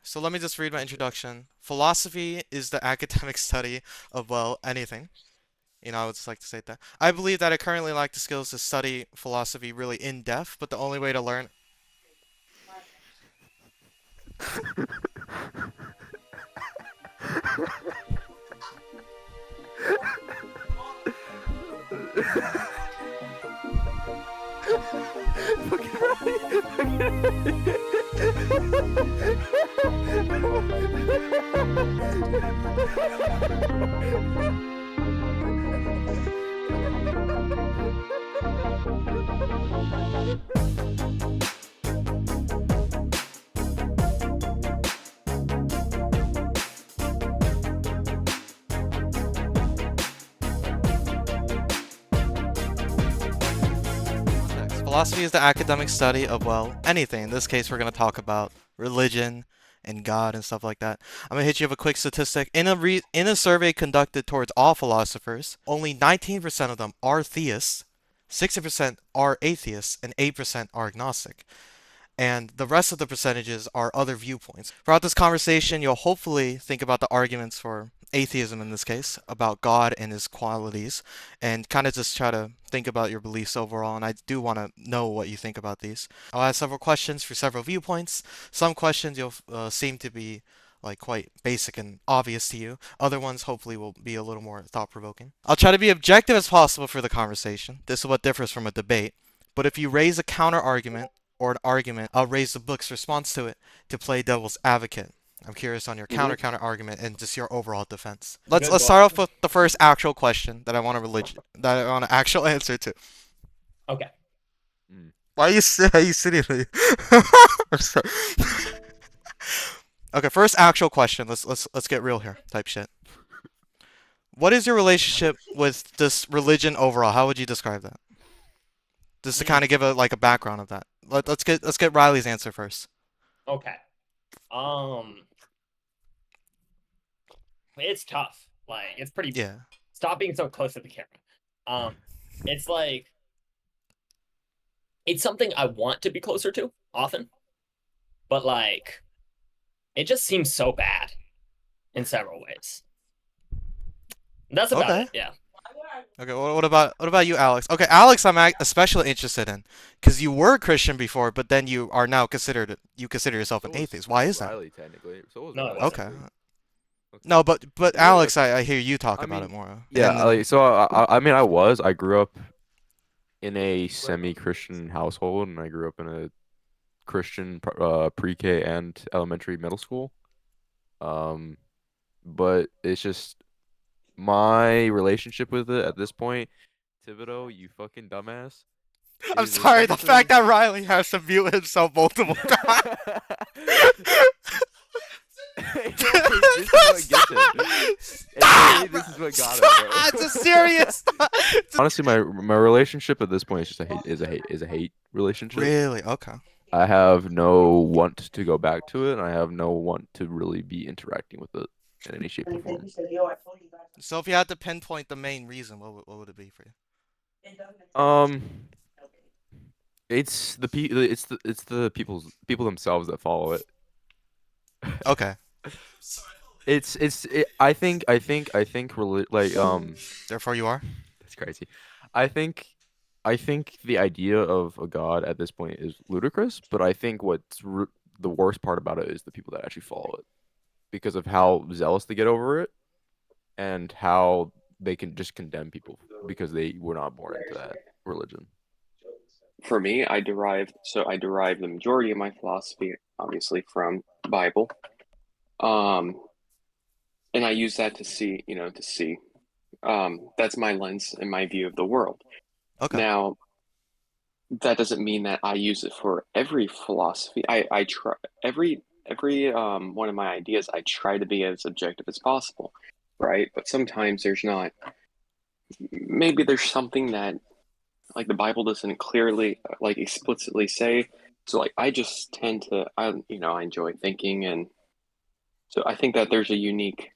So let me just read my introduction. Philosophy is the academic study of, well, anything. I would just like to say that. I believe that I currently lack the skills to study philosophy really in depth, but the only way to learn. Fucking right. Context. Philosophy is the academic study of, well, anything. In this case, we're going to talk about religion and God and stuff like that. I'm going to hit you with a quick statistic. In a survey conducted towards all philosophers, only 19% of them are theists, 60% are atheists, and 8% are agnostic. And the rest of the percentages are other viewpoints. Throughout this conversation, you'll hopefully think about the arguments for atheism in this case, about God and his qualities, and kind of just try to think about your beliefs overall. And I do want to know what you think about these. I'll ask several questions for several viewpoints. Some questions you'll seem to be like quite basic and obvious to you. Other ones hopefully will be a little more thought-provoking. I'll try to be objective as possible for the conversation. This is what differs from a debate. But if you raise a counter argument or an argument, I'll raise the book's response to it to play devil's advocate. I'm curious on your Hmm. counter argument and just your overall defense. Let's Good let's book. start off with the first actual question that I want an actual answer to. Okay. Mm. Why are you sitting there? I'm sorry. Okay, first actual question. Let's get real here. Type shit. What is your relationship with this religion overall? How would you describe that? Just to kind of Mm, give a background of that. Let's get Riley's answer first. okay. Um, it's tough. Like, it's pretty. Yeah. Stop being so close to the camera. Um, it's like it's something I want to be closer to often, but like it just seems so bad in several ways. That's about Okay. it. Yeah. Okay, what about you, Alex? Okay, Alex, I'm especially interested in because you were a Christian before, but then you consider yourself an So was atheist. Why is that? Riley technically. So was No, it Riley wasn't. Okay, technically. Okay. no, but Yeah. Alex, I hear you talk I about it mean, more, yeah. and then I mean, I grew up in a semi-Christian household, and I grew up in a Christian pre-K and elementary middle school. Um, but it's just my relationship with it at this point. Thibodeau, you fucking dumbass, I'm is sorry, the fact essentially. that Riley has to mute himself multiple times. AKA, this is what gets him. AKA, Stop! this is what got him, bro. Stop! It's a serious. Honestly, my relationship at this point is just a hate relationship. Really? Okay. I have no want to go back to it, and I have no want to really be interacting with it in any shape or form. So if you had to pinpoint the main reason, what would it be for you? Um, it's the people themselves that follow it. Okay. Therefore, you are. That's crazy. I think I think the idea of a god at this point is ludicrous, but I think the worst part about it is the people that actually follow it because of how zealous they get over it and how they can just condemn people because they were not born into that religion. For me, I derive the majority of my philosophy obviously from Bible. Um, and I use that to see. That's my lens and my view of the world. Okay. Now, that doesn't mean that I use it for every philosophy. I try every one of my ideas. I try to be as objective as possible, right? But sometimes there's not. Maybe there's something that like the Bible doesn't clearly like explicitly say. So like I just tend to I enjoy thinking, and so I think that there's a unique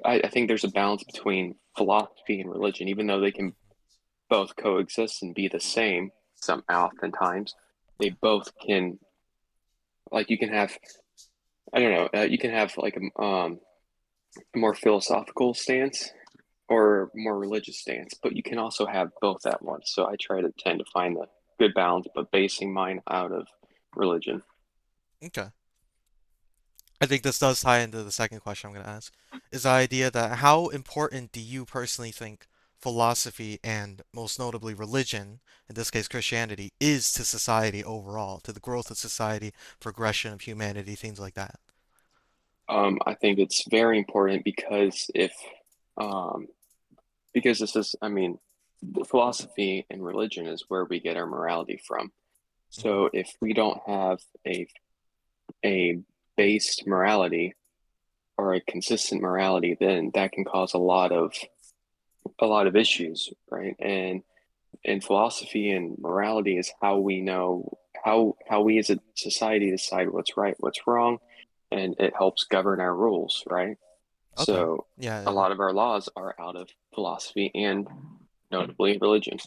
I think there's a balance between philosophy and religion, even though they can both coexist and be the same some oftentimes. They both can like you can have I don't know. You can have like a more philosophical stance or more religious stance, but you can also have both at once. So I try to tend to find the good balance, but basing mine out of religion. Okay. I think this does tie into the second question I'm going to ask, is the idea that how important do you personally think philosophy and most notably religion, in this case Christianity, is to society overall, to the growth of society, progression of humanity, things like that? I think it's very important um, because this is, I mean, the philosophy and religion is where we get our morality from. Hmm. So if we don't have a based morality or a consistent morality, then that can cause a lot of issues, right? And philosophy and morality is how we know how we as a society decide what's right, what's wrong, and it helps govern our rules, right? Okay. So Yeah, a yeah. lot of our laws are out of philosophy and notably religion.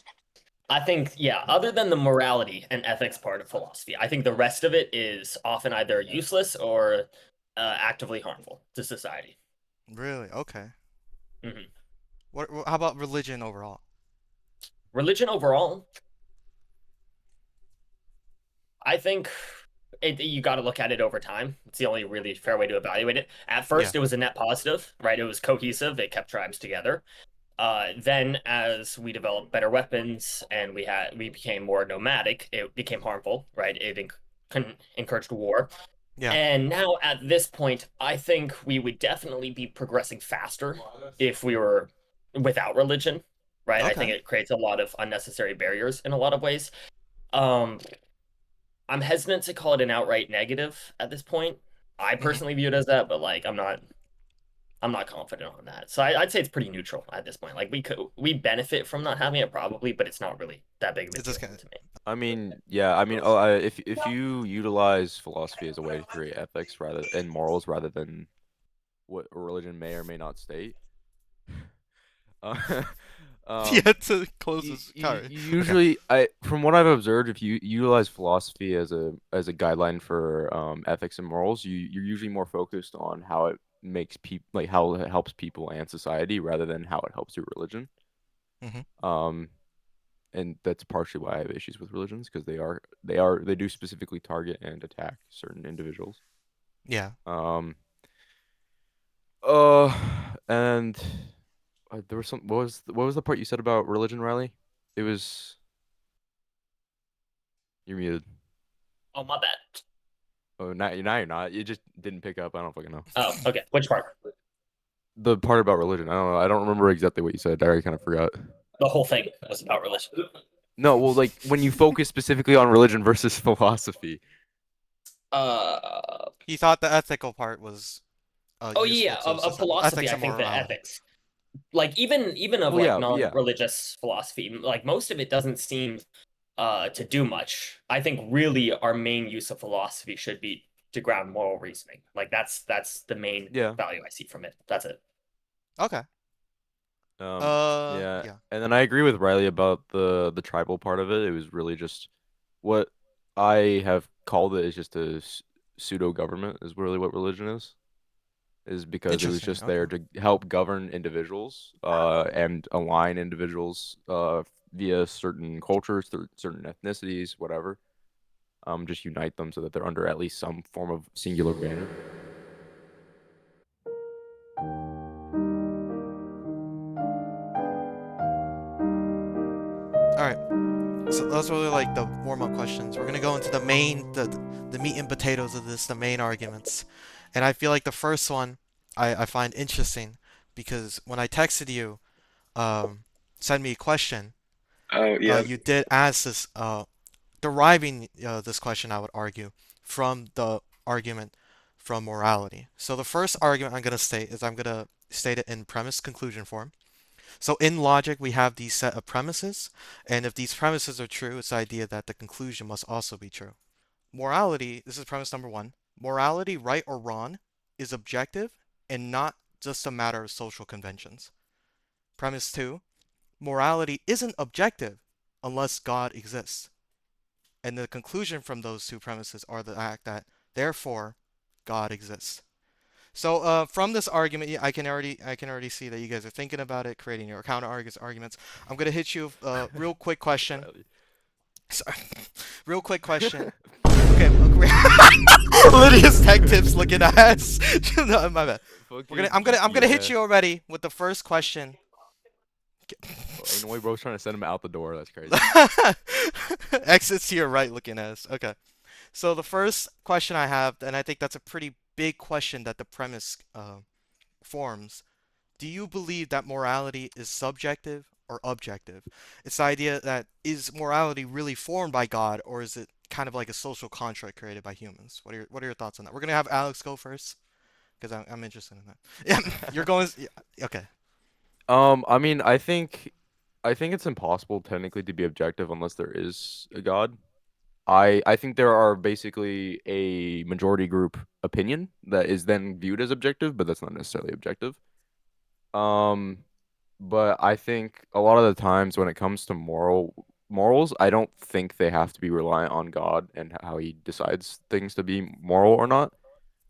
I think, yeah, other than the morality and ethics part of philosophy, I think the rest of it is often either useless or actively harmful to society. Really? Okay. Mhm. How about religion overall? Religion overall, I think you got to look at it over time. It's the only really fair way to evaluate it. At Yeah. first, it was a net positive, right? It was cohesive. It kept tribes together. Then, as we developed better weapons and we became more nomadic, it became harmful, right? It encouraged war. Yeah. And now at this point, I think we would definitely be progressing faster if we were without religion, right? I Okay. think it creates a lot of unnecessary barriers in a lot of ways. Um, I'm hesitant to call it an outright negative at this point. I Hmm. personally view it as that, but like I'm not confident on that. So I'd say it's pretty neutral at this point. Like we benefit from not having it probably, but it's not really that big of a It's just deal kind of, to me. I mean, yeah, I mean, if you utilize philosophy as a way to create ethics rather and morals rather than what a religion may or may not state, uh, yeah, um, to close this. Sorry. you Okay. usually, from what I've observed, if you utilize philosophy as a guideline for ethics and morals, you're usually more focused on how it makes people like how it helps people and society rather than how it helps your religion. Hmm. Um, and that's partially why I have issues with religions because they do specifically target and attack certain individuals. Yeah. Um, uh, and there was some. What was the part you said about religion, Riley? It was you're muted. Oh, my bad. Oh, now you're not. You just didn't pick up. I don't fucking know. Oh, okay. Which part? The part about religion. I don't know. I don't remember exactly what you said. I already kind of forgot. The whole thing was about religion. No, well, like when you focus specifically on religion versus philosophy. Uh, He thought the ethical part was oh useful yeah, to of society. philosophy, Ethics I and think the morality. ethics, like even of Well, like yeah. non-religious philosophy, like most of it doesn't seem to do much. I think really our main use of philosophy should be to ground moral reasoning. Like that's the main Yeah. value I see from it. That's it. Okay. Yeah. Yeah. And then I agree with Riley about the tribal part of it. It was really just what I have called it is just a pseudo government is really what religion is because it was Interesting. just Okay. there to help govern individuals and align individuals via certain cultures, certain ethnicities, whatever. Just unite them so that they're under at least some form of singular banner. All right. So those were like the warm-up questions. We're gonna go into the meat and potatoes of this, the main arguments. And I feel like the first one I find interesting because when I texted you, send me a question, Oh yeah. you did ask this, deriving this question, I would argue, from the argument from morality. So the first argument I'm gonna state is I'm gonna state it in premise conclusion form. So in logic, we have these set of premises, and if these premises are true, it's the idea that the conclusion must also be true. Morality, this is premise number one. Morality, right or wrong, is objective and not just a matter of social conventions. Premise two, morality isn't objective unless God exists. And the conclusion from those two premises are the act that, therefore, God exists. So from this argument, I can already see that you guys are thinking about it, creating your counter arguments. I'm gonna hit you real quick question. Riley. Sorry, real quick question. Okay, Lydia's tech tips looking ass. No, my bad. I'm gonna hit Yeah. you already with the first question. Ain't no way bro's trying to send him out the door. That's crazy. Exits to your right looking ass. Okay. So the first question I have, and I think that's a pretty big question that the premise forms. Do you believe that morality is subjective or objective? It's the idea that is morality really formed by God, or is it kind of like a social contract created by humans? What are your thoughts on that? We're gonna have Alex go first because I'm interested in that. Yeah, you're going. Yeah, okay. I mean, I think it's impossible technically to be objective unless there is a God. I think there are basically a majority group opinion that is then viewed as objective, but that's not necessarily objective. Um, but I think a lot of the times when it comes to morals, I don't think they have to be reliant on God and how he decides things to be moral or not.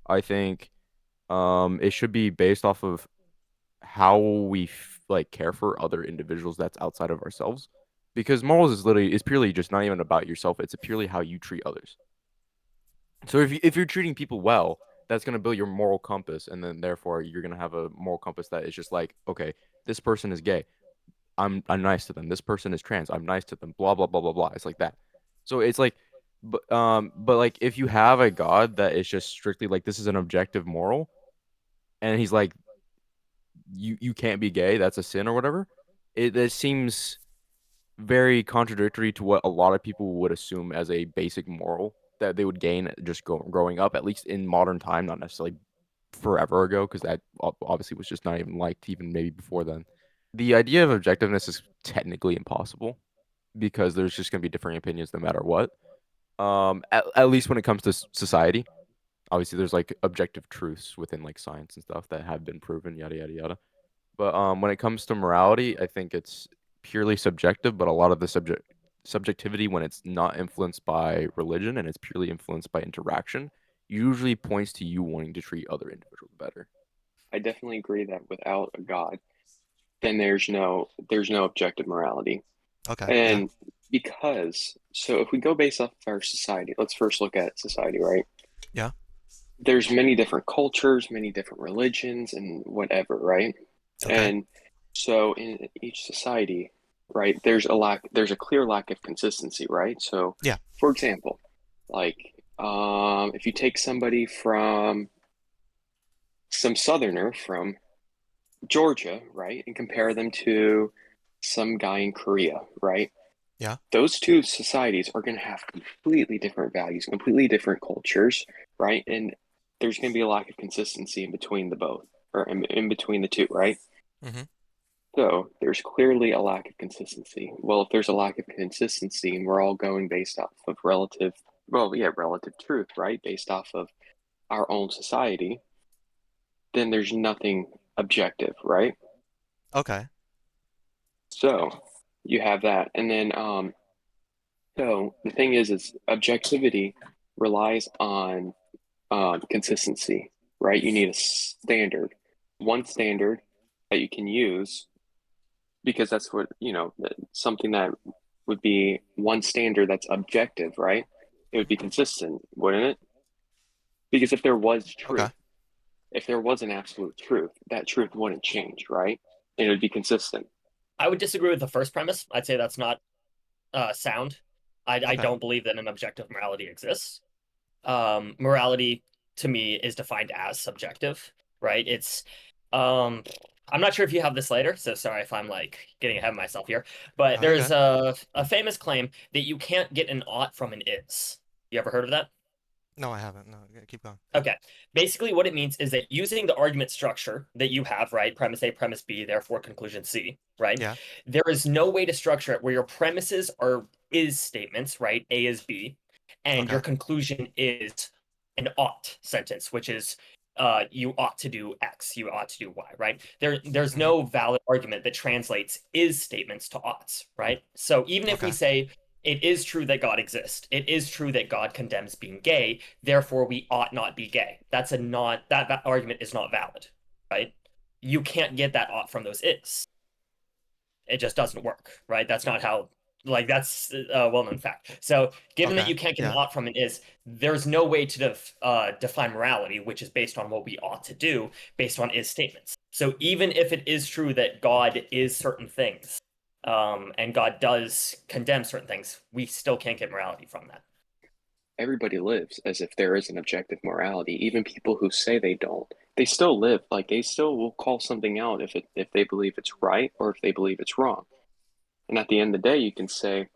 I think it should be based off of how we like care for other individuals that's outside of ourselves. Because morals is purely just not even about yourself. It's purely how you treat others. So if you're treating people well, that's gonna build your moral compass, and then therefore you're gonna have a moral compass that is just like, okay, this person is gay. I'm nice to them. This person is trans. I'm nice to them. Blah blah blah blah blah. It's like that. So it's like, but like if you have a God that is just strictly like this is an objective moral, and he's like you can't be gay, that's a sin or whatever. It seems very contradictory to what a lot of people would assume as a basic moral that they would gain just growing up, at least in modern time, not necessarily forever ago, because that obviously was just not even liked even maybe before then. The idea of objectiveness is technically impossible because there's just going to be differing opinions no matter what. At least when it comes to society, obviously there's like objective truths within like science and stuff that have been proven, yada yada yada. But when it comes to morality, I think it's purely subjective, but a lot of the subjectivity when it's not influenced by religion and it's purely influenced by interaction usually points to you wanting to treat other individuals better. I definitely agree that without a God, then there's no objective morality. Okay. Yeah. And because so if we go based off of our society, let's first look at society, right? Yeah. There's many different cultures, many different religions and whatever, right? Okay. And so in each society, right, there's a clear lack of consistency, right? So Yeah. for example, like if you take somebody from some southerner from Georgia, right, and compare them to some guy in Korea, right? Yeah. Those two societies are going to have completely different values, completely different cultures, right? And there's going to be a lack of consistency in between the both, or in between the two, right? Mhm. So there's clearly a lack of consistency. Well, if there's a lack of consistency and we're all going based off of relative truth, right? Based off of our own society, then there's nothing objective, right? Okay. So you have that. And then so the thing is objectivity relies on consistency, right? You need a standard, one standard that you can use because that's what, something that would be one standard that's objective, right? It would be consistent, wouldn't it? Because if there was Okay. truth, if there was an absolute truth, that truth wouldn't change, right? And it would be consistent. I would disagree with the first premise. I'd say that's not sound. I Okay. don't believe that an objective morality exists. Morality to me is defined as subjective, right? It's I'm not sure if you have this later, so sorry if I'm like getting ahead of myself here, but Oh, you're there's good. a famous claim that you can't get an ought from an is. You ever heard of that? No, I haven't. No, keep going. Yeah. Okay. Basically, what it means is that using the argument structure that you have, right? Premise A, premise B, therefore conclusion C, right? Yeah. There is no way to structure it where your premises are is statements, right? A is B, and your Okay. conclusion is an ought sentence, which is you ought to do X, you ought to do Y, right? There's Mhm. no valid argument that translates is statements to oughts, right? So even if we Okay. say it is true that God exists. It is true that God condemns being gay. Therefore, we ought not be gay. That's a not that argument is not valid, right? You can't get that ought from those is. It just doesn't work, right? That's not how. Like that's a well-known fact. So, given that Okay. you can't get an Yeah. ought from an is, there's no way to define morality, which is based on what we ought to do, based on is statements. So, even if it is true that God is certain things, and God does condemn certain things, we still can't get morality from that. Everybody lives as if there is an objective morality. Even people who say they don't, they still live like they still will call something out if they believe it's right or if they believe it's wrong. And at the end of the day, you can say,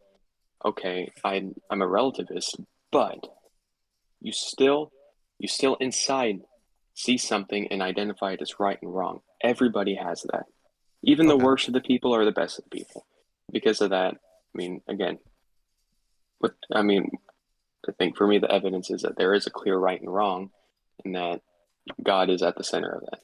okay, I'm a relativist, but you still you still inside see something and identify it as right and wrong. Everybody has that. Even the Okay. worst of the people are the best of the people. Because of that, I mean, again, I mean, I think for me the evidence is that there is a clear right and wrong, and that God is at the center of that.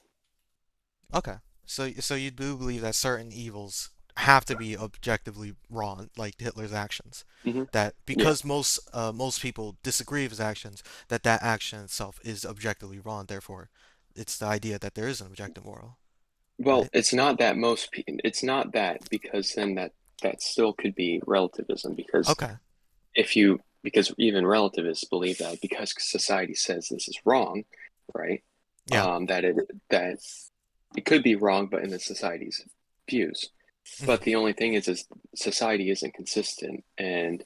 Okay. So you do believe that certain evils have to be objectively wrong, like Hitler's actions. Hmm. That Yeah. because most people disagree with his actions, that action itself is objectively wrong. Therefore, it's the idea that there is an objective moral, Well, right? it's not that it's not that, because then that still could be relativism, because Okay. because even relativists believe that because society says this is wrong, right? Yeah. That it could be wrong, but in the society's views. But Hmm. the only thing is society isn't consistent, and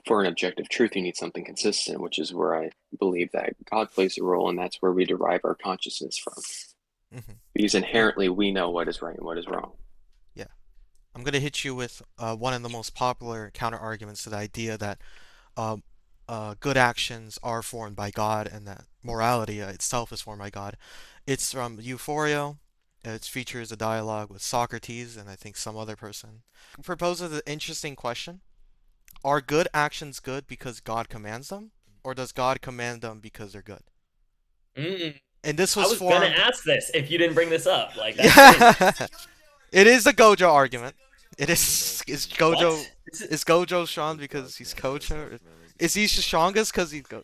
for an objective truth, you need something consistent, which is where I believe that God plays a role, and that's where we derive our consciousness from. Hmm. Because Yeah. inherently, we know what is right and what is wrong. Yeah. I'm gonna hit you with one of the most popular counter arguments to the idea that um, good actions are formed by God and that morality itself is formed by God. It's from Euphoria. It features a dialogue with Socrates and I think some other person. It proposes an interesting question. Are good actions good because God commands them? Or does God command them because they're good? Mm. And this I was was gonna formed. ask this if you didn't bring this up. Like that's crazy. Yeah! It is the Gojo argument. It is Gojo. What? This Is Gojo strong Because because God he's commanded, God Gojo? commanded. Is he strongest because he's Go?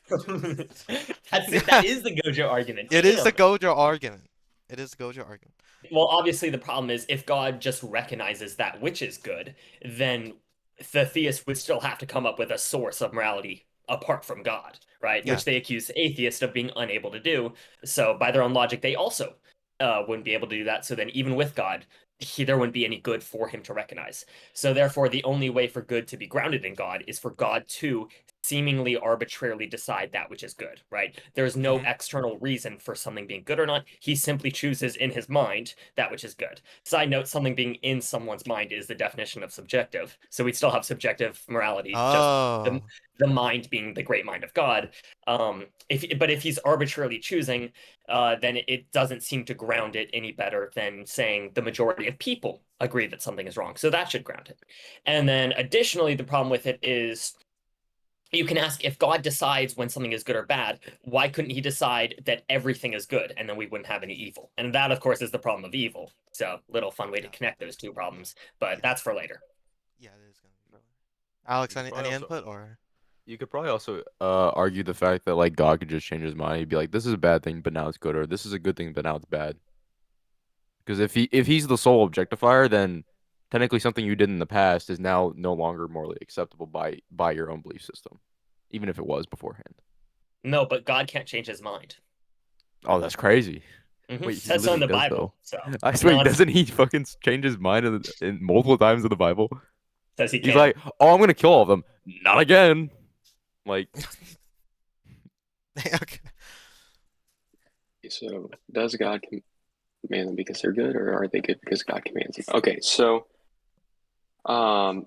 That's it. That is the Gojo argument. It is the Damn. Gojo argument. It is the Gojo argument. Well, obviously, the problem is if God just recognizes that which is good, then the theist would still have to come up with a source of morality apart from God, right? Yeah. Which they accuse atheists of being unable to do. So, by their own logic, they also wouldn't be able to do that. So then, even with God, there wouldn't be any good for him to recognize. So, therefore, the only way for good to be grounded in God is for God to seemingly arbitrarily decide that which is good, right? There's no Hmm. external reason for something being good or not. He simply chooses in his mind that which is good. Side note, something being in someone's mind is the definition of subjective. So we'd still have subjective morality, just the Oh. the mind being the great mind of God. If he's arbitrarily choosing, then it doesn't seem to ground it any better than saying the majority of people agree that something is wrong. So that should ground it. And then additionally, the problem with it is you can ask if God decides when something is good or bad, why couldn't he decide that everything is good and then we wouldn't have any evil? And that, of course, is the problem of evil. So, little fun way to Yeah. connect those two problems, but Yeah. that's for later. Yeah. It is gonna be No. fun. Alex, You could any probably also input or? you could probably also argue the fact that like God could just change his mind. He'd be like, this is a bad thing, but now it's good, or this is a good thing, but now it's bad. Because if he's the sole objectifier, then technically something you did in the past is now no longer morally acceptable by your own belief system, even if it was beforehand. No, but God can't change his mind. Oh, that's crazy. Wait, he Says so in literally the does though. Bible. So, I swear, no, it doesn't he fucking change his mind in multiple times in the Bible? says he He's can. like, "Oh, I'm gonna kill all of them." Not again. Like, Okay. So, does God command them because they're good, or are they good because God commands them? Okay, so, um,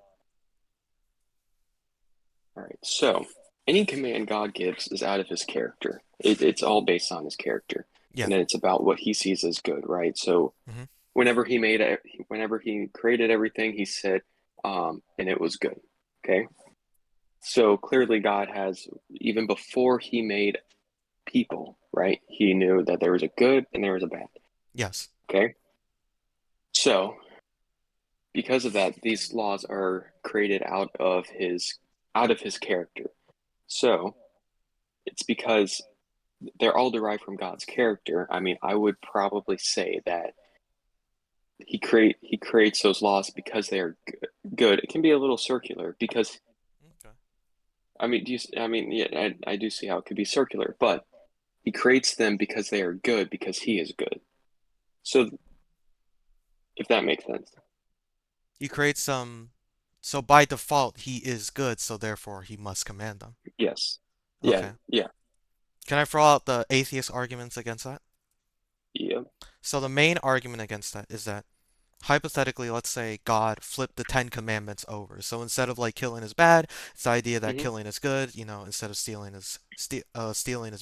all right. So, any command God gives is out of his character. It's all based on his character, Yeah. and then it's about what he sees as good, right? So, Hmm. whenever he created everything, he said, and it was good. Okay. So clearly, God has, even before he made people, right? He knew that there was a good and there was a bad. Yes. Okay. So because of that, these laws are created out of his character. So it's because they're all derived from God's character. I mean, I would probably say that he creates those laws because they are good. It can be a little circular because Okay. I mean, yeah, I do see how it could be circular, but he creates them because they are good because he is good. So if that makes sense. He creates some, so by default he is good, so therefore he must command them. Yes. Yeah, Okay. yeah, Can I throw out the atheist arguments against that? yeah. So the main argument against that is that hypothetically, let's say God flipped the Ten Commandments over. So instead of like killing is bad, it's the idea that Hmm. killing is good. You know, instead of stealing is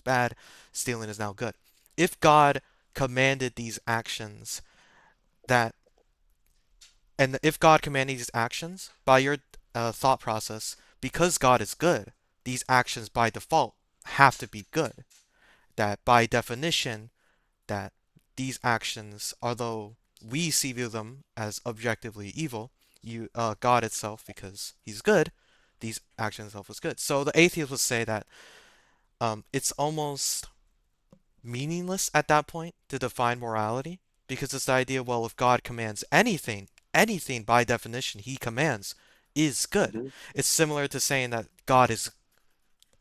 bad, stealing is now good. If God commanded these actions that, and if God commanded these actions by your thought process, because God is good, these actions by default have to be good. That by definition, that these actions, although we see them as objectively evil, God itself, because He's good, these actions itself was good. So the atheist would say that it's almost meaningless at that point to define morality because it's the idea, well, if God commands anything, anything by definition He commands is good. Hmm. It's similar to saying that God is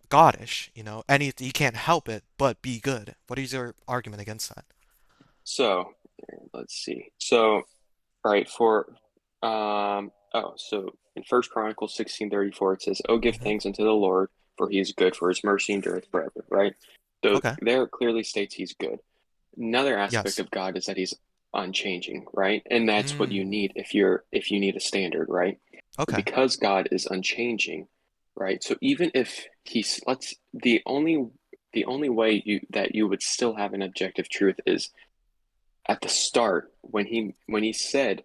goddish, anything He can't help it but be good. What is your argument against that? So let's see. So right for so in First Chronicles 16:34 it says, "Oh, give Hmm. thanks unto the Lord, for he is good, for his mercy endureth forever." Right. So Okay. there it clearly states he's good. Another aspect Yes. of God is that he's unchanging, right? And that's what you Mm. need if you need a standard, right? Okay. Because God is unchanging, right? So even if he's let's the only way you would still have an objective truth is at the start when he said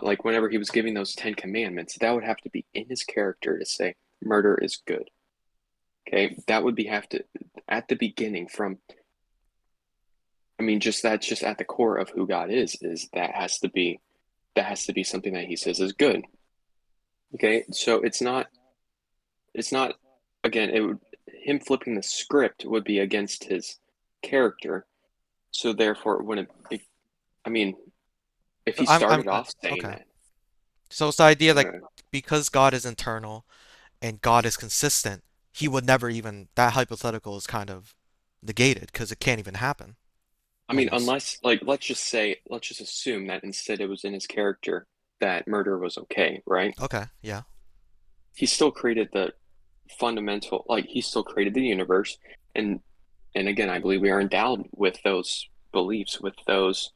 like whenever he was giving those 10 commandments, that would have to be in his character to say murder is good. Okay, that would be have to at the beginning from I mean, just that's just at the core of who God is that has to be something that he says is good. Okay, so it's not again, it would him flipping the script would be against his character. So therefore it wouldn't I mean, if So he I'm started off saying okay. that, So it's the idea that uh, because God is internal and God is consistent, He would never even that hypothetical is kind of negated because it can't even happen. I mean, Almost. unless like let's just assume that instead it was in his character that murder was okay, right? Okay. Yeah. He still created the fundamental like he still created the universe and again I believe we are endowed with those beliefs with those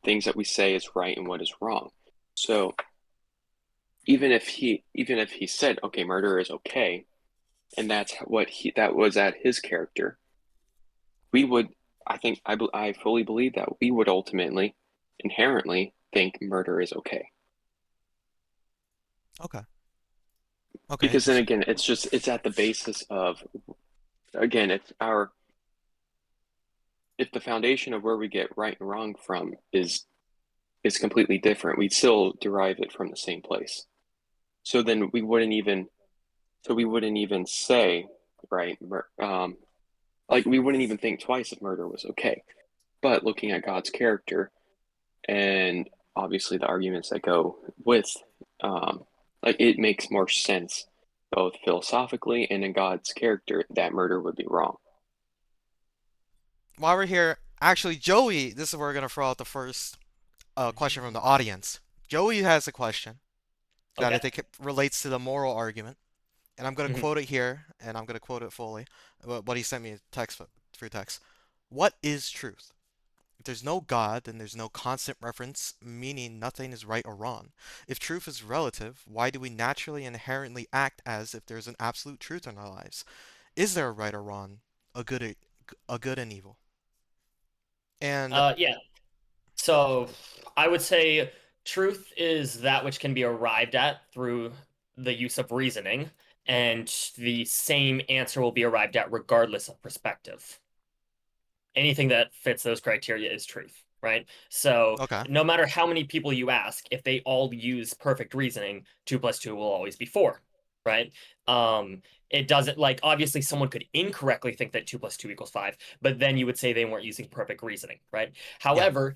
things that we say is right and what is wrong. So even if he said okay murder is okay and that's what he that was at his character we would I fully believe that we would ultimately inherently think murder is okay Okay. Okay. because then Interesting. again it's at the basis of again it's our if the foundation of where we get right and wrong from is completely different, we'd still derive it from the same place. So then we wouldn't even say, right, like we wouldn't even think twice if murder was okay. But looking at God's character and obviously the arguments that go with, like it makes more sense both philosophically and in God's character that murder would be wrong. While we're here, actually, Joey, this is where we're gonna throw out the first question from the audience. Joey has a question that I Okay. think it relates to the moral argument, and I'm gonna Mhm. quote it here, and I'm gonna quote it fully. What he sent me text through text. What is truth? If there's no God, then there's no constant reference, meaning nothing is right or wrong. If truth is relative, why do we naturally inherently act as if there's an absolute truth in our lives? Is there a right or wrong, a good and evil? And Yeah. So I would say truth is that which can be arrived at through the use of reasoning, and the same answer will be arrived at regardless of perspective. Anything that fits those criteria is truth. right? So Okay. no matter how many people you ask, if they all use perfect reasoning, 2 plus 2 will always be 4, right? Um, it doesn't like obviously someone could incorrectly think that 2 plus 2 equals 5, but then you would say they weren't using perfect reasoning, right? Yeah. However,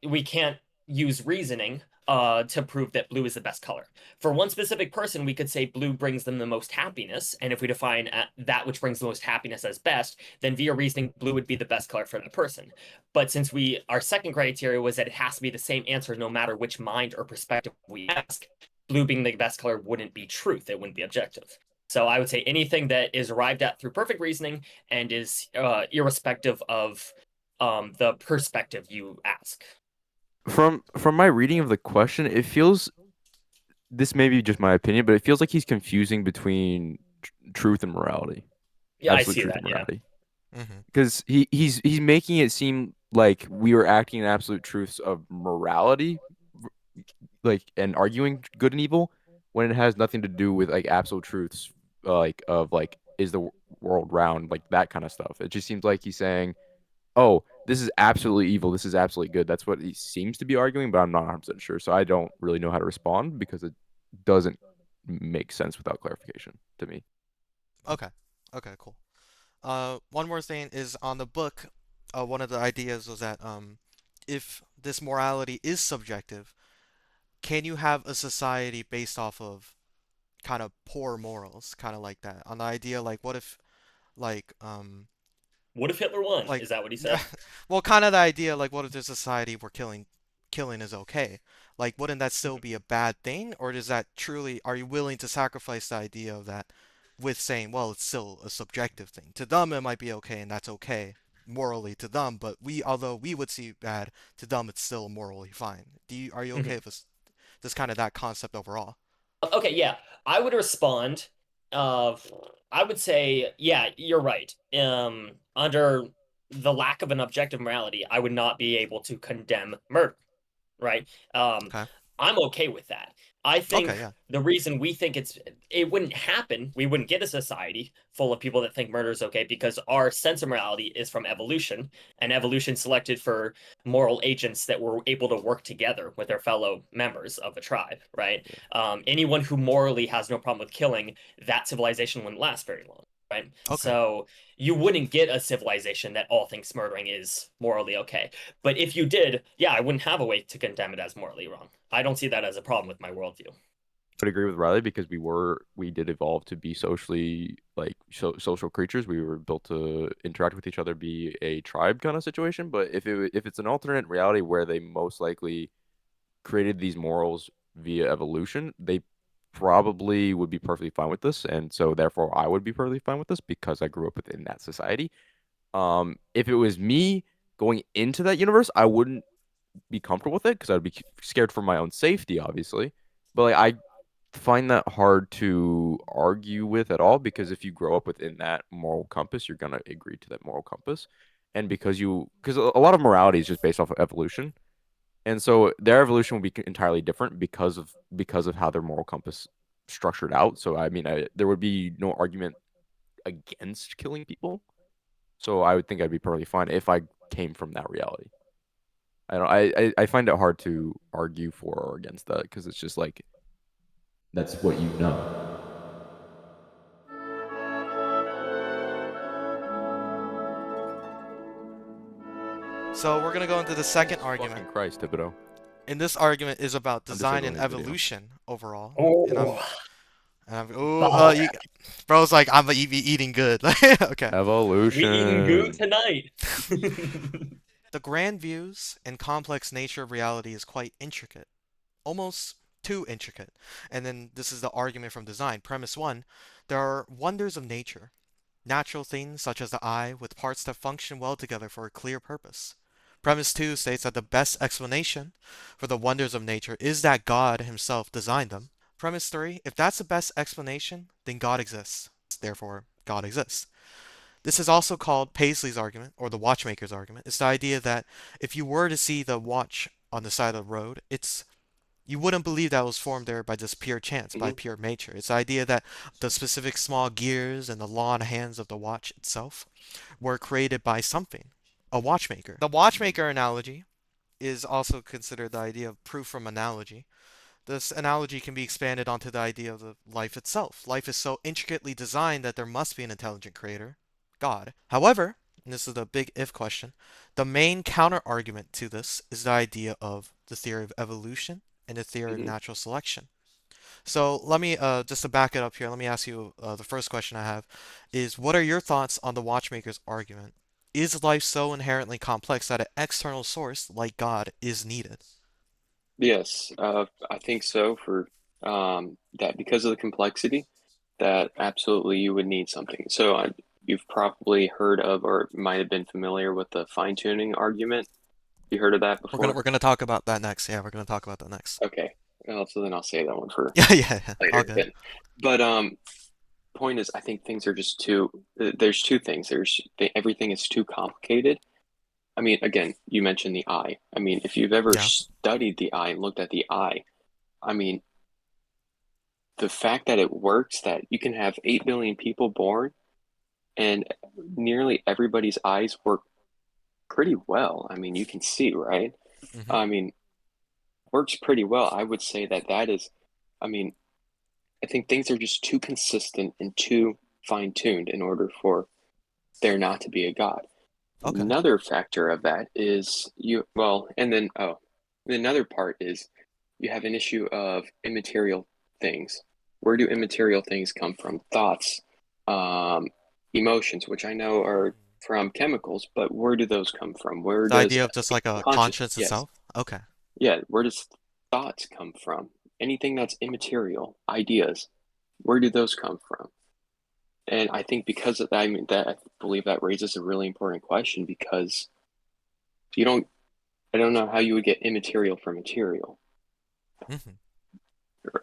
we can't use reasoning to prove that blue is the best color. For one specific person, we could say blue brings them the most happiness, and if we define that which brings the most happiness as best, then via reasoning, blue would be the best color for that person. But since our second criteria was that it has to be the same answer no matter which mind or perspective we ask, blue being the best color wouldn't be truth, it wouldn't be objective. So I would say anything that is arrived at through perfect reasoning and is irrespective of the perspective you ask. From my reading of the question, it feels, this may be just my opinion, but it feels like he's confusing between truth and morality, Yeah, I absolute see truth that. and Yeah. morality. Mm-hmm. Because he's making it seem like we were acting in absolute truths of morality, like, and arguing good and evil, when it has nothing to do with like absolute truths, like of like is the world round, like that kind of stuff. It just seems like he's saying, oh, this is absolutely evil, this is absolutely good. That's what he seems to be arguing, but I'm not 100% sure. So I don't really know how to respond because it doesn't make sense without clarification to me. Okay. Okay, cool. One more thing is on the book, one of the ideas was that if this morality is subjective, can you have a society based off of kind of poor morals, kind of like that? On the idea like what if like What if Hitler won? like Is that what he said? well, kind of the idea like what if there's a society where killing is okay? Like wouldn't that still be a bad thing, or does that truly, are you willing to sacrifice the idea of that with saying, well, it's still a subjective thing. To them it might be okay and that's okay morally to them, but we, although we would see bad, to them it's still morally fine. Are you okay with this kind of that concept overall? Okay, yeah. I would respond. Uh, I would say, yeah, you're right. Under the lack of an objective morality, I would not be able to condemn murder, right? Um, Okay. I'm okay with that. I think Okay, yeah. the reason we think it wouldn't happen, we wouldn't get a society full of people that think murder is okay because our sense of morality is from evolution, and evolution selected for moral agents that were able to work together with their fellow members of the tribe, right? Yeah. Anyone who morally has no problem with killing, that civilization wouldn't last very long, right? Okay. So you wouldn't get a civilization that all thinks murdering is morally okay. But if you did, yeah, I wouldn't have a way to condemn it as morally wrong. I don't see that as a problem with my worldview. Would agree with Riley because we did evolve to be socially like social creatures. We were built to interact with each other, be a tribe kind of situation. But if it's an alternate reality where they most likely created these morals via evolution, they probably would be perfectly fine with this, and so therefore I would be perfectly fine with this because I grew up within that society. If it was me going into that universe, I wouldn't be comfortable with it because I'd be scared for my own safety, obviously. But like I find that hard to argue with at all because if you grow up within that moral compass, you're gonna agree to that moral compass. And because a lot of morality is just based off of evolution, and so their evolution will be entirely different because of how their moral compass structured out. So I mean, there would be no argument against killing people. So I would think I'd be perfectly fine if I came from that reality. I don't. I find it hard to argue for or against that because it's just like that's what you know. So we're gonna go into the second Jesus argument. fucking Christ, Thibodeau. And this argument is about I'm design and disabling his video. evolution overall. And Oh, ball. bro's like, I'm eating good. Okay. We eating goo Evolution. tonight. The grand views and complex nature of reality is quite intricate, almost too intricate. And then this is the argument from design. Premise one, there are wonders of nature, natural things such as the eye with parts that function well together for a clear purpose. Premise 2 states that the best explanation for the wonders of nature is that God himself designed them. Premise 3, if that's the best explanation, then God exists. Therefore, God exists. This is also called Paisley's argument or the watchmaker's argument. It's the idea that if you were to see the watch on the side of the road, you wouldn't believe that was formed there by just pure chance, by Mhm. pure nature. It's the idea that the specific small gears and the long hands of the watch itself were created by something. a watchmaker. The watchmaker analogy is also considered the idea of proof from analogy. This analogy can be expanded onto the idea of the life itself. Life is so intricately designed that there must be an intelligent creator, God. However, and this is the big if question, the main counter argument to this is the idea of the theory of evolution and the theory of Hmm. natural selection. So let me just to back it up here. Let me ask you the first question I have is what are your thoughts on the watchmaker's argument? Is life so inherently complex that an external source like God is needed? Yes, I think so for that because of the complexity that absolutely you would need something. So you've probably heard of or might have been familiar with the fine-tuning argument. You heard of that We're gonna before? we're gonna talk about that next. Yeah, we're gonna talk about that next. Okay. Well, so then I'll say that one for Yeah, yeah, yeah. All later good. then. But point is, I think things are just too. There's two things. Everything is too complicated. I mean, again, you mentioned the eye. I mean, if you've ever Yeah. studied the eye and looked at the eye, I mean, the fact that it works, that you can have 8 billion people born and nearly everybody's eyes work pretty well. I mean, you can see, right? hmm I mean, works pretty well. I would say that that is, I mean, I think things are just too consistent and too fine-tuned in order for there not to be a God. Okay. Another factor of that is and then, another part is you have an issue of immaterial things. Where do immaterial things come from? Thoughts, um, emotions, which I know are from chemicals, but where do those come from? Where The does idea of just like a conscious, conscience yes, itself. Okay. yeah, where does thoughts come from? Anything that's immaterial, ideas, where do those come from? And I think because of that, I mean, that I believe that raises a really important question because you don't, I don't know how you would get immaterial from material. hmm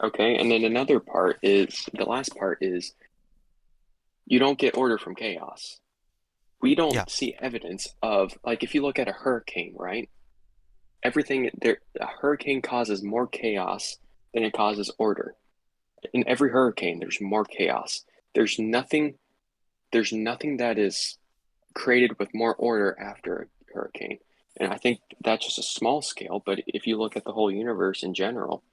Okay. And then another part is the last part is you don't get order from chaos. We Yeah. don't see evidence of, like, if you look at a hurricane, right? Everything there, a hurricane causes more chaos than it causes order. In every hurricane, there's more chaos. There's nothing, there's nothing that is created with more order after a hurricane. And I think that's just a small scale, but if you look at the whole universe in general,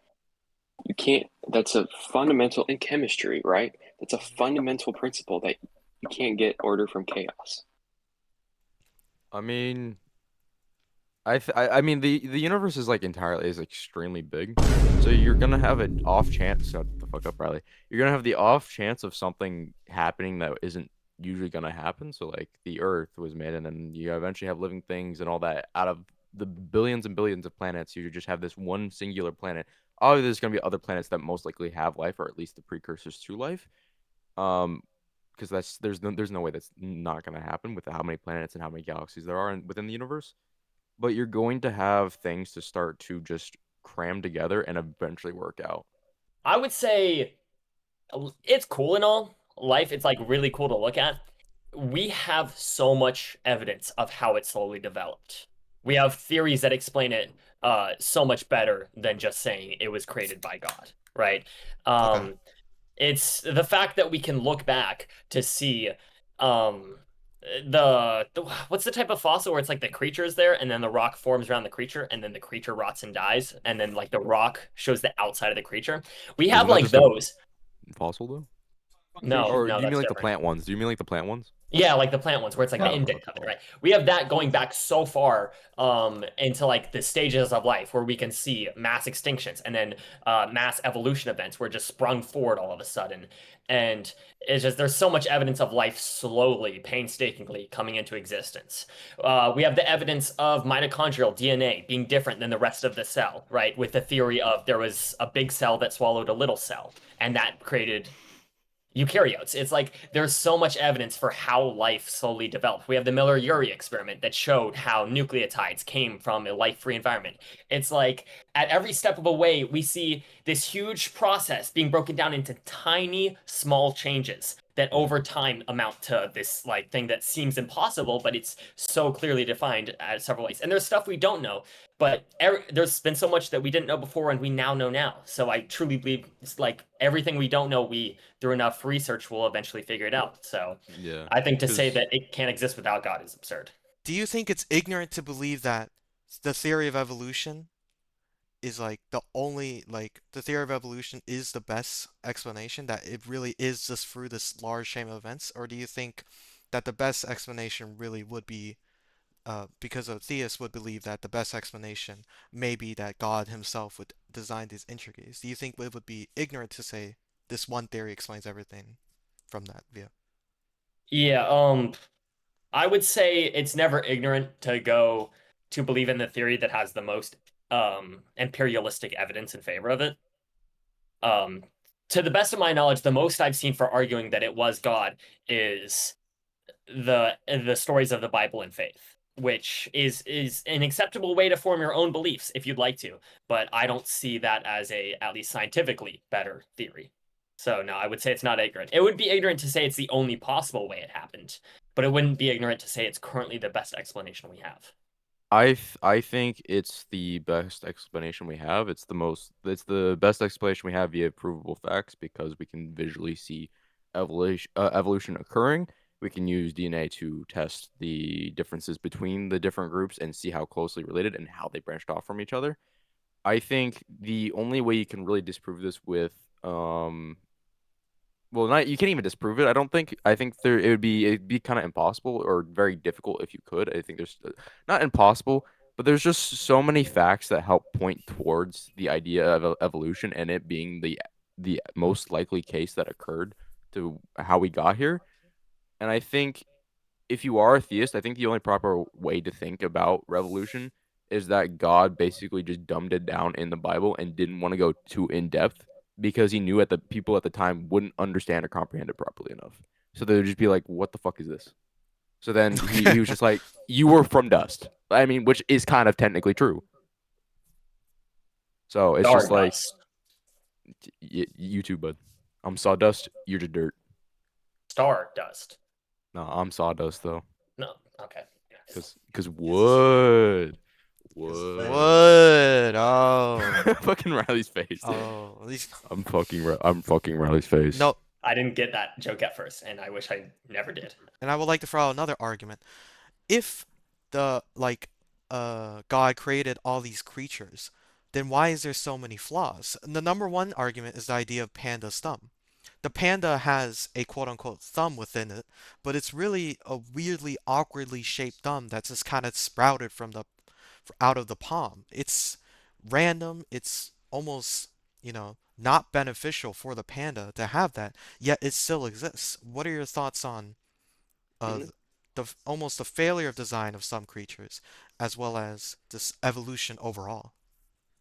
you can't, that's a fundamental in chemistry, right? That's a fundamental principle that you can't get order from chaos. I mean, I mean the universe is like entirely is extremely big, so you're gonna have an off chance. Shut the fuck up, Riley. You're gonna have the off chance of something happening that isn't usually gonna happen. So like the Earth was made, and then you eventually have living things and all that. Out of the billions and billions of planets, you just have this one singular planet. Obviously, there's gonna be other planets that most likely have life, or at least the precursors to life. Um, because there's no way that's not gonna happen with how many planets and how many galaxies there are within the universe, but you're going to have things to start to just cram together and eventually work out. I would say it's cool and all. Life, it's like really cool to look at. We have so much evidence of how it slowly developed. We have theories that explain it so much better than just saying it was created by God, right? Okay. Um, it's the fact that we can look back to see um the what's the type of fossil where it's like the creature is there and then the rock forms around the creature and then the creature rots and dies and then like the rock shows the outside of the creature. We have Isn't that like just a those. fossil though? No, Or no, do you mean that's like the different. plant ones? Do you mean like the plant ones? Yeah, like the plant ones where it's like the Oh, indent of it, oh. right? We have that going back so far into like the stages of life where we can see mass extinctions and then mass evolution events where it just sprung forward all of a sudden. And it's just there's so much evidence of life slowly, painstakingly coming into existence. We have the evidence of mitochondrial DNA being different than the rest of the cell, right? With the theory of there was a big cell that swallowed a little cell, and that created eukaryotes. It's like there's so much evidence for how life slowly developed. We have the Miller-Urey experiment that showed how nucleotides came from a life-free environment. It's like at every step of the way, we see this huge process being broken down into tiny, small changes that Mhm. over time amount to this like thing that seems impossible, but it's so clearly defined at several ways. And there's stuff we don't know, but there's been so much that we didn't know before and we now know now. So I truly believe it's like everything we don't know, we through enough research we'll eventually figure it out. So Yeah, I think to say because that it can't exist without God is absurd. Do you think it's ignorant to believe that the theory of evolution is like the only like the theory of evolution is the best explanation, that it really is just through this large chain of events? Or do you think that the best explanation really would be because a theist would believe that the best explanation may be that God himself would design these intricacies? Do you think it would be ignorant to say this one theory explains everything from that view? Yeah, I would say it's never ignorant to go to believe in the theory that has the most imperialistic evidence in favor of it. Um, to the best of my knowledge, the most I've seen for arguing that it was God is the stories of the Bible and faith, which is an acceptable way to form your own beliefs if you'd like to, but I don't see that as a at least scientifically better theory. So no, I would say it's not ignorant. It would be ignorant to say it's the only possible way it happened, but it wouldn't be ignorant to say it's currently the best explanation we have. I think it's the best explanation we have. It's the best explanation we have via provable facts because we can visually see evolution occurring. We can use DNA to test the differences between the different groups and see how closely related and how they branched off from each other. I think the only way you can really disprove this with well, not you can't even disprove it. I don't think. I think it'd be kind of impossible or very difficult if you could. I think there's not impossible, but there's just so many facts that help point towards the idea of evolution and it being the most likely case that occurred to how we got here. And I think if you are a theist, I think the only proper way to think about revolution is that God basically just dumbed it down in the Bible and didn't want to go too in depth because he knew that the people at the time wouldn't understand or comprehend it properly enough. So they would just be like, "What the fuck is this?" So then he was just like, "You were from dust." I mean, which is kind of technically true. So it's just like, Stardust. you too, bud. I'm sawdust. You're just dirt. Stardust. No, I'm sawdust though, No, okay. cause wood. What? Would. Oh. Fucking Riley's face. Oh. At least. I'm fucking Riley's face. No. I didn't get that joke at first, and I wish I never did. And I would like to throw out another argument. If God created all these creatures, then why is there so many flaws? And the number one argument is the idea of panda's thumb. The panda has a quote unquote thumb within it, but it's really a weirdly awkwardly shaped thumb that's just kind of sprouted from the out of the palm. It's random, it's almost, not beneficial for the panda to have that, yet it still exists. What are your thoughts on uh, Mhm. almost the failure of design of some creatures, as well as this evolution overall?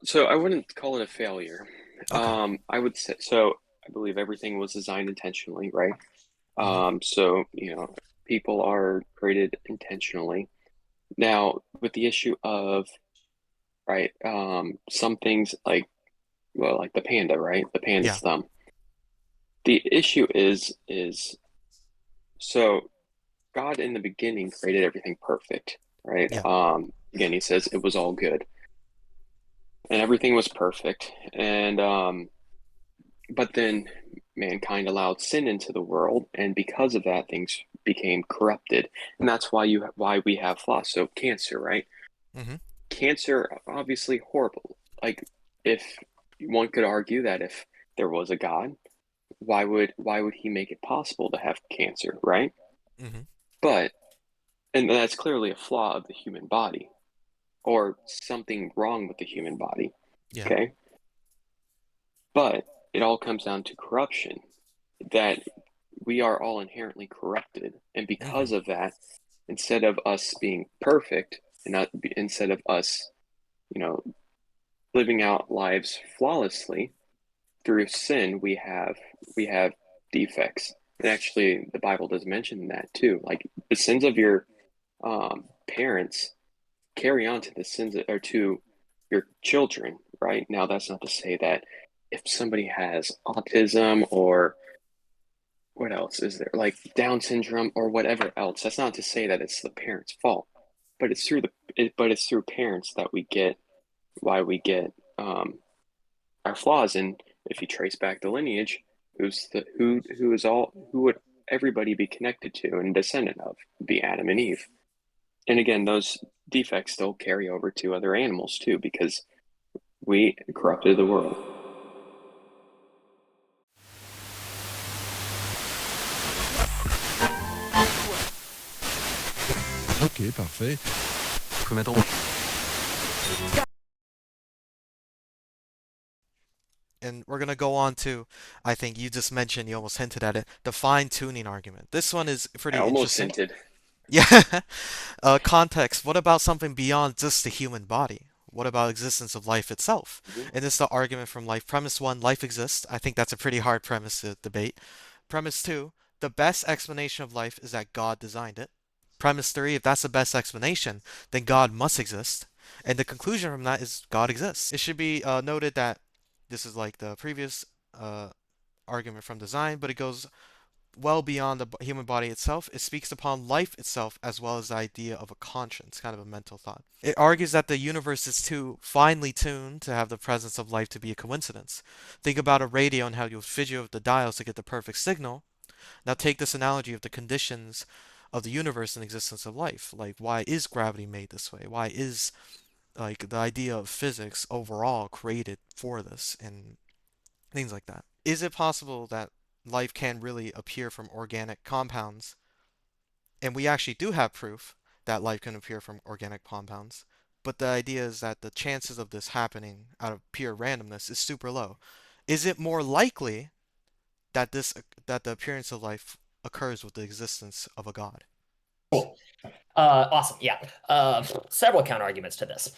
So I wouldn't call it a failure. Okay. I would say so. I believe everything was designed intentionally, right? Mm-hmm. So people are created intentionally. Now, with the issue of right, some things like well, like the panda, right? The panda's Yeah. thumb. The issue is so God in the beginning created everything perfect, right? Yeah. Again, he says it was all good and everything was perfect. And but then mankind allowed sin into the world, and because of that, things became corrupted, and that's why we have flaws. So cancer, right? Mm-hmm. Cancer, obviously horrible. Like if one could argue that if there was a God, why would he make it possible to have cancer, right? Mm-hmm. But and that's clearly a flaw of the human body or something wrong with the human body. Yeah. Okay. But it all comes down to corruption, that we are all inherently corrupted. And Mm-hmm. because of that, instead of us being perfect and instead of us, you know, living out lives flawlessly through sin, we have defects. And actually the Bible does mention that too. Like the sins of your parents carry on to the sins or to your children, right? Now, that's not to say that if somebody has autism or what else is there, like Down syndrome or whatever else, that's not to say that it's the parents' fault, but it's through parents that we get why we get our flaws. And if you trace back the lineage, who would everybody be connected to and descendant of? Be Adam and Eve. And again, those defects still carry over to other animals too, because we corrupted the world. Ok, parfait. Faut mettre And we're gonna go on to, I think you just mentioned, you almost hinted at it, the fine-tuning argument. This one is I pretty almost interesting. hinted. Yeah. Context. What about something beyond just the human body? What about existence of life itself? Mhm. And this is the argument from life. Premise one, life exists. I think that's a pretty hard premise to debate. Premise two, the best explanation of life is that God designed it. Premise three, if that's the best explanation, then God must exist. And the conclusion from that is God exists. It should be noted that this is like the previous uh, argument from design, but it goes well beyond the human body itself. It speaks upon life itself as well as the idea of a conscience, kind of a mental thought. It argues that the universe is too finely tuned to have the presence of life to be a coincidence. Think about a radio and how you fidget with the dials to get the perfect signal. Now take this analogy of the conditions of the universe and existence of life. Like, why is gravity made this way? Why is like the idea of physics overall created for this and things like that? Is it possible that life can really appear from organic compounds? And we actually do have proof that life can appear from organic compounds. But the idea is that the chances of this happening out of pure randomness is super low. Is it more likely that that the appearance of life occurs with the existence of a god? Cool. Awesome. Yeah. Several counter arguments to this.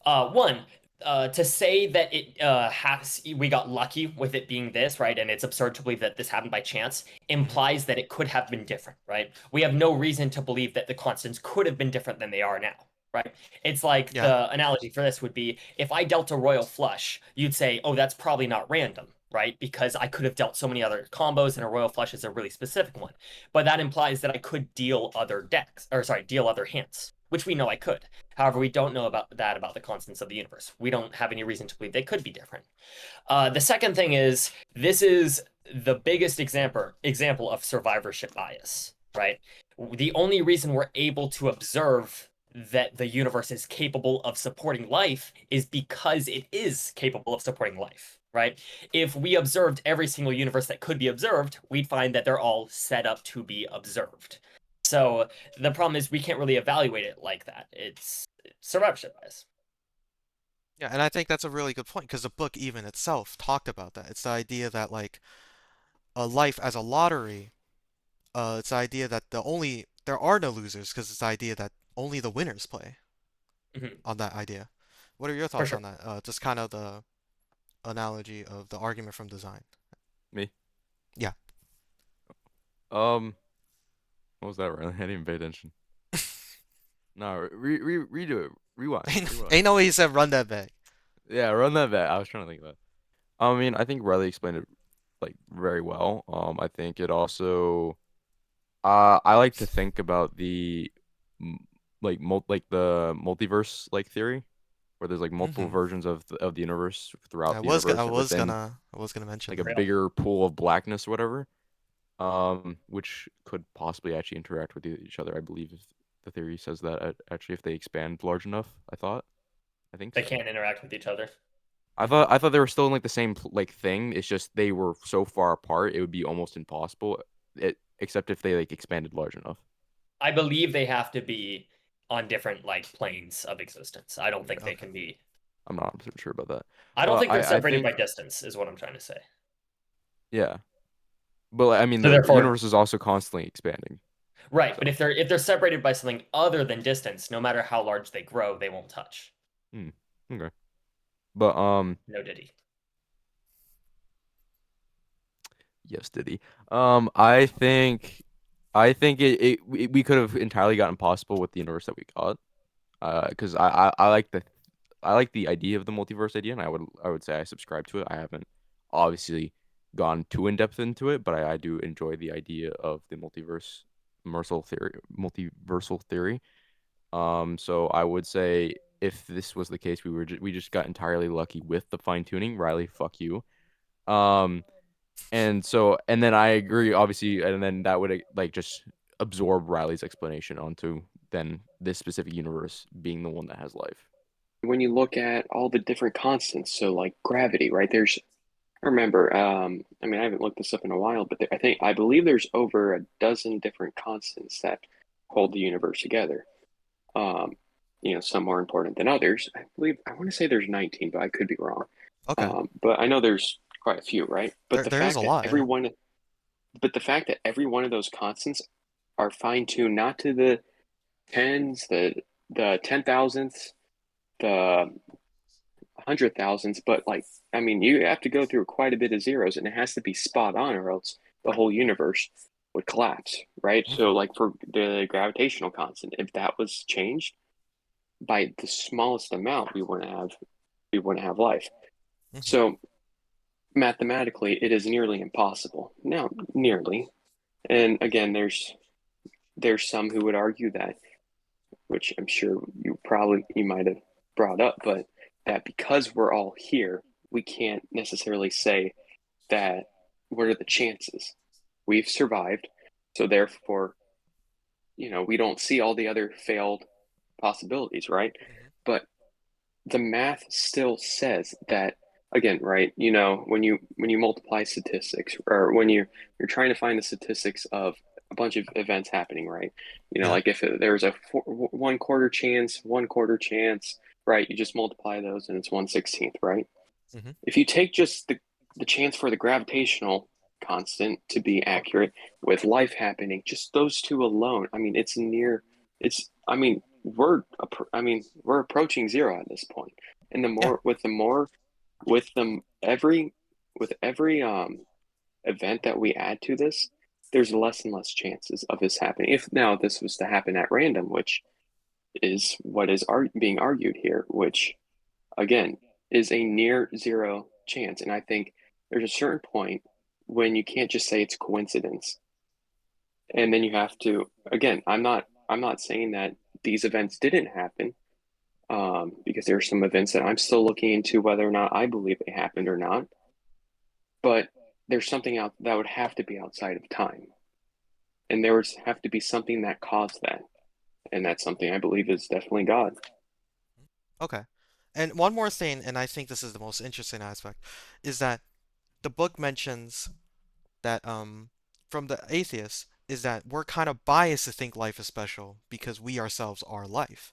One, to say that it has we got lucky with it being this, right? And it's absurd to believe that this happened by chance, Hmm. implies that it could have been different, right? We have no reason to believe that the constants could have been different than they are now, right? It's like Yeah. the analogy for this would be if I dealt a royal flush, you'd say, oh, that's probably not random, right? Because I could have dealt so many other combos and a royal flush is a really specific one. But that implies that I could deal other decks, or sorry, deal other hands, which we know I could. However, we don't know about the constants of the universe. We don't have any reason to believe they could be different. The second thing is this is the biggest example of survivorship bias, right? The only reason we're able to observe that the universe is capable of supporting life is because it is capable of supporting life, right? If we observed every single universe that could be observed, we'd find that they're all set up to be observed. So the problem is we can't really evaluate it like that. It's survivorship bias. Yeah, and I think that's a really good point because the book even itself talked about that. It's the idea that like a life as a lottery, it's the idea that there are no losers because it's the idea that only the winners play Mhm. on that idea. What are your For thoughts sure. on that? Just kind of the analogy of the argument from design. Me. Yeah. Um, what was that, Riley? I didn't even pay attention. No, redo it. Rewind. Rewind. Ain't no way he said run that back. Yeah, run that back. I was trying to think of that. I mean, I think Riley explained it like very well. I think it also I like to think about the like the multiverse like theory where there's like multiple Hmm. versions of the universe throughout the universe and within I was gonna mention like a that. Real. bigger pool of blackness or whatever. Which could possibly actually interact with each other. I believe if the theory says that actually if they expand large enough, I think They so. can't interact with each other. Hmm. I thought they were still in like the same like thing. It's just they were so far apart it would be almost impossible. Except if they like expanded large enough. I believe they have to be on different like planes of existence. I don't think they Okay. can be. I'm not 100% sure about that, I don't but think they're I separated by think distance, is what I'm trying to say. yeah. But like, I mean So the therefore, universe is also constantly expanding. right. So But if they're separated by something other than distance, no matter how large they grow, they won't touch. hmm, okay. But No diddy. yes, Diddy. I think we could have entirely gotten possible with the universe that we got. Because I like the idea of the multiverse idea, and I would say I subscribe to it. I haven't obviously gone too in depth into it, but I do enjoy the idea of the multiversal theory. So I would say if this was the case, we just got entirely lucky with the fine tuning. Riley, fuck you. Um, and then I agree, obviously, and then that would like just absorb Riley's explanation onto than this specific universe being the one that has life. When you look at all the different constants, so like gravity, right? I remember, I mean, I haven't looked this up in a while, but I believe there's over a dozen different constants that hold the universe together. Um, some more important than others. I want to say there's 19, but I could be wrong. Okay. But I know there's quite a few, right? There is a lot, yeah. But the fact that every one of those constants are fine-tuned not to the tens, the 10,000ths, the 100,000s, but like, I mean, you have to go through quite a bit of zeros, and it has to be spot on, or else the whole universe would collapse, right? So, like for the gravitational constant, if that was changed by the smallest amount, we wouldn't have life. Mhm. So mathematically, it is nearly impossible. Now, nearly, and again, there's some who would argue that, which I'm sure you might have brought up, but that because we're all here, we can't necessarily say that what are the chances? We've survived, so therefore, we don't see all the other failed possibilities, right? Mhm. But the math still says that again, right? When you multiply statistics, or when you're trying to find the statistics of a bunch of events happening, right? Yeah. Like if there's a 1/4 chance, right? You just multiply those and it's 1/16th, right? Mhm. If you take just the chance for the gravitational constant to be accurate with life happening, just those two alone, I mean, I mean, we're approaching zero at this point. And Yeah. with them, every event that we add to this, there's less and less chances of this happening. If now this was to happen at random, which is what is being argued here, which again is a near zero chance. And I think there's a certain point when you can't just say it's coincidence. And then you have to, again, I'm not saying that these events didn't happen, because there are some events that I'm still looking into whether or not I believe they happened or not. But there's something out that would have to be outside of time. And there would have to be something that caused that. And that's something I believe is definitely God. Okay. And one more thing, and I think this is the most interesting aspect, is that the book mentions that from the atheists is that we're kind of biased to think life is special because we ourselves are life.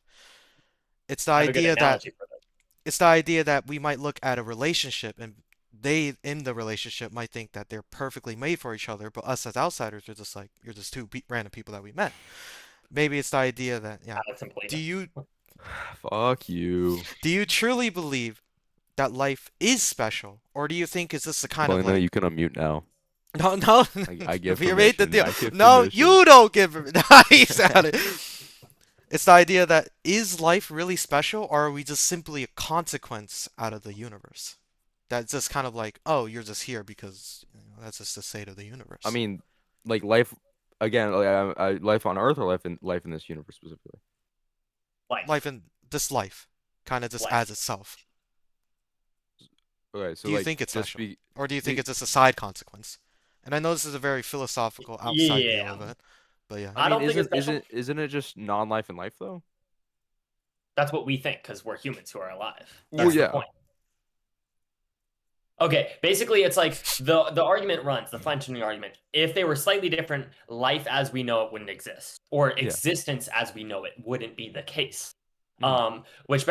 It's the I have a good idea that analogy for this. it's the idea that we might look at a relationship and they in the relationship might think that they're perfectly made for each other, but us as outsiders are just like you're just two random people that we met. Maybe it's the idea that yeah. That's simply Do you Fuck you. do you truly believe that life is special, or do you think is this a kind of Selena, like you can unmute now. no, no, I give we made the permission. deal. I give No, permission. you don't give him. He's at it. It's the idea that is life really special, or are we just simply a consequence out of the universe? That's just kind of like, oh, you're just here because that's just the state of the I universe. mean, like life again, like life on Earth or life in this universe specifically. Life life. in this life, kind of just as Life. itself. Okay, so Do you like think it's just special, be, or do you think be it's just a side consequence? And I know this is a very philosophical outside view Yeah. of it, but yeah. I I mean, don't think it's isn't special. isn't isn't it just non-life in life though? That's what we think because we're humans who are alive. Well, That's the yeah. point. Okay, basically, it's like the argument runs, the fine-tuning argument. If they were slightly different, life as we know it wouldn't exist, or Yeah. existence as we know it wouldn't be the case. Hmm. Which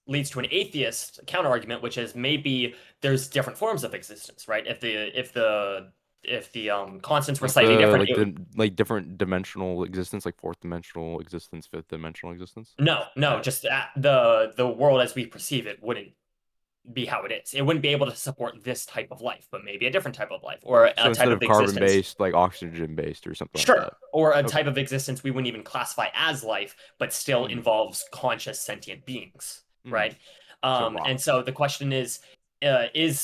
leads to an atheist counter argument, which is maybe there's different forms of existence, right? If the constants were Like slightly the different, like the like different dimensional existence, like fourth dimensional existence, fifth dimensional existence. no, just the world as we perceive it wouldn't be how it is. It wouldn't be able to support this type of life, but maybe a different type of life or So a type instead of of carbon existence. based, like oxygen based or something like Sure. that. Or a Okay. type of existence we wouldn't even classify as life, but still Mm. involves conscious sentient beings, Mm. right? So And rock. so the question is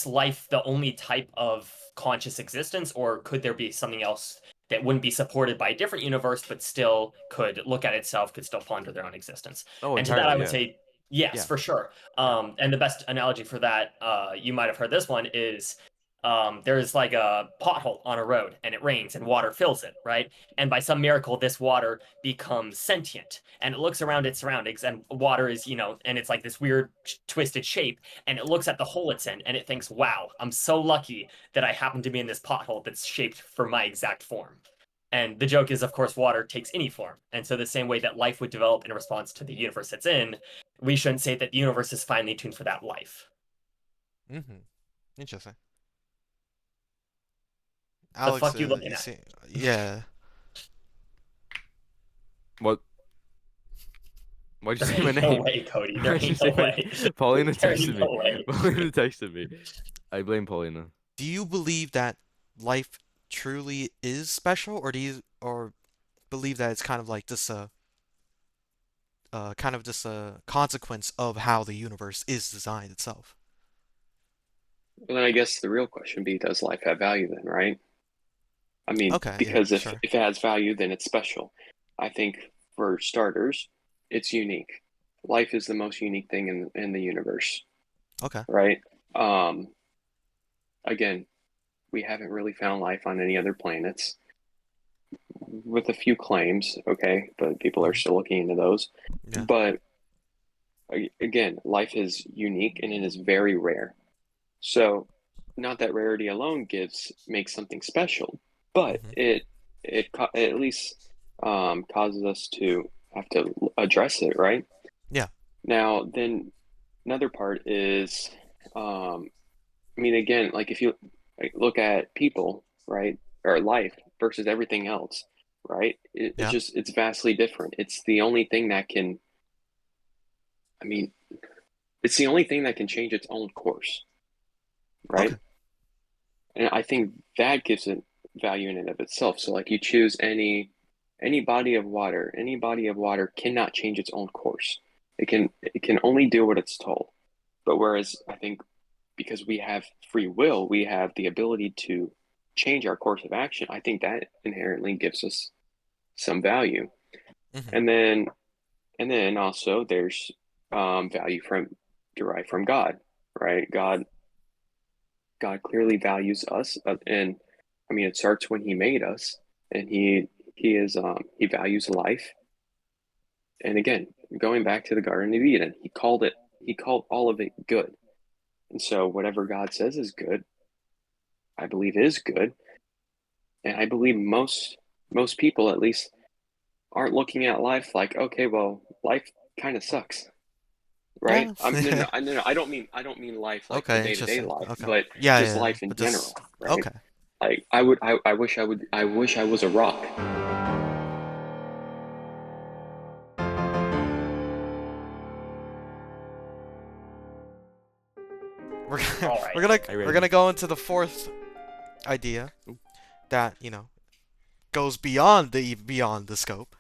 life the only type of conscious existence, or could there be something else that wouldn't be supported by a different universe, but still could look at itself, could still ponder their own existence? Oh, And to that, I entirely, would yeah. say yes, Yeah. for sure. Yeah. And the best analogy for that, you might have heard this one, is There's like a pothole on a road and it rains and water fills it, right? And by some miracle, this water becomes sentient and it looks around its surroundings and water is, and it's like this weird twisted shape. And it looks at the hole it's in and it thinks, wow, I'm so lucky that I happen to be in this pothole that's shaped for my exact form. And the joke is, of course, water takes any form. And so, the same way that life would develop in response to the universe it's in, we shouldn't say that the universe is finely tuned for that life. Mm-hmm. Interesting. The Alex, fuck you looking you at? see, yeah. What? Why'd you There say my ain't no name? way, Cody. There Why'd you ain't say no my way. Paulina There texted ain't me. no way. Paulina texted me. I blame Paulina. Do you believe that life truly is special, or do you or believe that it's kind of like just a consequence of how the universe is designed itself? Well, then I guess the real question would be, does life have value then, right? I mean, Okay, yeah, because if sure. if it has value, then it's special. I think for starters, it's unique. Life is the most unique thing in the universe, Okay. right? Um, Again, we haven't really found life on any other planets, with a few claims, okay, but people are Hmm. still looking into those. Yeah. But again, life is unique and it is very rare. So, not that rarity alone makes something special, but Hmm. it at least causes us to have to address it, right? Yeah. Now, then another part is, um, I mean, again, like if you like, look at people, right, or life versus everything else, right? Yeah. It's vastly different. It's the only thing that can, I mean, it's the only thing that can change its own course, Okay. right? And I think that gives it value in and of itself. So like you choose any body of water, any body of water cannot change its own course. It can only do what it's told. But whereas I think because we have free will, we have the ability to change our course of action. I think that inherently gives us some value. Hmm. And then also there's value from derived from God, right? God clearly values us, and I mean it starts when He made us, and He values life. And again, going back to the Garden of Eden, He called all of it good. And so whatever God says is good, I believe is good, and I believe most people at least aren't looking at life like, okay, well, life kind of sucks, right? Yeah. No, I don't mean life like the Okay, day-to-day interesting. life, Okay. but Yeah, just yeah, yeah. life in But general, just right? okay. Like I wish I was a rock. We're All we're right. gonna Are you we're ready? gonna go into the fourth idea Ooh. that, goes beyond the scope.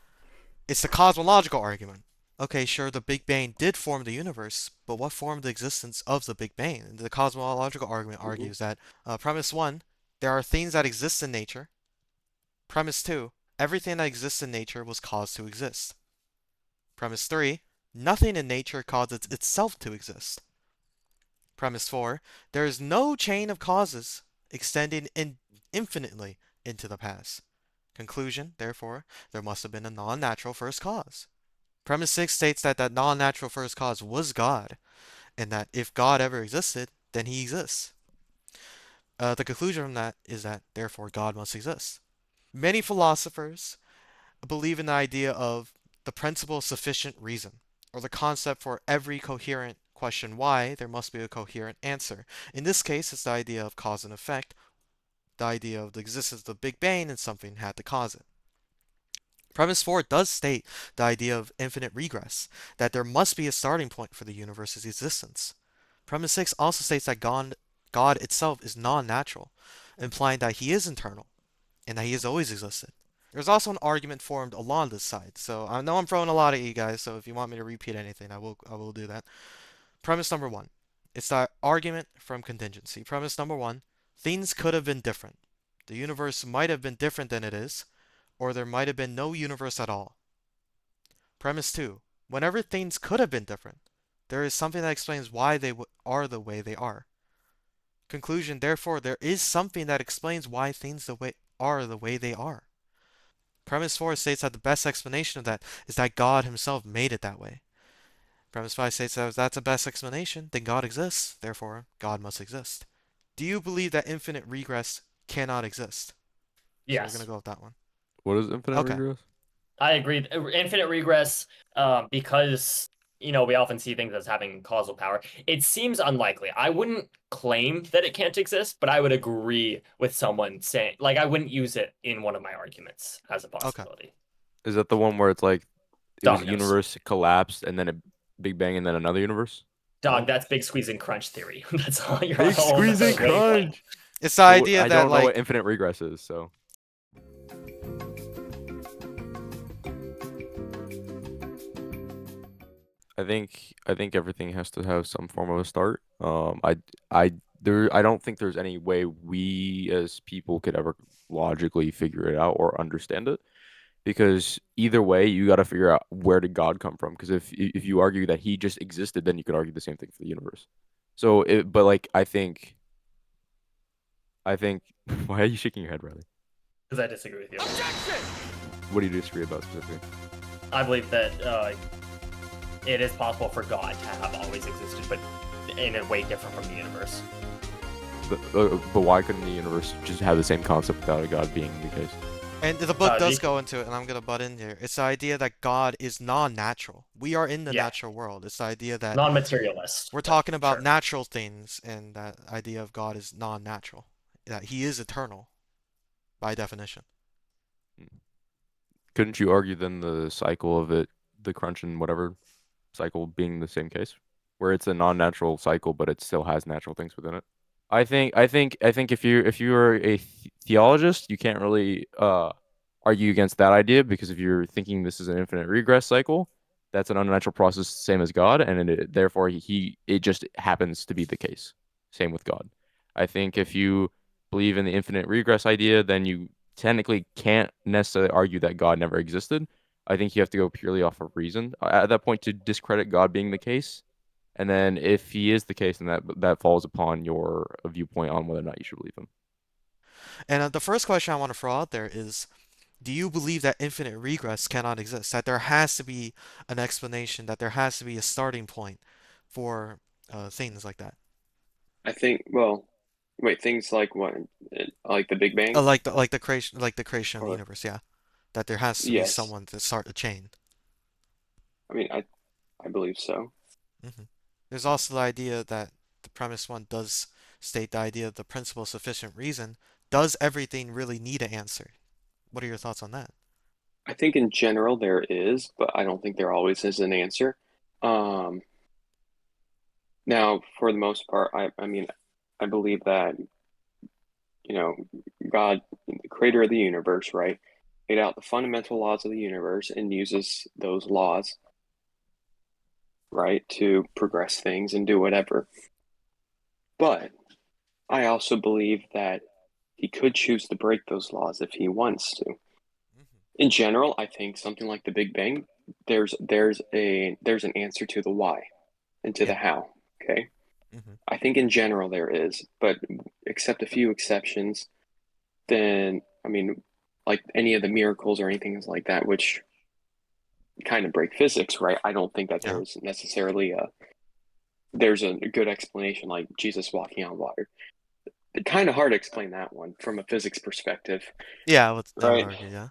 It's the cosmological argument. Okay, sure, the Big Bang did form the universe, but what formed the existence of the Big Bang? And the cosmological argument Mhm. argues that premise one, there are things that exist in nature. Premise two, everything that exists in nature was caused to exist. Premise three, nothing in nature causes itself to exist. Premise four, there is no chain of causes extending infinitely into the past. Conclusion, therefore, there must have been a non-natural first cause. Premise 6 states that that non-natural first cause was God, and that if God ever existed, then he exists. The conclusion from that is that, therefore, God must exist. Many philosophers believe in the idea of the principle of sufficient reason, or the concept for every coherent question why, there must be a coherent answer. In this case, it's the idea of cause and effect, the idea of the existence of the Big Bang and something had to cause it. Premise 4 does state the idea of infinite regress, that there must be a starting point for the universe's existence. Premise 6 also states that God itself is non natural, implying that he is internal and that he has always existed. There's also an argument formed along this side, so I know I'm throwing a lot at you guys, so if you want me to repeat anything, I will do that. Premise number 1. It's the argument from contingency. Premise number 1. Things could have been different. The universe might have been different than it is, or there might have been no universe at all. Premise 2. Whenever things could have been different, there is something that explains why they are the way they are. Conclusion, therefore, there is something that explains why things are the way they are. Premise 4 states that the best explanation of that is that God himself made it that way. Premise 5 states that if that's the best explanation, then God exists, therefore God must exist. Do you believe that infinite regress cannot exist? So we're going to Yes, go with that one. What is infinite Okay. regress? I agree. Infinite regress, because we often see things as having causal power. It seems unlikely. I wouldn't claim that it can't exist, but I would agree with someone saying, like, I wouldn't use it in one of my arguments as a Okay. possibility. Is that the one where it's like it was a Dog knows. universe collapsed and then a Big Bang and then another universe? Dog, No? that's big squeeze and crunch theory. That's all you're Big on a whole squeeze nother and wavelength. crunch. It's the idea I that, don't know what like, infinite regress is, so. I think everything has to have some form of a start. I don't think there's any way we as people could ever logically figure it out or understand it. Because either way, you got to figure out where did God come from. Because if you argue that he just existed, then you could argue the same thing for the universe. So, but like I think, why are you shaking your head, Riley? Because I disagree with you. What do you disagree about specifically? I believe that it is possible for God to have always existed, but in a way different from the universe. But why couldn't the universe just have the same concept without a God being the case? and the book does the- go into it, and I'm going to butt in here. It's the idea that God is non-natural. We are in the Yeah. natural world. It's the idea that Non-materialist. we're but talking about sure. natural things, and that idea of God is non-natural. That he is eternal, by definition. Couldn't you argue then the cycle of it, the crunch and whatever cycle being the same case, where it's a non-natural cycle, but it still has natural things within it? I think if you're a theologist, you can't really argue against that idea because if you're thinking this is an infinite regress cycle, that's an unnatural process, same as God, and therefore it just happens to be the case. Same with God. I think if you believe in the infinite regress idea, then you technically can't necessarily argue that God never existed. I think you have to go purely off of reason at that point to discredit God being the case. And then if he is the case, then that falls upon your viewpoint on whether or not you should believe him. And the first question I want to throw out there is, do you believe that infinite regress cannot exist? That there has to be an explanation, that there has to be a starting point for things like that? I think, well, wait, things like what? Like the Big Bang? Like the creation of the Or, universe, yeah. That there has to be yes. someone to start a chain. I mean, I believe so. hmm There's also the idea that the premise one does state the idea of the principle of sufficient reason. Does everything really need an answer? What are your thoughts on that? I think in general there is, but I don't think there always is an answer. Um, Now, for the most part, I mean, I believe that, you know, God, the creator of the universe, right, laid out the fundamental laws of the universe and uses those laws, right, to progress things and do whatever. But I also believe that he could choose to break those laws if he wants to. In general, I think something like the Big Bang, there's an answer to the why and to the Yeah. how. Okay. hmm I think in general there is, but except a few exceptions, then I mean, like any of the miracles or anything like that, which kind of break physics, right? I don't think that Yeah. there's necessarily there's a good explanation like Jesus walking on water. It's kind of hard to explain that one from a physics perspective, Yeah, I would right? argue, yeah.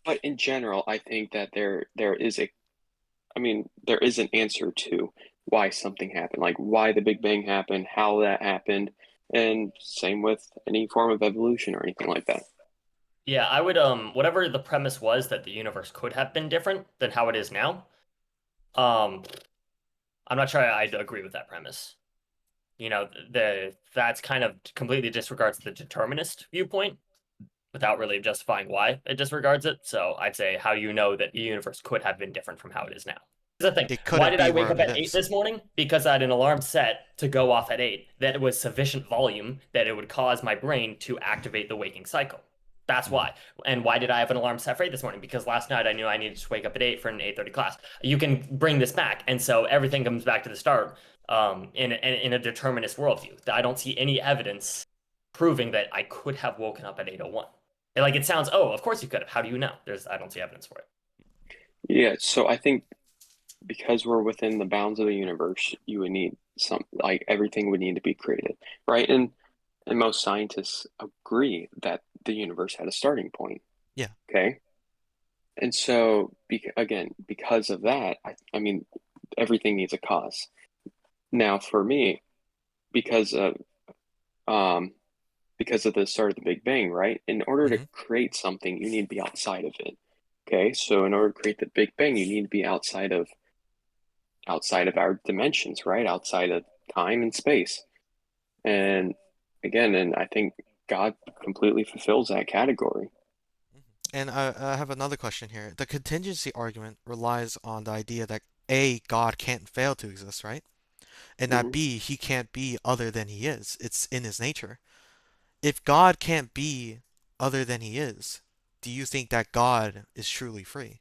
But in general, I think that there is I mean, there is an answer to why something happened, like why the Big Bang happened, how that happened, and same with any form of evolution or anything like that. Yeah, I would whatever the premise was that the universe could have been different than how it is now. Um, I'm not sure I'd agree with that premise. That's kind of completely disregards the determinist viewpoint without really justifying why it disregards it. So I'd say how you know that the universe could have been different from how it is now. Here's the thing. It Why couldn't did I be wake where up it at 8 is. this morning? Because I had an alarm set to go off at 8 that was sufficient volume that it would cause my brain to activate the waking cycle. That's why. And why did I have an alarm set for 8 this morning? Because last night I knew I needed to wake up at 8 for an 8:30 class. You can bring this back, and so everything comes back to the start in a determinist worldview. I don't see any evidence proving that I could have woken up at 8:01. Like it sounds, oh, of course you could have. How do you know? I don't see evidence for it. Yeah, so I think because we're within the bounds of the universe, you would need some, like everything would need to be created, right? And most scientists agree that the universe had a starting point. Yeah. Okay. And so, again, because of that, I mean, everything needs a cause. Now, for me, because of um, because of the start of the Big Bang, right? In order to Hmm. create something, you need to be outside of it. Okay, so in order to create the Big Bang, you need to be outside of our dimensions, right? Outside of time and space. And again, and I think God completely fulfills that category. And I have another question here. The contingency argument relies on the idea that A, God can't fail to exist, right? And that Hmm. B, he can't be other than he is. It's in his nature. If God can't be other than he is, do you think that God is truly free?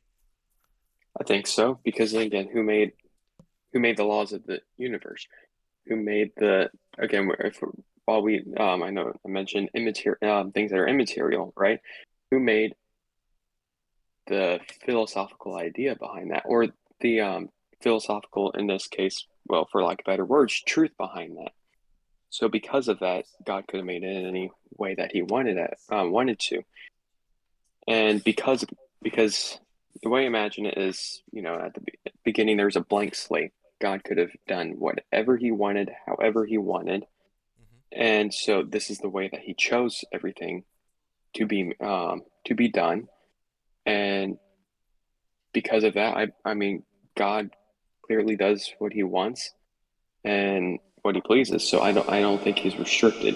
I think so, because again, who made the laws of the universe? Who made the again? If while we I know I mentioned immaterial things that are immaterial, right? Who made the philosophical idea behind that, or the philosophical in this case, well, for lack of better words, truth behind that? So because of that, God could have made it in any way that He wanted to, and because the way I imagine it is, at the beginning there's a blank slate. God could have done whatever He wanted, however He wanted, Hmm. and so this is the way that He chose everything to be done, and because of that, I mean, God clearly does what He wants and what He pleases. So I don't think He's restricted.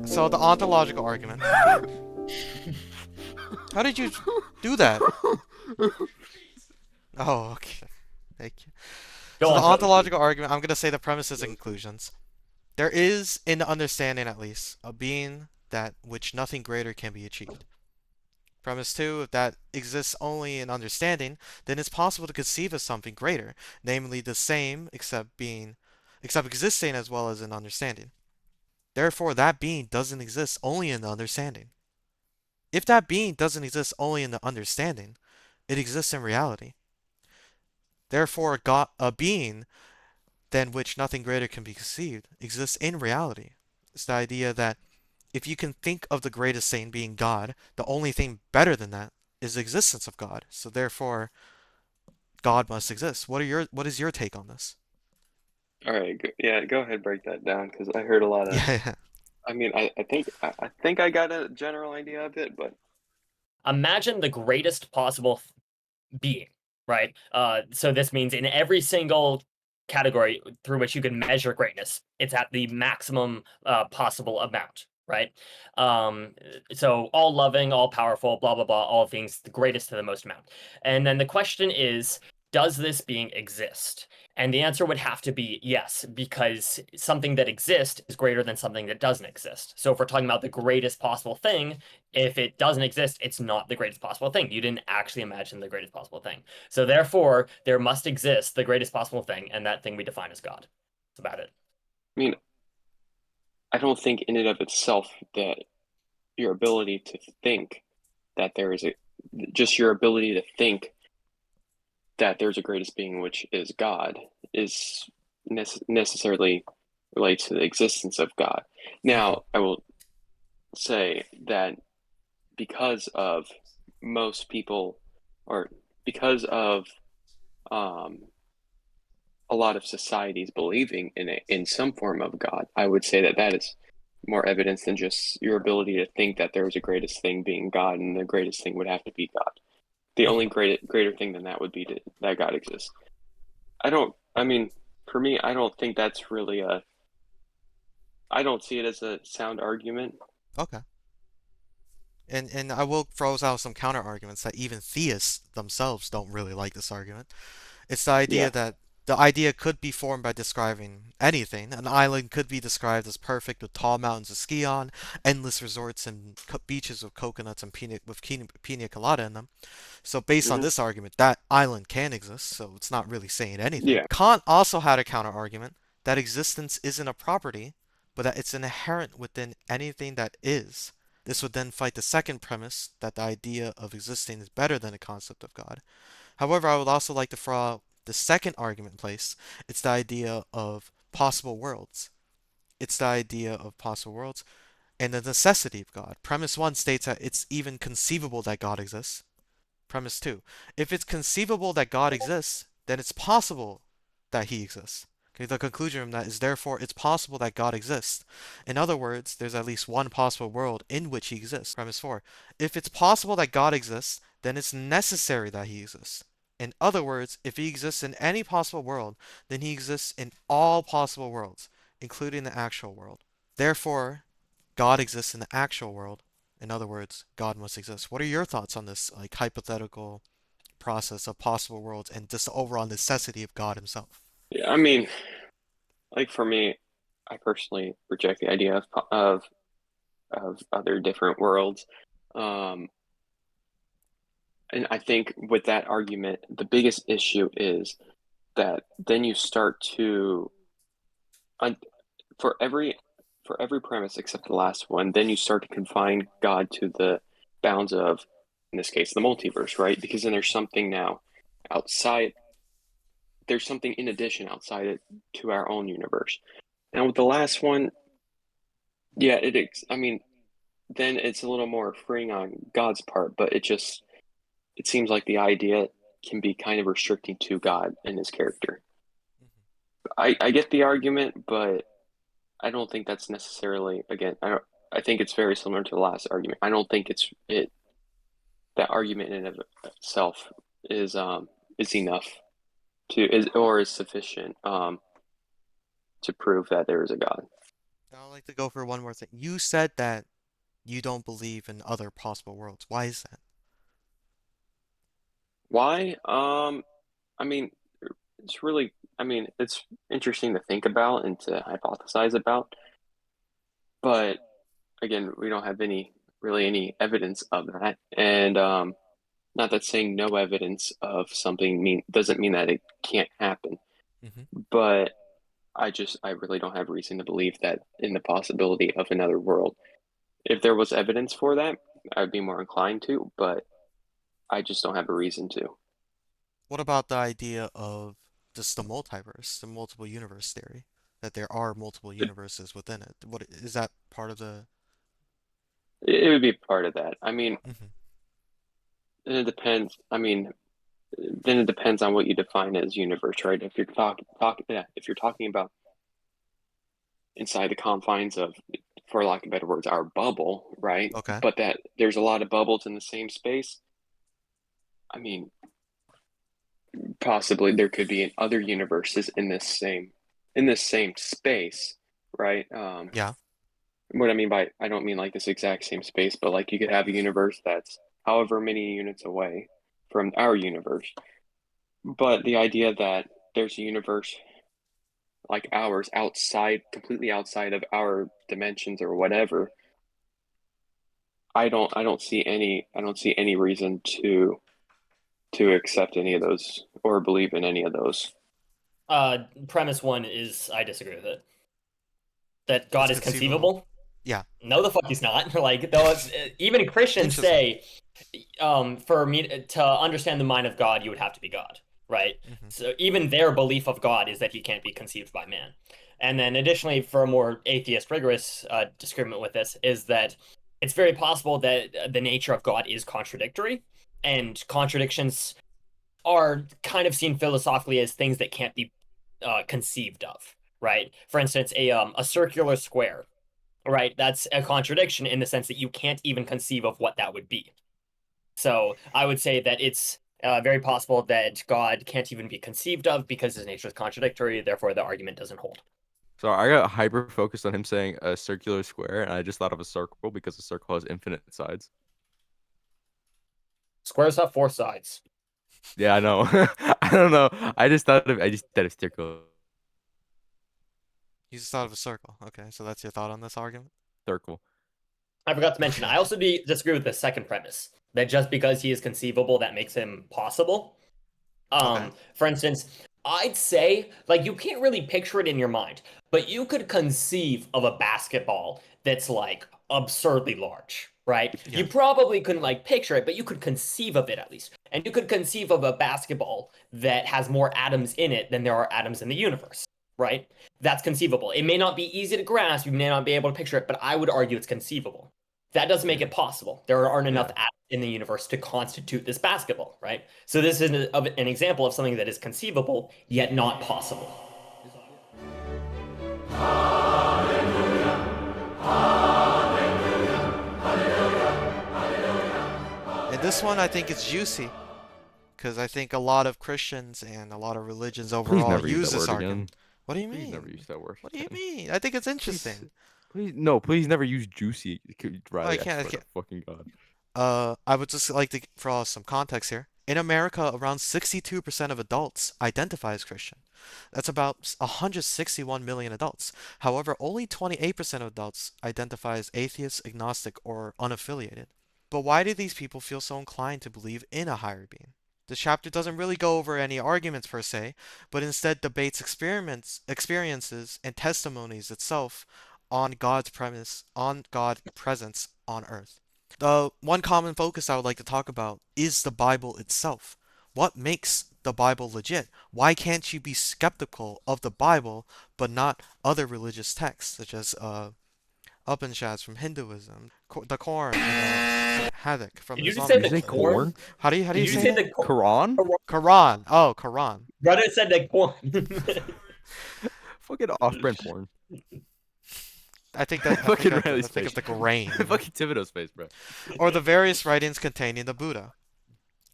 So the ontological argument. How did you do that? Oh, okay. Thank you. Go So the on, Toby. ontological argument, I'm going to say the premises and conclusions. There is, in the understanding at least, a being that which nothing greater can be achieved. Premise two, if that exists only in understanding, then it's possible to conceive of something greater, namely the same except existing as well as in understanding. Therefore, that being doesn't exist only in the understanding. If that being doesn't exist only in the understanding, it exists in reality. Therefore, God, a being than which nothing greater can be conceived exists in reality. It's the idea that if you can think of the greatest thing being God, the only thing better than that is the existence of God. So therefore, God must exist. What is your take on this? All right, yeah, go ahead, break that down because I heard a lot of. Yeah, I mean, I think I got a general idea of it, but Imagine the greatest possible being, right? So this means in every single category through which you can measure greatness, it's at the maximum possible amount, right? Um, so all loving, all powerful, blah blah blah, all things the greatest to the most amount. And then the question is, does this being exist? And the answer would have to be yes, because something that exists is greater than something that doesn't exist. So if we're talking about the greatest possible thing, if it doesn't exist, it's not the greatest possible thing. You didn't actually imagine the greatest possible thing. So therefore, there must exist the greatest possible thing, and that thing we define as God. That's about it. I mean, I don't think in and of itself that your ability to think that there is a just your ability to think that there's a greatest being, which is God, is necessarily relates to the existence of God. hmm Now, I will say that because of most people, or because of um, a lot of societies believing in some form of God, I would say that that is more evidence than just your ability to think that there is a greatest thing being God, and the greatest thing would have to be God. The only hmm greater thing than that would be that God exists. I don't. I mean, for me, I don't think that's really a. I don't see it as a sound argument. Okay. And I will throw out some counter arguments that even theists themselves don't really like this argument. It's the Yeah. idea that The idea could be formed by describing anything. An island could be described as perfect with tall mountains to ski on, endless resorts and beaches with coconuts and pina colada in them. So based on Hmm. this argument, that island can exist, so it's not really saying anything. Yeah. Kant also had a counter argument that existence isn't a property, but that it's inherent within anything that is. This would then fight the second premise that the idea of existing is better than the concept of God. However, I would also like to throw out the second argument in place. It's the idea of possible worlds. It's the idea of possible worlds and the necessity of God. Premise 1 states that it's even conceivable that God exists. Premise 2. If it's conceivable that God exists, then it's possible that he exists. Okay, the conclusion from that is therefore it's possible that God exists. In other words, there's at least one possible world in which he exists. Premise 4. If it's possible that God exists, then it's necessary that he exists. In other words, if he exists in any possible world, then he exists in all possible worlds, including the actual world. Therefore, God exists in the actual world. In other words, God must exist. What are your thoughts on this like hypothetical process of possible worlds and just the overall necessity of God himself? Yeah, I mean, like for me, I personally reject the idea of other different worlds. Um, and I think with that argument, the biggest issue is that then you start to un- for every premise except the last one, then you start to confine God to the bounds of, in this case, the multiverse, right? Because then there's something now outside, there's something in addition outside it to our own universe. And with the last one, yeah, I mean, then it's a little more freeing on God's part, but it seems like the idea can be kind of restricting to God and his character. I get the argument, but I don't think that's necessarily, again, I think it's very similar to the last argument. I don't think that argument in and of itself is enough or is sufficient to prove that there is a God. I'd like to go for one more thing. You said that you don't believe in other possible worlds. Why is that? Why? I mean, it's really, I mean, it's interesting to think about and to hypothesize about, but again, we don't have any evidence of that. And not that saying no evidence of something doesn't mean that it can't happen, Hmm. but I really don't have reason to believe that in the possibility of another world. If there was evidence for that, I'd be more inclined to, but I just don't have a reason to. What about the idea of just the multiverse, the multiple universe theory? That there are multiple universes within it. What is that part of the? It would be part of that. I mean, Hmm. it depends. I mean, then it depends on what you define as universe, right? If you're yeah, if you're talking about inside the confines of, for lack of better words, our bubble, right? Okay. But that there's a lot of bubbles in the same space. I mean, possibly there could be in other universes in this same space, right? Yeah. What I mean by I don't mean like this exact same space, but like you could have a universe that's however many units away from our universe. But the idea that there's a universe like ours outside, completely outside of our dimensions or whatever, I don't see any reason to accept any of those or believe in any of those. Premise one is I disagree with it. That It's God is conceivable. conceivable? Yeah. No, the fuck he's not. Like, though, even Christians Interesting. say, for me to understand the mind of God, you would have to be God, right? Hmm. So even their belief of God is that he can't be conceived by man. And then additionally, for a more atheist rigorous disagreement with this, is that it's very possible that the nature of God is contradictory, and contradictions are kind of seen philosophically as things that can't be conceived of, right? For instance, a circular square, right? That's a contradiction in the sense that you can't even conceive of what that would be. So I would say that it's very possible that God can't even be conceived of because his nature is contradictory. Therefore, the argument doesn't hold. So I got hyper focused on him saying a circular square, and I just thought of a circle because a circle has infinite sides. Squares have four sides. Yeah, I know. I don't know. I just thought of circle. You just thought of a circle. Okay, so that's your thought on this argument? Circle. I forgot to mention, Okay. I also disagree with the second premise that just because he is conceivable, that makes him possible. Okay. For instance, I'd say like you can't really picture it in your mind, but you could conceive of a basketball that's like absurdly large, right? Yeah. You probably couldn't like picture it, but you could conceive of it at least. And you could conceive of a basketball that has more atoms in it than there are atoms in the universe, right? That's conceivable. It may not be easy to grasp, you may not be able to picture it, but I would argue it's conceivable. That doesn't make Yeah. it possible. There aren't enough Yeah. atoms in the universe to constitute this basketball, right? So this is an example of something that is conceivable yet not possible. And this one I think is juicy because I think a lot of Christians and a lot of religions Please overall never use use that this word argument. again. What do you Please never mean? use that word What do you again. mean? I think it's Please, interesting. please never use juicy. I Riley, I can't. I swear to can't. fucking God. I would just like to draw some context here. In America, around 62% of adults identify as Christian. That's about 161 million adults. However, only 28% of adults identify as atheist, agnostic, or unaffiliated. But why do these people feel so inclined to believe in a higher being? The chapter doesn't really go over any arguments per se, but instead debates experiences, and testimonies itself on God's premise, on God's presence on earth. The one common focus I would like to talk about is the Bible itself. What makes the Bible legit? Why can't you be skeptical of the Bible but not other religious texts, such as Upanishads from Hinduism, the Quran and Hadith from Did you just say Did you the say Islamism? corn? corn? How do Did you you say say that? the Quran? Quran. Oh, Quran. brother said the corn? Fucking off-brand porn. Fucking I Riley's think face. of the grain, Fucking Thibodeau's face, bro. or the various writings containing the Buddha.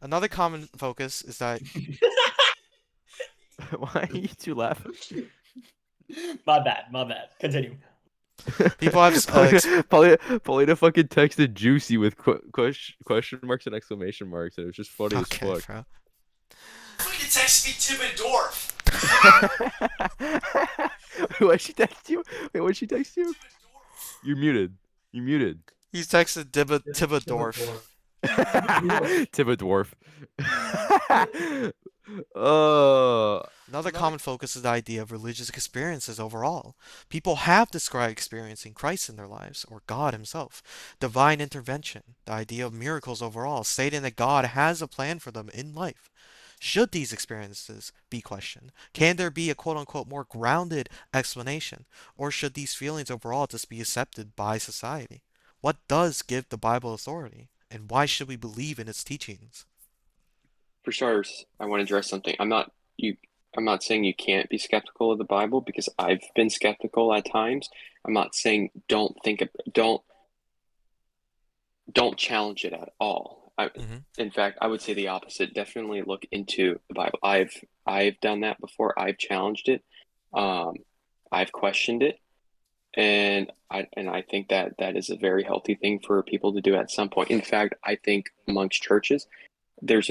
Another common focus is that Why are you two laughing? My bad. My bad. Continue. people have Paulina fucking texted Juicy with question marks and exclamation marks, and it was just funny as okay, fuck. bro. Fucking text me Timmendorf. What'd she text you? Wait, what'd she text you? You're muted. You're muted. He's texted Tibadorf. Tibba dwarf. Oh, Another common focus is the idea of religious experiences overall. People have described experiencing Christ in their lives, or God Himself. Divine intervention, the idea of miracles overall, stating that God has a plan for them in life. Should these experiences be questioned? Can there be a quote unquote more grounded explanation? Or should these feelings overall just be accepted by society? What does give the Bible authority? And why should we believe in its teachings? For starters, I want to address something. I'm not saying you can't be skeptical of the Bible because I've been skeptical at times. I'm not saying don't challenge it at all. Mm-hmm. In fact, I would say the opposite. Definitely look into the Bible. I've done that before. I've challenged it. Um, I've questioned it, and I think that that is a very healthy thing for people to do at some point. In fact, I think amongst churches, there's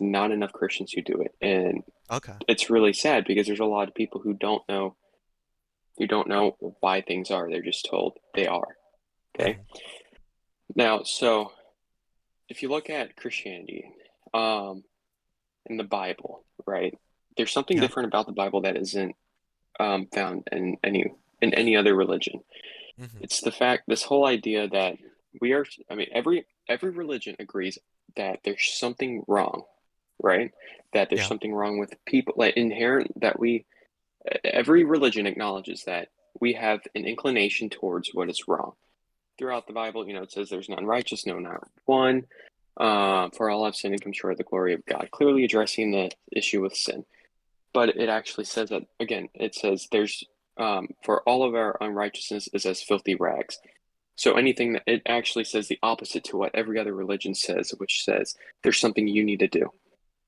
not enough Christians who do it, and Okay. it's really sad because there's a lot of people who don't know why things are. They're just told they are. Okay. Mm-hmm. Now, so if you look at Christianity, in the Bible, right? There's something Yeah. different about the Bible that isn't found in any other religion. Mm-hmm. It's the fact, this whole idea that we are. I mean, every religion agrees that there's something wrong, right? That there's Yeah. something wrong with people, like inherent that we. Every religion acknowledges that we have an inclination towards what is wrong. Throughout the Bible, it says there's none righteous, no, not one. For all have sinned and come short of the glory of God, clearly addressing the issue with sin. But it actually says that, again, it says there's, for all of our unrighteousness is as filthy rags. So anything that it actually says the opposite to what every other religion says, which says there's something you need to do.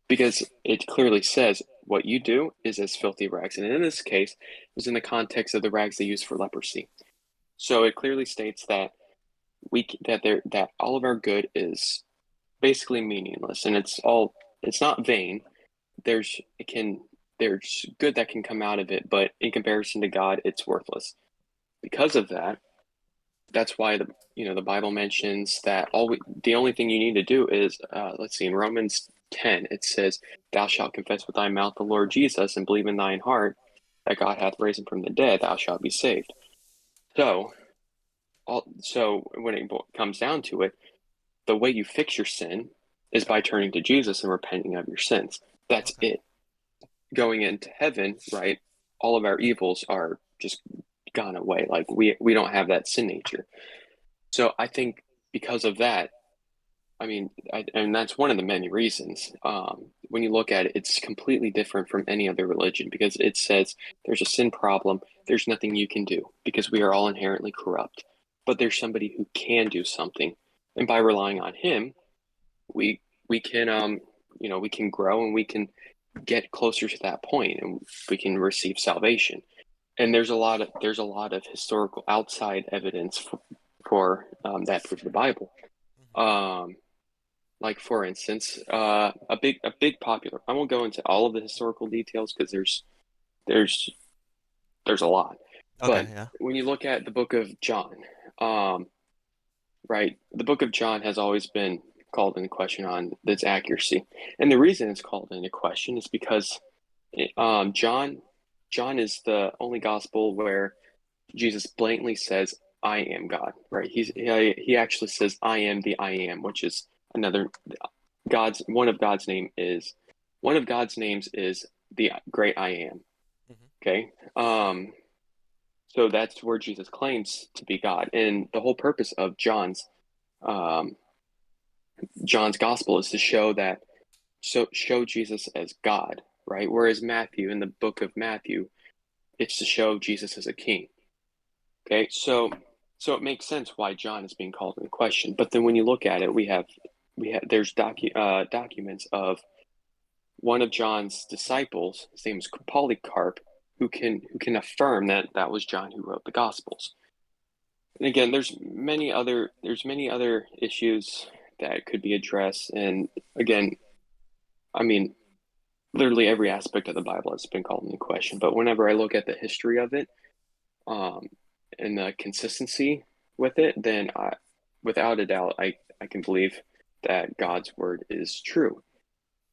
Because it clearly says what you do is as filthy rags. And in this case, it was in the context of the rags they used for leprosy. So it clearly states that that all of our good is basically meaningless, and it's not vain, there's it can there's good that can come out of it, but in comparison to God, it's worthless. Because of that, that's why the Bible mentions that the only thing you need to do is let's see, in Romans 10 it says, "Thou shalt confess with thy mouth the Lord Jesus and believe in thine heart that God hath raised him from the dead, thou shalt be saved." So so when it comes down to it, the way you fix your sin is by turning to Jesus and repenting of your sins. That's Okay. it. Going into heaven, right? All of our evils are just gone away. Like we don't have that sin nature. So I think because of that, I mean, and that's one of the many reasons. When you look at it, it's completely different from any other religion because it says there's a sin problem. There's nothing you can do because we are all inherently corrupt. But there's somebody who can do something, and by relying on him, we we can we can grow and we can get closer to that point, and we can receive salvation. And there's a lot of historical outside evidence for that prove the Bible. Mhm. Um, like for instance, a big popular. I won't go into all of the historical details because there's there's a lot. Okay, But yeah. when you look at the book of John, um, right, the book of John has always been called into question on its accuracy, and the reason it's called into question is because John is the only gospel where Jesus blatantly says, "I am God." Right? He actually says, "I am the I am," which is another God's one of God's name is one of God's names is the great I am. Mhm. Okay. So that's where Jesus claims to be God. And the whole purpose of um John's gospel is to show Jesus as God, right? Whereas Matthew in the book of Matthew, it's to show Jesus as a king. Okay. So it makes sense why John is being called into question. But then when you look at it, we have there's documents of one of John's disciples, his name is Polycarp, who can affirm that that was John who wrote the Gospels. And again, there's many other issues that could be addressed. And again, I mean, literally every aspect of the Bible has been called into question. But whenever I look at the history of it, um, and the consistency with it, then without a doubt, I can believe that God's word is true.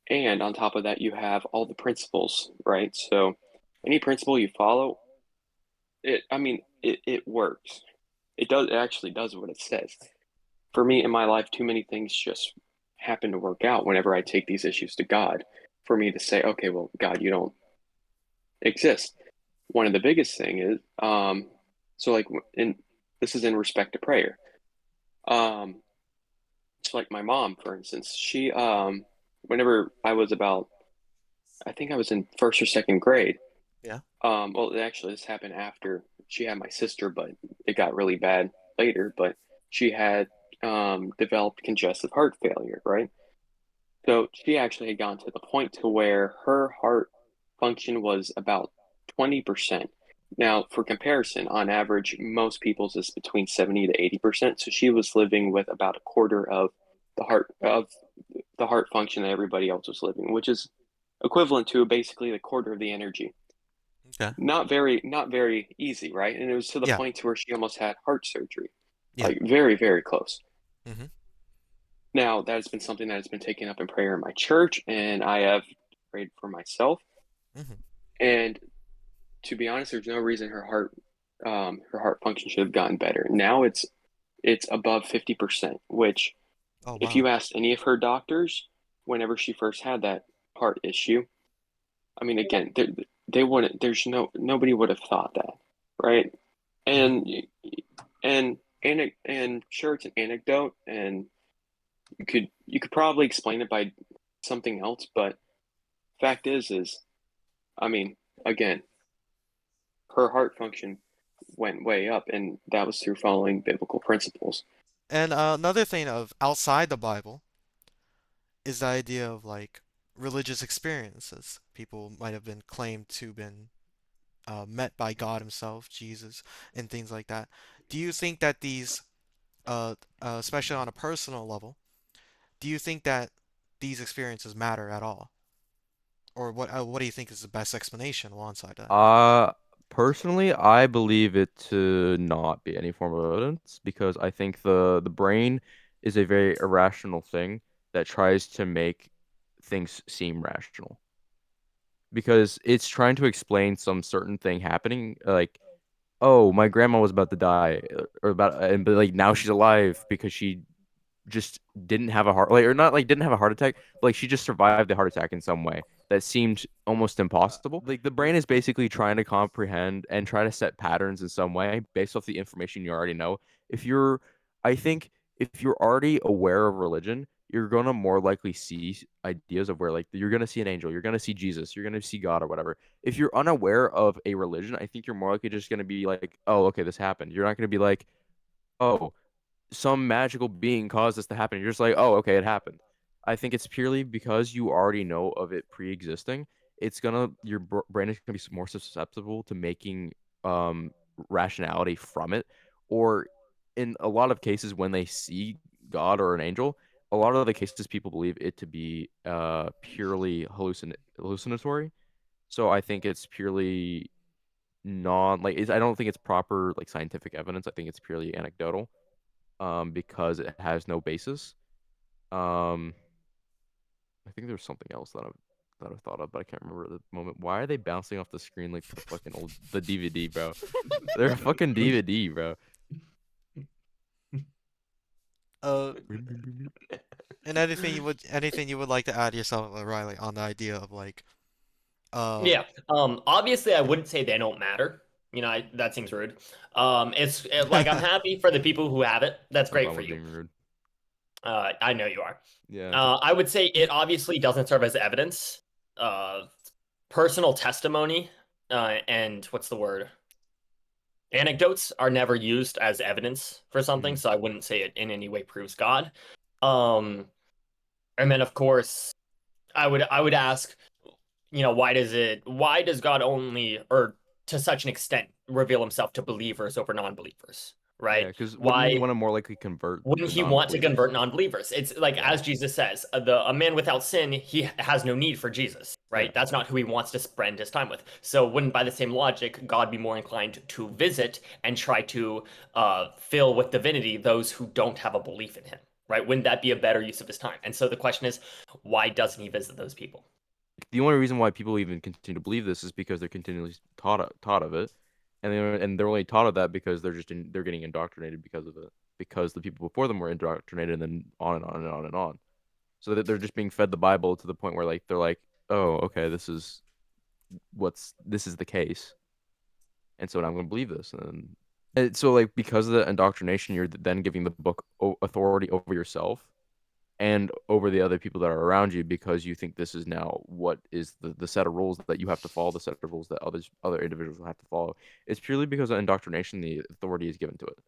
And on top of that, you have all the principles, right? So any principle you follow, it works. It actually does what it says. For me in my life, too many things just happen to work out whenever I take these issues to God. For me to say, okay, well, God, you don't exist. One of the biggest thing is, so like in this is in respect to prayer. Um, so like my mom, for instance, whenever I was about, I think I was in first or second grade. Yeah. Well, actually, this happened after she had my sister, but it got really bad later. But she had developed congestive heart failure, right? So she actually had gone to the point to where her heart function was about 20%. Now, for comparison, on average, most people's is between 70 to 80%. So she was living with about a quarter of the heart function that everybody else was living, which is equivalent to basically the quarter of the energy. Okay. Not very easy, right? And it was to the Yeah. point to where she almost had heart surgery, Yeah. like very, very close. Mhm. Now, that has been something that has been taken up in prayer in my church, and I have prayed for myself. Mhm. And to be honest, there's no reason her heart function should have gotten better. Now it's above 50%, which Oh if wow. you asked any of her doctors, whenever she first had that heart issue, I mean, again, they wouldn't. Nobody would have thought that, right? Mhm. And and sure, it's an anecdote, and you could probably explain it by something else, but fact is, I mean, again, her heart function went way up, and that was through following biblical principles. And another thing of outside the Bible is the idea of like religious experiences. People might have been claimed to been met by God Himself, Jesus, and things like that. Do you think that these, especially on a personal level, do you think that these experiences matter at all? or what do you think is the best explanation alongside that? Uh, Personally, I believe it to not be any form of evidence because I think the brain is a very irrational thing that tries to make things seem rational because it's trying to explain some certain thing happening, like, oh, my grandma was about to die, or about, and but like now she's alive because she just didn't have a heart, like, or not like didn't have a heart attack, but like she just survived the heart attack in some way that seemed almost impossible. Like the brain is basically trying to comprehend and try to set patterns in some way based off the information you already know. If you're, I think, if you're already aware of religion, you're gonna more likely see ideas of where like you're gonna see an angel, you're gonna see Jesus, you're gonna see God or whatever. If you're unaware of a religion, I think you're more likely just gonna be like, oh, okay, this happened. You're not gonna be like, oh, some magical being caused this to happen. You're just like, oh, okay, it happened. I think it's purely because you already know of it pre-existing. It's gonna your brain is gonna be more susceptible to making um rationality from it, or in a lot of cases when they see God or an angel, a lot of the cases people believe it to be purely hallucinatory. So I think it's purely non like I don't think it's proper like scientific evidence. I think it's purely anecdotal because it has no basis. Um, I think there's something else that I've thought of, but I can't remember at the moment. Why are they bouncing off the screen like the fucking old the DVD, bro? They're a fucking DVD, bro. Uh, and anything you would like to add yourself, Riley, on the idea of like, uh, Yeah. Obviously, I wouldn't say they don't matter. That seems rude. Like I'm happy for the people who have it. That's No great problem for with you. being rude. I know you are. Yeah. I would say it obviously doesn't serve as evidence. Uh, Personal testimony, and what's the word? Anecdotes are never used as evidence for something, Mhm. so I wouldn't say it in any way proves God. Um, and then of course, I would ask, why does God only, or to such an extent, reveal himself to believers over non-believers, Yeah, right? because wouldn't he Why want to more likely convert wouldn't the he want to non-believers? convert non-believers? It's like, Yeah. as Jesus says, a man without sin, he has no need for Jesus, Yeah. right? That's not who he wants to spend his time with. So wouldn't, by the same logic, God be more inclined to visit and try to fill with divinity those who don't have a belief in him, right? Wouldn't that be a better use of his time? And so the question is, why doesn't he visit those people? The only reason why people even continue to believe this is because they're continually taught of it, and they're only taught of that because they're getting indoctrinated because of it, because the people before them were indoctrinated, and then on and on and on and on. So that they're just being fed the Bible to the point where like they're like, oh, okay, this is the case, and so now I'm going to believe this, and so like because of the indoctrination, you're then giving the book authority over yourself and over the other people that are around you because you think this is now what is the set of rules that you have to follow, the set of rules that other individuals will have to follow. It's purely because of indoctrination the authority is given to it.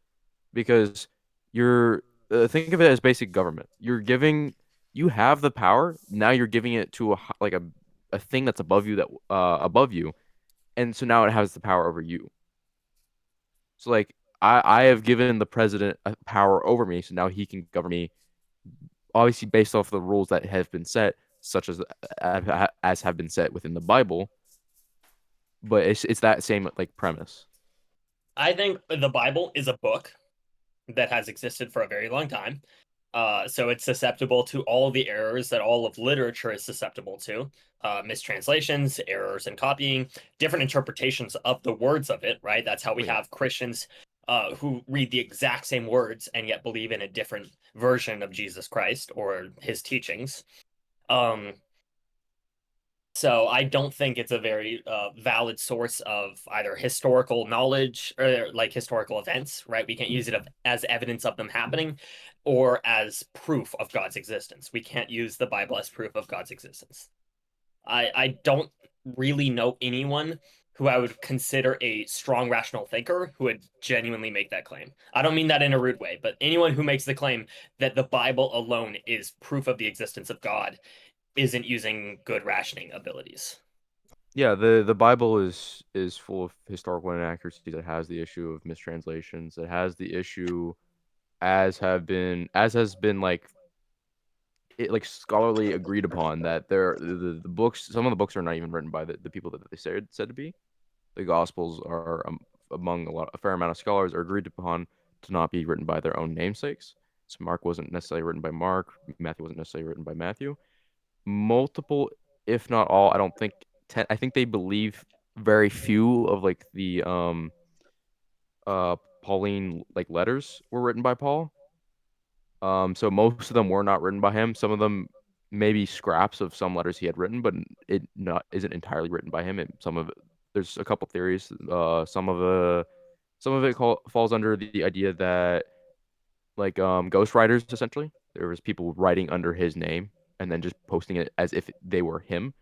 Because you're think of it as basic government. You have the power, now you're giving it to like a thing that's above you, that above you, and so now it has the power over you. So like I have given the president a power over me, so now he can govern me obviously based off the rules that have been set, such as have been set within the Bible. But it's that same like premise. I think the Bible is a book that has existed for a very long time. So it's susceptible to all the errors that all of literature is susceptible to, mistranslations, errors in copying, different interpretations of the words of it, right? That's how Oh we yeah. have Christians who read the exact same words and yet believe in a different version of Jesus Christ or his teachings. Um, so I don't think it's a very valid source of either historical knowledge or like historical events, right? We can't use it as evidence of them happening or as proof of God's existence. We can't use the Bible as proof of God's existence. I don't really know anyone who I would consider a strong rational thinker who would genuinely make that claim. I don't mean that in a rude way, but anyone who makes the claim that the Bible alone is proof of the existence of God isn't using good rationing abilities. Yeah, the Bible is full of historical inaccuracies. It has the issue of mistranslations. It has the issue as has been like like scholarly agreed upon that the books, some of the books are not even written by the people that they said to be. The Gospels are among a fair amount of scholars are agreed upon to not be written by their own namesakes. So Mark wasn't necessarily written by Mark. Matthew wasn't necessarily written by Matthew. Multiple, if not all, I don't think. I think they believe very few of like the Pauline like letters were written by Paul. So most of them were not written by him. Some of them maybe scraps of some letters he had written, but it not isn't entirely written by him. And some of it, there's a couple theories. Some of it falls under the idea that like ghostwriters essentially. There was people writing under his name and then just posting it as if they were him.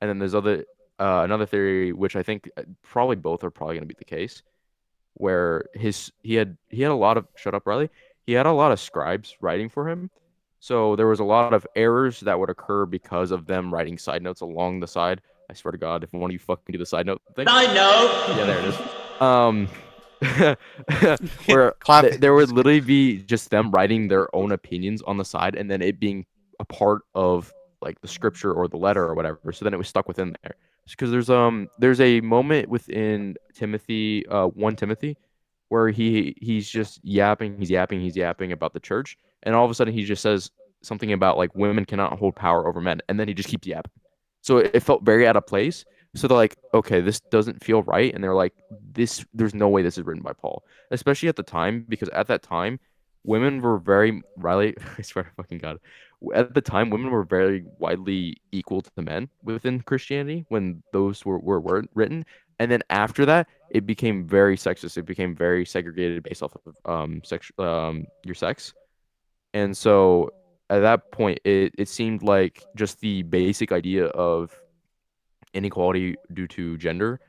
And then there's another theory which I think probably both are probably going to be the case where he had a lot of shut up Riley. He had a lot of scribes writing for him. So there was a lot of errors that would occur because of them writing side notes along the side. I swear to God, if one of you fucking do the side note thing. I Yeah, there it know. is. Um where Clapping. there would Just kidding. literally be just them writing their own opinions on the side and then it being a part of like the scripture or the letter or whatever. So then it was stuck within there. Because there's a moment within Timothy 1 Timothy where he's just he's yapping about the church and all of a sudden he just says something about like women cannot hold power over men and then he just keeps yapping. So it felt very out of place. So they're like, okay, this doesn't feel right. And they're like, there's no way this is written by Paul, especially at the time, because at that time, women were very, Riley, I swear to fucking God, at the time, women were very widely equal to men within Christianity when those were written. And then after that, it became very sexist. It became very segregated based off of your sex. And so at that point, it seemed like just the basic idea of inequality due to gender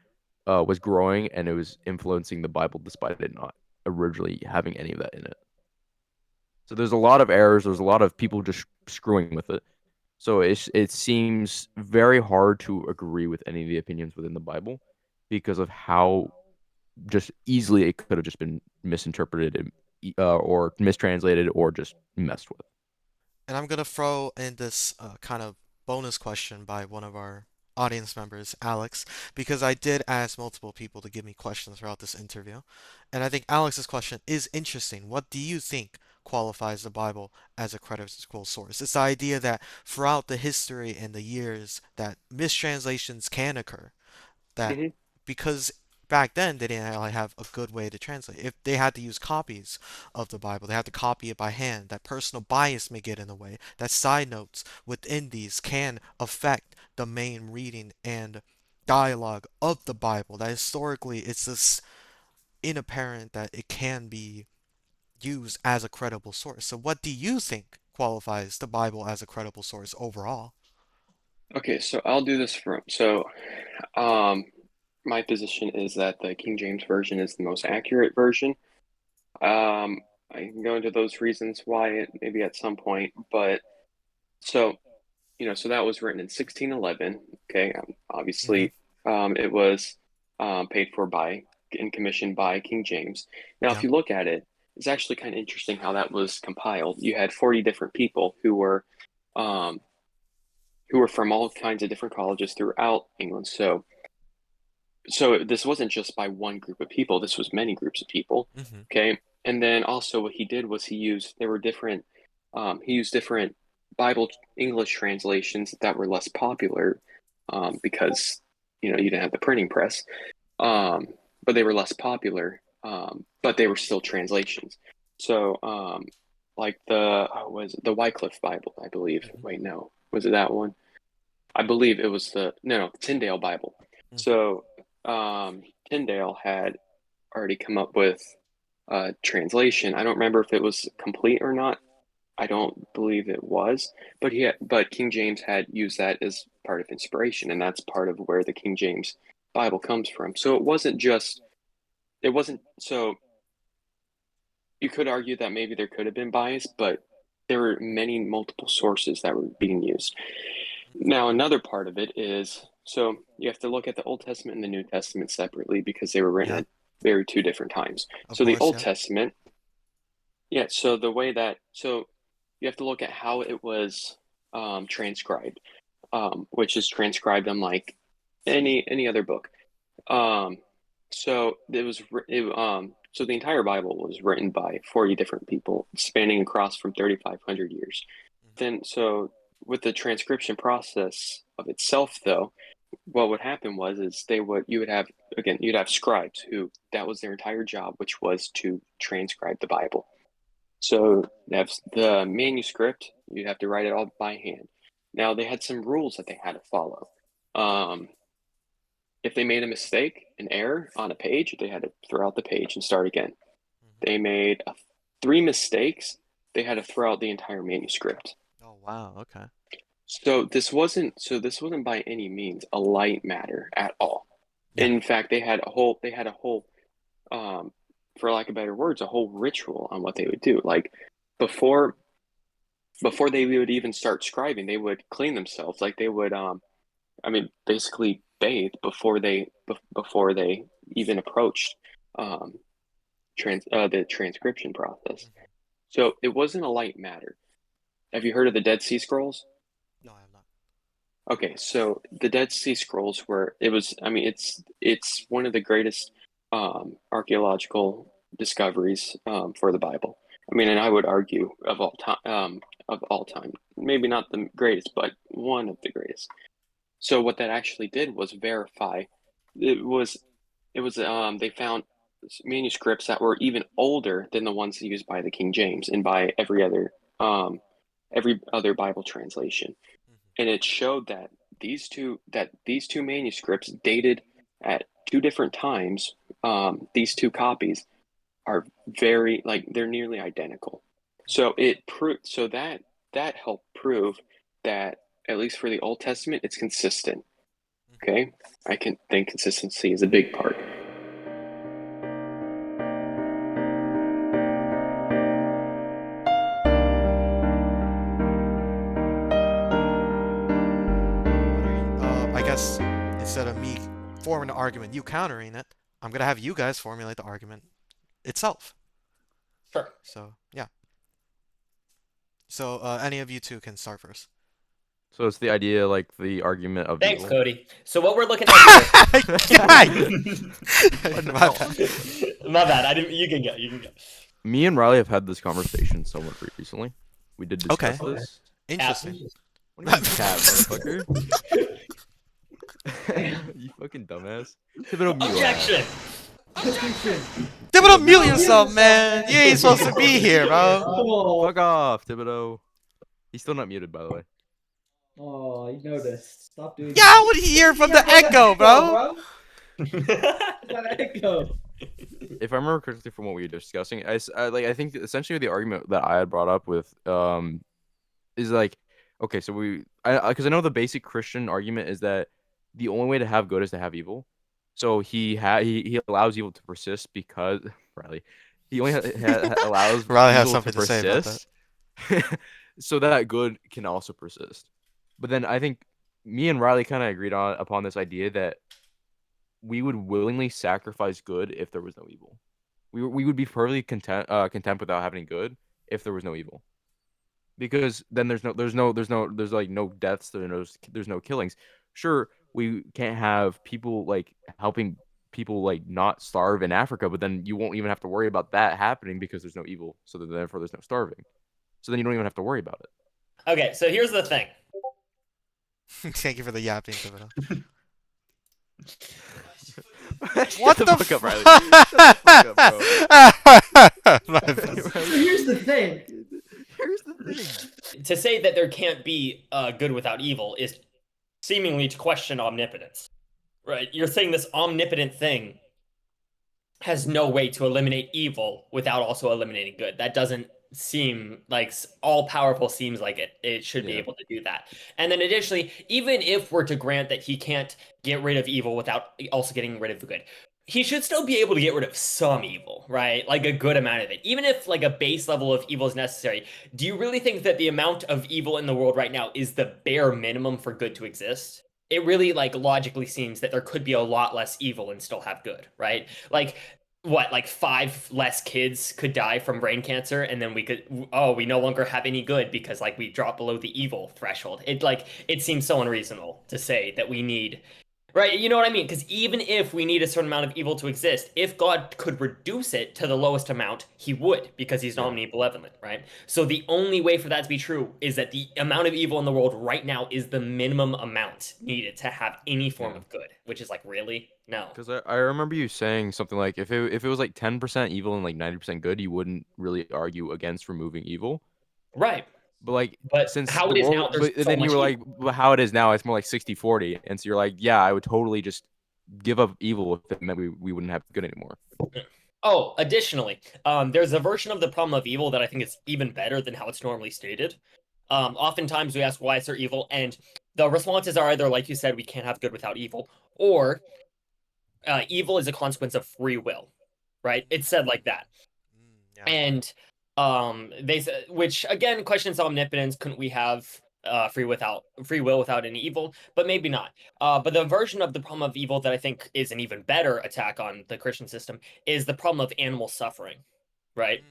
was growing and it was influencing the Bible despite it not originally having any of that in it. So there's a lot of errors. There's a lot of people just screwing with it. So it seems very hard to agree with any of the opinions within the Bible because of how just easily it could have just been misinterpreted or mistranslated or just messed with. And I'm gonna throw in this kind of bonus question by one of our audience members, Alex, because I did ask multiple people to give me questions throughout this interview. And I think Alex's question is interesting. What do you think qualifies the Bible as a credible source? It's the idea that throughout the history and the years that mistranslations can occur, that Hmm. because back then they didn't really have a good way to translate. If they had to use copies of the Bible, they had to copy it by hand. That personal bias may get in the way. That side notes within these can affect the main reading and dialogue of the Bible. That historically it's just inapparent that it can be used as a credible source. So what do you think qualifies the Bible as a credible source overall? Okay, so I'll do this um, my position is that the King James Version is the most accurate version. I can go into those reasons why maybe at some point, but so so that was written in 1611. Okay, Mm-hmm. obviously, it was paid for by and commissioned by King James. Now, if Yep. you look at it, it's actually kind of interesting how that was compiled. You had 40 different people um, who were from all kinds of different colleges throughout England. So this wasn't just by one group of people. This was many groups of people. Mm-hmm. Okay, and then also what he did was he used different Bible English translations that were less popular because you didn't have the printing press, um, but they were less popular, but they were still translations. So like was it the Wycliffe Bible, I believe. Mm-hmm. Wait, no, was it that one? I believe it was the no, no, Tyndale Bible. Mm-hmm. So Tyndale had already come up with a translation. I don't remember if it was complete or not. I don't believe it was, but King James had used that as part of inspiration, and that's part of where the King James Bible comes from. So it wasn't so you could argue that maybe there could have been bias, but there were many multiple sources that were being used. Now, another part of it is so you have to look at the Old Testament and the New Testament separately because they were written Yep. at very two different times. Of So the course. Old Yep. Testament, yeah, so the way that so you have to look at how it was transcribed, which is transcribed unlike any other book. Um, so so the entire Bible was written by 40 different people, spanning across from 3,500 years. Then, so with the transcription process of itself, though, what would happen was is you would have again you'd have scribes who that was their entire job, which was to transcribe the Bible. So that's the manuscript. You'd have to write it all by hand. Now they had some rules that they had to follow. Um, if they made a mistake, an error on a page, they had to throw out the page and start again. They made three mistakes, they had to throw out the entire manuscript. Oh wow, okay. So this wasn't by any means a light matter at all. Yeah. In fact, they had a whole um for lack of better words, a whole ritual on what they would do. Like before before they would even start scribing, they would clean themselves. Like they would basically bathe before they even approached um the transcription process. So it wasn't a light matter. Have you heard of the Dead Sea Scrolls? No, I have not. Okay, so the Dead Sea Scrolls were it was I mean it's one of the greatest archaeological discoveries for the Bible. I mean, and I would argue of all time, maybe not the greatest, but one of the greatest. So what that actually did was verify. It was they found manuscripts that were even older than the ones used by the King James and by every other Bible translation. And it showed that these two manuscripts dated at two different times. These two copies are very like they're nearly identical. So it proved so that helped prove that at least for the Old Testament, it's consistent. Okay, I can think consistency is a big part. I guess instead of me forming an argument, you countering it, I'm gonna have you guys formulate the argument itself. Sure. So yeah. So any of you two can start first. So it's the idea, like the argument of Thanks, evil. Cody. So what we're looking at Guys! here. My bad. My bad. I didn't. You can go. You can go. Me and Riley have had this conversation somewhat recently. We did discuss Okay. this. Interesting. What do you mean, cat, motherfucker? You fucking dumbass. Thibodeau, mute your ass. Objection. Thibodeau, mute yourself, man. You ain't supposed to be here, bro. Oh, Fuck off, Thibodeau. He's still not muted, by the way. oh, you noticed. Stop doing Yeah, I would hear from the echo, bro. That echo. If I remember correctly from what we were discussing, I think essentially the argument that I had brought up with is like, okay, so because I know the basic Christian argument is that the only way to have good is to have evil. So he allows evil to persist because Riley, he only allows Riley has evil to something to say about persist so that good can also persist. But then I think me and Riley kind of agreed upon this idea that we would willingly sacrifice good if there was no evil. We would be perfectly content without having good if there was no evil, because then there's like no deaths, there's no killings. Sure, we can't have people like helping people like not starve in Africa, but then you won't even have to worry about that happening because there's no evil. So then therefore there's no starving. So then you don't even have to worry about it. Okay, so here's the thing. Thank you for the yapping, Thibodeau. Shut What the fuck up, fuck? Riley? Shut the fuck up, bro. My bad. So here's the thing. Here's the thing. To say that there can't be good without evil is seemingly to question omnipotence, right? You're saying this omnipotent thing has no way to eliminate evil without also eliminating good. That doesn't seem like all powerful seems like it should be Yeah. able to do that. And then additionally, even if we're to grant that he can't get rid of evil without also getting rid of the good, he should still be able to get rid of some evil, right? Like a good amount of it. Even if like a base level of evil is necessary, do you really think that the amount of evil in the world right now is the bare minimum for good to exist? It really like logically seems that there could be a lot less evil and still have good, right? Like what, like 5 less kids could die from brain cancer, and then we no longer have any good because like we drop below the evil threshold. It seems so unreasonable to say that we need, right? You know what I mean? Because even if we need a certain amount of evil to exist, if God could reduce it to the lowest amount, he would, because he's Yeah. omnibenevolent, right? So the only way for that to be true is that the amount of evil in the world right now is the minimum amount needed to have any form Yeah. of good, which is like, really? No. Because I remember you saying something like if it was like 10% evil and like 90% good, you wouldn't really argue against removing evil. Right. But like But since how the it is now, world, there's but so then you much were like, evil. well, how it is now, it's more like 60-40. And so you're like, yeah, I would totally just give up evil if it meant we wouldn't have good anymore. Oh, additionally, there's a version of the problem of evil that I think is even better than how it's normally stated. Oftentimes we ask why is there evil, and the responses are either, like you said, we can't have good without evil, or evil is a consequence of free will, right? It's said like that. Yeah. And they said, which again questions omnipotence. Couldn't we have free will without any evil? But maybe not. But the version of the problem of evil that I think is an even better attack on the Christian system is the problem of animal suffering, right?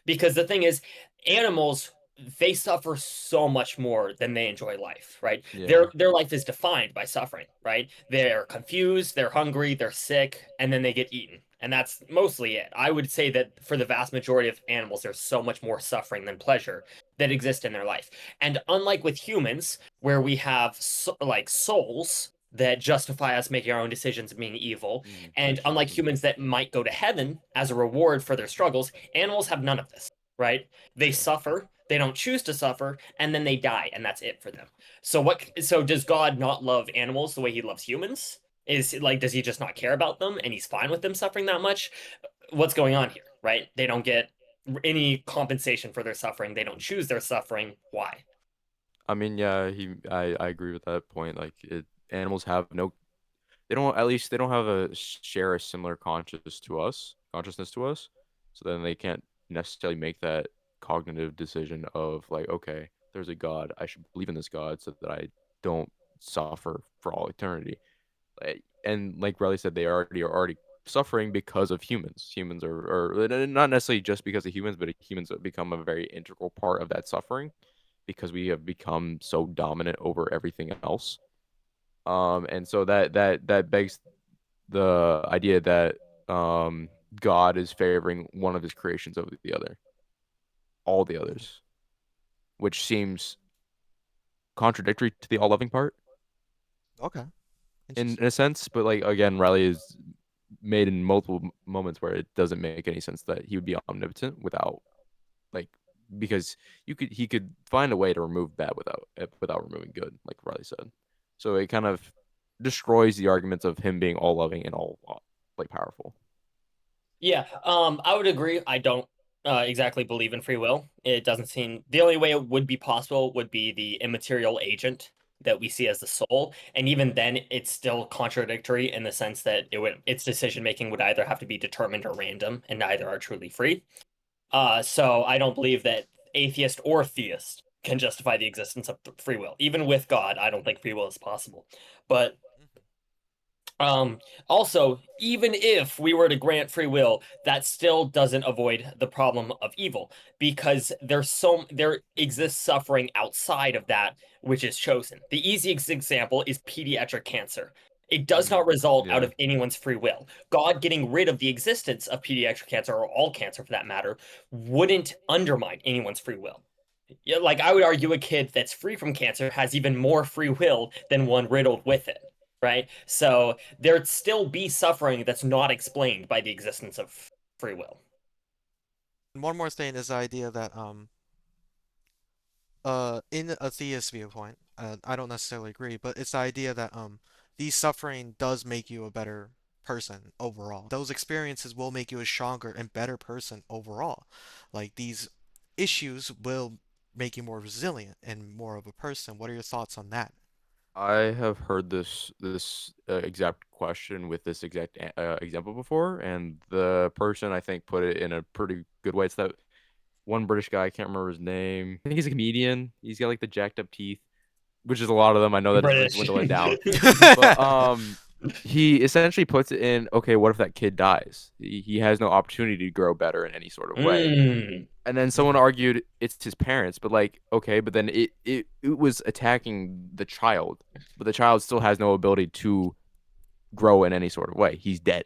Because the thing is, animals, they suffer so much more than they enjoy life, right? Yeah. Their life is defined by suffering, right? They're confused, they're hungry, they're sick, and then they get eaten. And that's mostly it. I would say that for the vast majority of animals, there's so much more suffering than pleasure that exists in their life. And unlike with humans, where we have like souls that justify us making our own decisions and being evil, and That's true. unlike humans that might go to heaven as a reward for their struggles, animals have none of this, right? They Yeah. suffer, they don't choose to suffer, and then they die, and that's it for them. So does God not love animals the way he loves humans? Is like, does he just not care about them and he's fine with them suffering that much? What's going on here, right? They don't get any compensation for their suffering. They don't choose their suffering. Why? I mean, yeah, I agree with that point. Like animals have no, they don't, at least they don't have share a similar consciousness to us. So then they can't necessarily make that cognitive decision of like, okay, there's a God, I should believe in this God so that I don't suffer for all eternity. And like Riley said, they are already suffering because of humans. Humans are not necessarily just because of humans, but humans have become a very integral part of that suffering because we have become so dominant over everything else. And so that begs the idea that God is favoring one of his creations over the other, all the others, which seems contradictory to the all loving part Okay. in Interesting. a sense. But like again, Riley is made in multiple moments where it doesn't make any sense that he would be omnipotent without like because he could find a way to remove bad without removing good, like Riley said. So it kind of destroys the arguments of him being all loving and all like powerful. Yeah, I would agree. I don't exactly believe in free will. It doesn't seem the only way it would be possible would be the immaterial agent that we see as the soul, and even then, it's still contradictory in the sense that its decision making would either have to be determined or random, and neither are truly free. So I don't believe that atheist or theist can justify the existence of free will. Even with God, I don't think free will is possible. But um, also, even if we were to grant free will, that still doesn't avoid the problem of evil because there exists suffering outside of that which is chosen. The easiest example is pediatric cancer. It does not result out Yeah. of anyone's free will. God getting rid of the existence of pediatric cancer, or all cancer for that matter, wouldn't undermine anyone's free will. Yeah, like I would argue a kid that's free from cancer has even more free will than one riddled with it, right? So there'd still be suffering that's not explained by the existence of free will. And one more thing is the idea that in a theist viewpoint, I don't necessarily agree, but it's the idea that these suffering does make you a better person overall. Those experiences will make you a stronger and better person overall. Like these issues will make you more resilient and more of a person. What are your thoughts on that? I have heard this exact question with this exact example before, and the person I think put it in a pretty good way. It's that one British guy, I can't remember his name. I think he's a comedian. He's got like the jacked up teeth, which is a lot of them. I know that doesn't really British. dwindle it down. But he essentially puts it in, okay, what if that kid dies? He has no opportunity to grow better in any sort of way. Mm. And then someone Mhm. argued it's his parents, but like, okay, but then it was attacking the child, but the child still has no ability to grow in any sort of way. He's dead.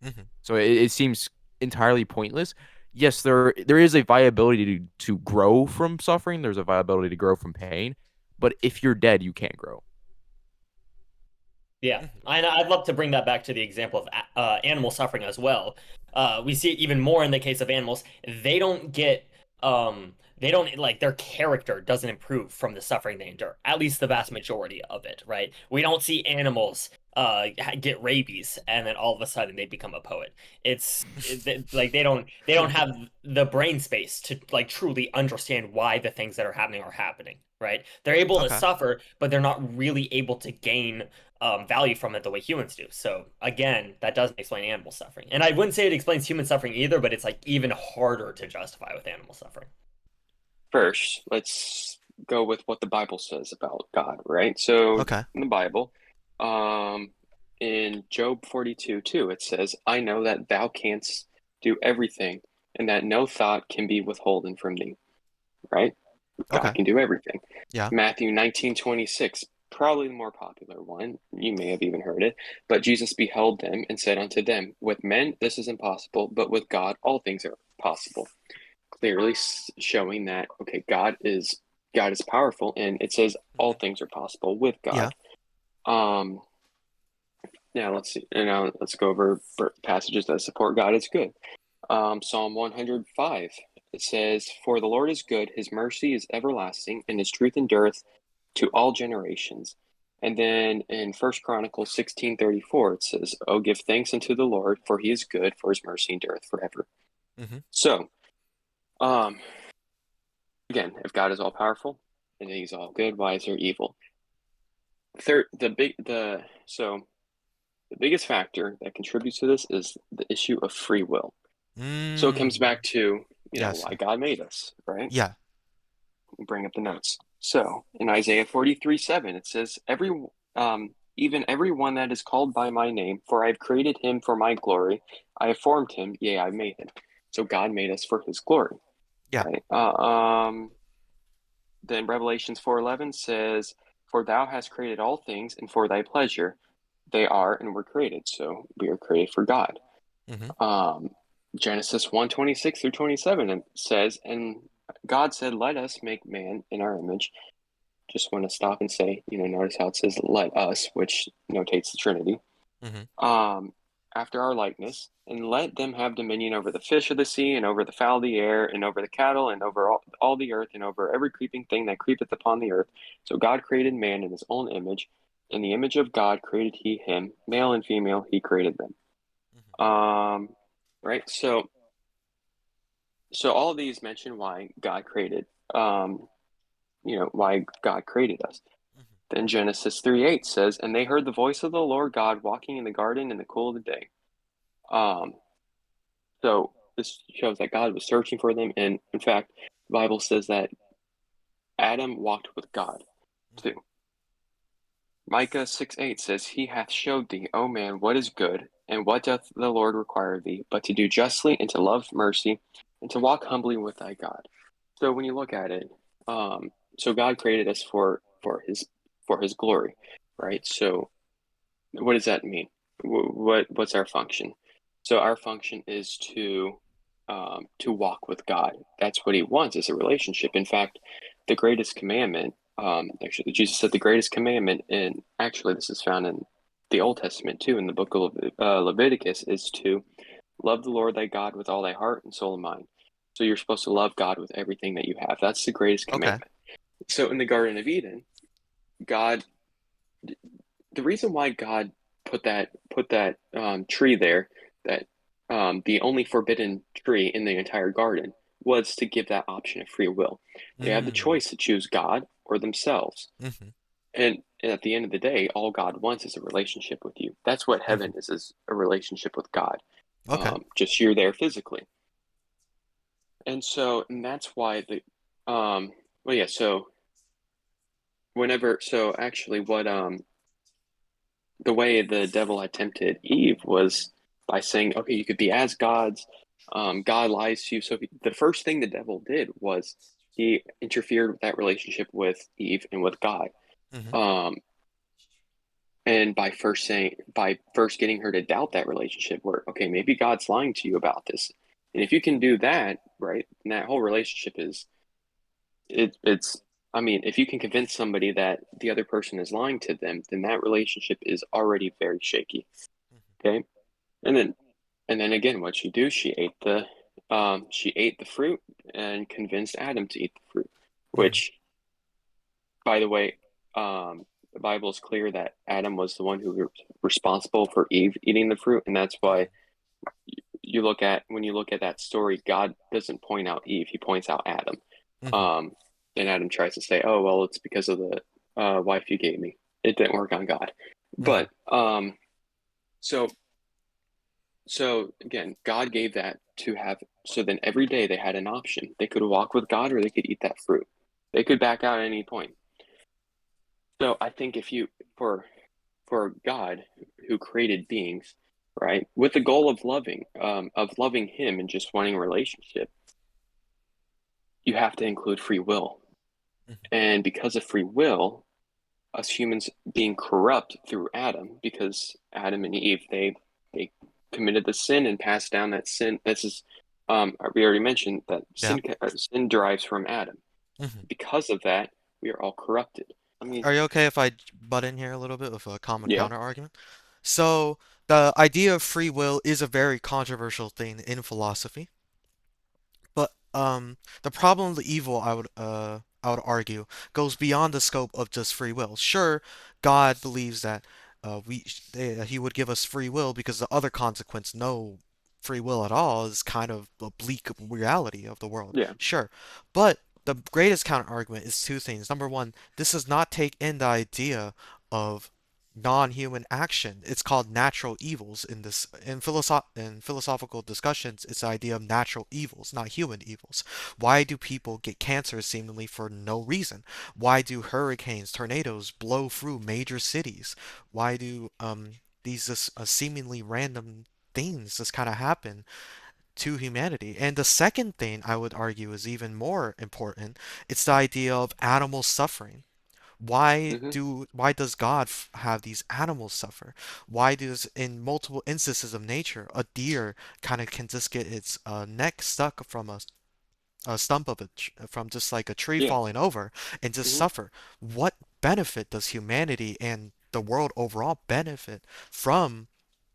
Mhm. So it seems entirely pointless. Yes, there is a viability to grow from suffering. There's a viability to grow from pain, but if you're dead, you can't grow. Yeah, Mhm. I'd love to bring that back to the example of animal suffering as well. We see it even more in the case of animals. They don't get, they don't like their character doesn't improve from the suffering they endure. At least the vast majority of it, right? We don't see animals get rabies and then all of a sudden they become a poet. Like they don't have the brain space to like truly understand why the things that are happening, right? They're able to Okay. suffer, but they're not really able to gain value from it the way humans do. So again, that doesn't explain animal suffering. And I wouldn't say it explains human suffering either, but it's like even harder to justify with animal suffering. First, let's go with what the Bible says about God, right? So Okay. in the Bible, um, in Job 42:2, it says, I know that thou canst do everything, and that no thought can be withholden from thee, right? God Okay. can do everything. Yeah. Matthew 19:26, probably the more popular one. You may have even heard it. But Jesus beheld them and said unto them, with men this is impossible, but with God all things are possible. Clearly showing that okay, God is powerful, and it says all Mhm. things are possible with Yeah. God. Um, now let's see. And now let's go over passages that support God is good. Psalm 105. It says, "For the Lord is good; His mercy is everlasting, and His truth endureth to all generations." And then in First Chronicles 16:34, it says, "Oh, give thanks unto the Lord, for He is good; for His mercy endureth forever." Mhm. So, um, again, if God is all powerful and He's all good, why is there evil? Third, the biggest factor that contributes to this is the issue of free will. So it comes Mm. back to, Yes. why God made us, right? Yeah. Bring up the notes. So in Isaiah 43:7, it says, even every one that is called by my name, for I have created him for my glory. I have formed him, yea, I made him. So God made us for his glory, Yeah. right? Then Revelations 4:11 says, for thou hast created all things, and for thy pleasure they are and were created. So we are created for God. Mhm. Um, Genesis 1:26 through 27 says, and God said, let us make man in our image. Just want to stop and say, notice how it says let us, which notates the Trinity. Mhm. Um, after our likeness, and let them have dominion over the fish of the sea, and over the fowl of the air, and over the cattle, and over all the earth, and over every creeping thing that creepeth upon the earth. So God created man in his own image. In the image of God created he him, male and female, he created them. Mhm. Right? So all of these mention why God created, why God created us. Mhm. Then Genesis 3:8 says, and they heard the voice of the Lord God walking in the garden in the cool of the day. Um, so this shows that God was searching for them, and in fact, the Bible says that Adam walked with God Mhm. too. Micah 6:8 says, he hath showed thee, O man, what is good, and what doth the Lord require of thee, but to do justly, and to love mercy, and to walk humbly with thy God. So when you look at it, so God created us for his glory, right? So what does that mean? What's our function? So our function is to walk with God. That's what He wants is a relationship. In fact, the greatest commandment, actually, Jesus said the greatest commandment, and actually this is found in the Old Testament too, in the book of Leviticus, is to love the Lord thy God with all thy heart and soul and mind. So you're supposed to love God with everything that you have. That's the greatest Okay. commandment. So in the Garden of Eden, God the reason why God put that tree there, that the only forbidden tree in the entire garden, was to give that option of free will. They have the Mm. choice to choose God or themselves. Mhm. And at the end of the day, all God wants is a relationship with you. That's what Mhm. heaven is a relationship with God. Okay. Just you're there physically. And that's why well, yeah, so actually the way the devil had tempted Eve was by saying, okay, you could be as gods. God lies to you. So the first thing the devil did was he interfered with that relationship with Eve and with God. Hmm. Um, and by first getting her to doubt that relationship, where, okay, maybe God's lying to you about this. And if you can do that, right, then that whole relationship is it's I mean, if you can convince somebody that the other person is lying to them, then that relationship is already very shaky. Okay. And then again, what she do? She ate the fruit and convinced Adam to eat the fruit, Hmm. which, by the way, the Bible is clear that Adam was the one who was responsible for Eve eating the fruit, and that's why when you look at that story, God doesn't point out Eve; he points out Adam. Hmm. Um, and Adam tries to say, "Oh, well, it's because of the wife you gave me. It didn't work on God." Hmm. But so so again, God gave that to have. So then every day they had an option. They could walk with God, or they could eat that fruit. They could back out at any point. So I think if you for God who created beings, right, with the goal of loving Him and just wanting a relationship, you have to include free will. And because of free will, us humans being corrupt through Adam, because Adam and Eve they committed the sin and passed down that sin. This is we already mentioned that Yeah. sin derives from Adam. Hmm. Because of that, we are all corrupted. I mean, Are you okay if I butt in here a little bit with a common yeah. counter argument? So, the idea of free will is a very controversial thing in philosophy. But the problem of the evil, I would argue, goes beyond the scope of just free will. Sure, God believes that he would give us free will because the other consequence, no free will at all, is kind of a bleak reality of the world. Yeah. Sure, but the greatest counter argument is two things. Number one, this does not take in the idea of non-human action. It's called natural evils in philosophical discussions. It's the idea of natural evils, not human evils. Why do people get cancer seemingly for no reason? Why do hurricanes, tornadoes blow through major cities? Why do these just, seemingly random things just kind of happen to humanity? And the second thing I would argue is even more important. It's the idea of animal suffering. Hmm. Why does God have these animals suffer? Why does in multiple instances of nature a deer kind of can just get its neck stuck from a stump of from just like a tree Yeah. falling over and just Hmm. suffer? What benefit does humanity and the world overall benefit from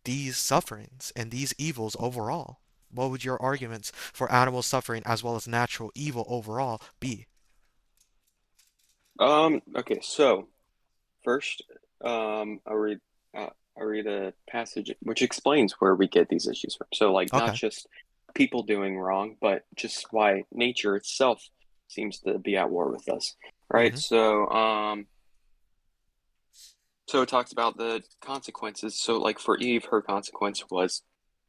these sufferings and these evils overall? What would your arguments for animal suffering as well as natural evil overall be? Okay. So first, I'll read. I'll read a passage which explains where we get these issues from. So, like, not Okay. just people doing wrong, but just why nature itself seems to be at war with us, right? Mm-hmm. So it talks about the consequences. So, like for Eve, her consequence was,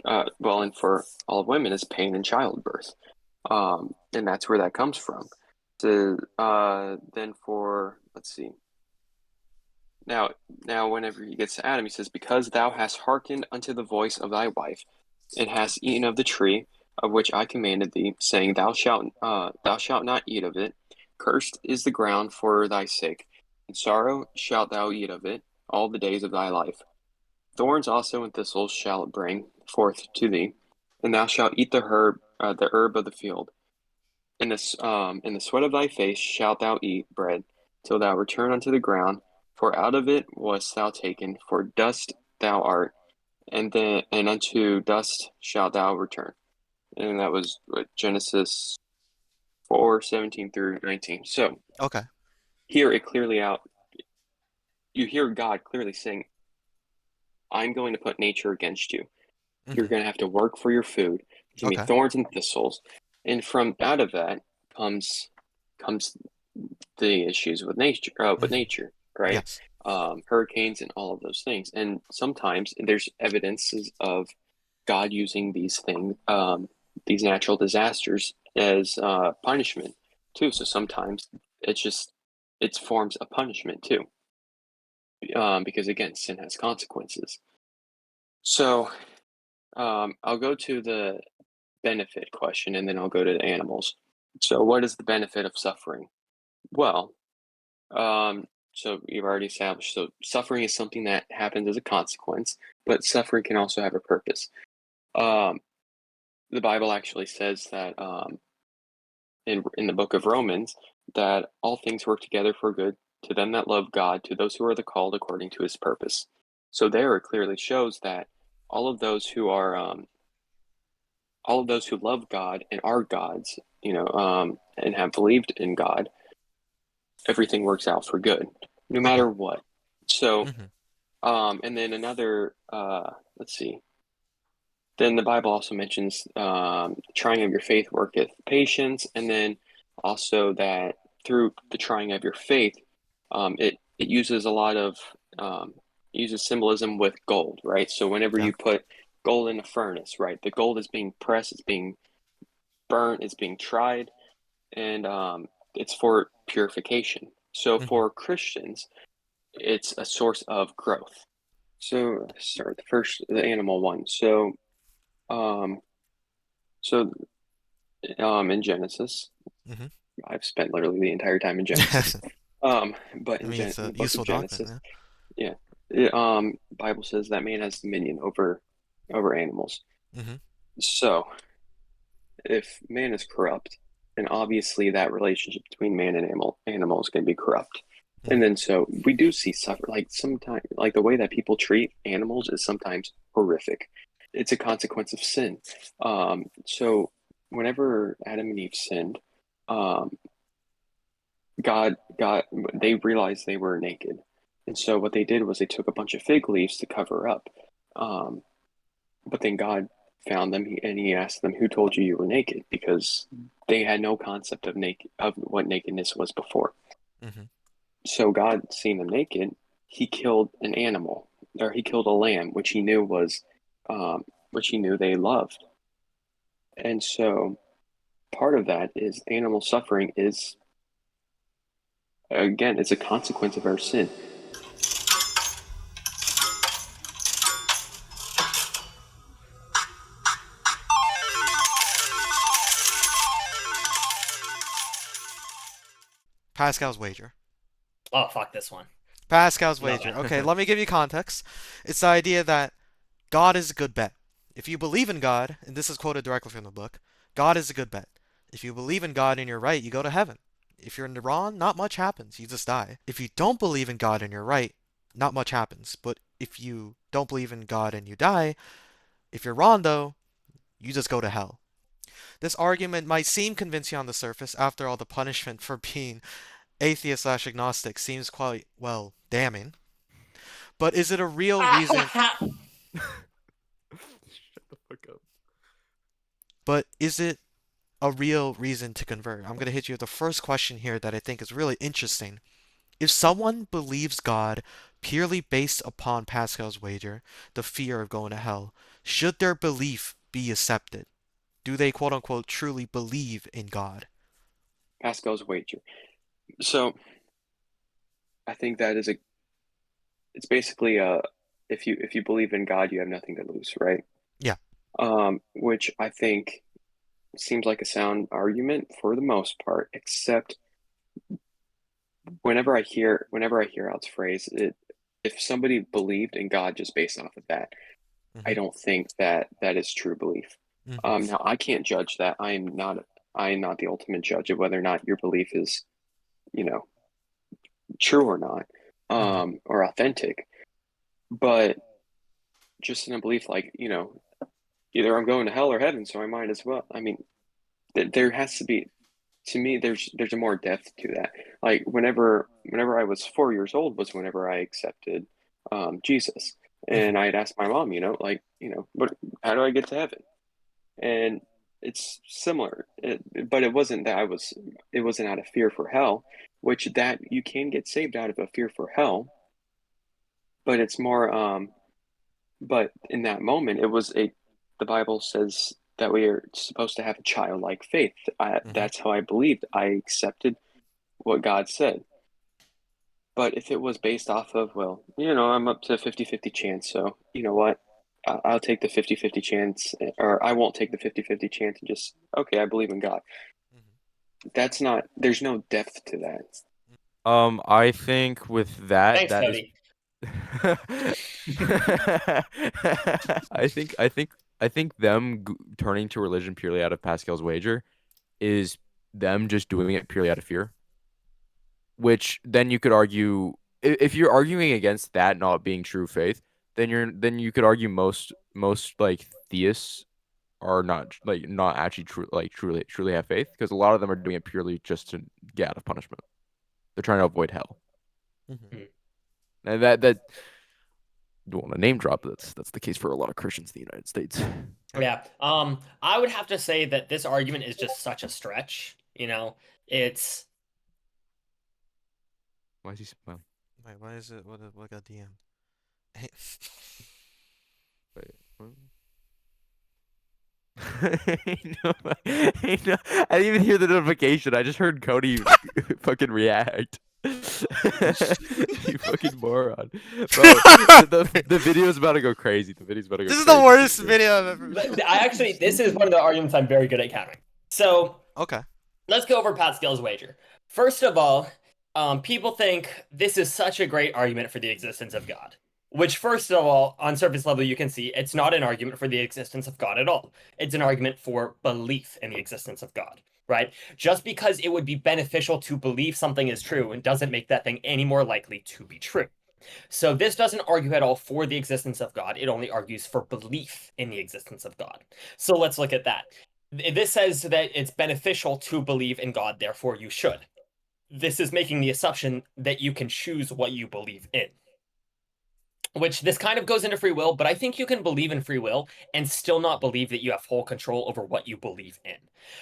well, and for all of women, is pain in childbirth, and that's where that comes from. So, then for let's see. Now, whenever he gets to Adam, he says, "Because thou hast hearkened unto the voice of thy wife, and hast eaten of the tree of which I commanded thee, saying, thou shalt not eat of it. Cursed is the ground for thy sake, and sorrow shalt thou eat of it all the days of thy life. Thorns also and thistles shall it bring forth to thee, and thou shalt eat the herb of the field. In the sweat of thy face shalt thou eat bread, till thou return unto the ground, for out of it wast thou taken, for dust thou art, and unto dust shalt thou return." And that was Genesis 4:17 through 19. So Okay. here it clearly out you hear God clearly saying, I'm going to put nature against you. You're Mm-hmm. going to have to work for your food. There's going to be Okay. thorns and thistles. And from out of that comes the issues with Mm-hmm. nature, right? Yes. Hurricanes and all of those things. And sometimes there's evidences of God using these natural disasters as punishment too. So sometimes it's forms of punishment too. because again, sin has consequences. So I'll go to the benefit question, and then I'll go to the animals. So what is the benefit of suffering? Well, so you've already established, so suffering is something that happens as a consequence, but suffering can also have a purpose. Um, the Bible actually says that in the book of Romans that all things work together for good to them that love God, to those who are the called according to his purpose. So there it clearly shows that all of those who are all of those who love God and are God's, and have believed in God, everything works out for good, no Okay. matter what. So, Hmm. and then another, let's see. Then the Bible also mentions trying of your faith worketh patience, and then also that through the trying of your faith, it uses a lot of uses symbolism with gold, right? So whenever Yeah. you put gold in a furnace, right, the gold is being pressed, it's being burnt, it's being tried, and it's for purification. So Hmm. for Christians, it's a source of growth. So start the animal one. Um, so in Genesis, Hmm. I've spent literally the entire time in Genesis. But I in mean, it's In a the book of useful Genesis, document. yeah, Bible says that man has dominion over animals. Yeah. Hmm. So if man is corrupt, then obviously that relationship between man and animal is going to be corrupt. And Hmm. then so we do see suffer like sometimes like the way that people treat animals is sometimes horrific. It's a consequence of sin. So whenever Adam and Eve sinned, um, God they realized they were naked. And so what they did was they took a bunch of fig leaves to cover up. Um, but then God found them and he asked them, "Who told you you were naked?" Because they had no concept of what nakedness was before. Hmm. So God, seeing them naked, he killed an animal, or he killed a lamb, which he knew they loved. And so part of that is animal suffering is again, it's a consequence of our sin. Pascal's wager. Oh, fuck this one. Pascal's No. wager. Okay, let me give you context. It's the idea that God is a good bet. If you believe in God, and this is quoted directly from the book, God is a good bet. If you believe in God and you're right, you go to heaven. If you're in the wrong, not much happens. You just die. If you don't believe in God and you're right, not much happens. But if you don't believe in God and you die, if you're wrong though, you just go to hell. This argument might seem convincing on the surface. After all, the punishment for being atheist/agnostic seems quite, well, damning. But is it a real reason? Shut the fuck up. But is it a real reason to convert? I'm going to hit you with the first question here that I think is really interesting. If someone believes God purely based upon Pascal's wager, the fear of going to hell, should their belief be accepted? Do they quote unquote truly believe in God? Pascal's wager. So I think that it's basically if you believe in God, you have nothing to lose, right? Yeah. Which I think seems like a sound argument for the most part, except whenever I hear out phrase it, if somebody believed in God just based off of that, I Hmm. don't think that that is true belief. Hmm. Now I can't judge that. I am not the ultimate judge of whether or not your belief is, you know, true or not, Hmm. or authentic. But just in a belief like, either I'm going to hell or heaven, so I might as well. I mean, there has to be, to me, there's a more depth to that. Like whenever I was 4 years old was whenever I accepted Jesus, Hmm. and I'd asked my mom, what, how do I get to heaven? And it's similar, but it wasn't that it wasn't out of fear for hell, which that you can get saved out of a fear for hell, but it's more but in that moment, the Bible says that we are supposed to have a childlike faith. Hmm. That's how I believed. I accepted what God said. But if it was based off of, well, I'm up to 50-50 chance, so you know what? I'll take the 50-50 chance, or I won't take the 50-50 chance and just, okay, I believe in God. That's not, there's no depth to that. I think with that, Thanks, that is. Cody. I think them turning to religion purely out of Pascal's wager is them just doing it purely out of fear. Which then you could argue, if you're arguing against that not being true faith, then you could argue most like theists are not actually truly have faith, because a lot of them are doing it purely just to get out of punishment. They're trying to avoid hell. Mhm. And that don't want to name drop, but that's the case for a lot of Christians in the United States. Yeah. I would have to say that this argument is just such a stretch. It's Why is he? Well, Wait, why is it? What got DM'd? wait, what? No, no, I didn't even hear the notification. I just heard Cody fucking react. You fucking moron, bro. The video is about to go crazy. The video's about to go This is the crazy. worst video I've ever. this is one of the arguments I'm very good at countering. So Okay. let's go over Pascal's wager. First of all, people think this is such a great argument for the existence of God. Which, first of all, on surface level, you can see it's not an argument for the existence of God at all. It's an argument for belief in the existence of God, right? Just because it would be beneficial to believe something is true and doesn't make that thing any more likely to be true. So this doesn't argue at all for the existence of God. It only argues for belief in the existence of God. So let's look at that. This says that it's beneficial to believe in God, therefore you should. This is making the assumption that you can choose what you believe in. Which this kind of goes into free will, but I think you can believe in free will and still not believe that you have full control over what you believe in.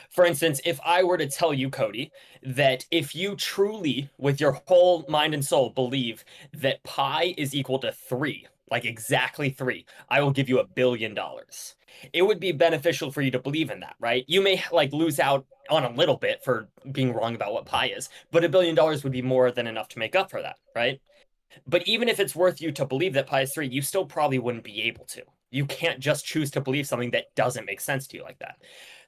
For instance, if I were to tell you, Cody, that if you truly, with your whole mind and soul, believe that pi is equal to 3, like exactly 3, I will give you $1 billion. It would be beneficial for you to believe in that, right? You may lose out on a little bit for being wrong about what pi is, but $1 billion would be more than enough to make up for that, right? But even if it's worth you to believe that pi is 3, you still probably wouldn't be able to. You can't just choose to believe something that doesn't make sense to you like that.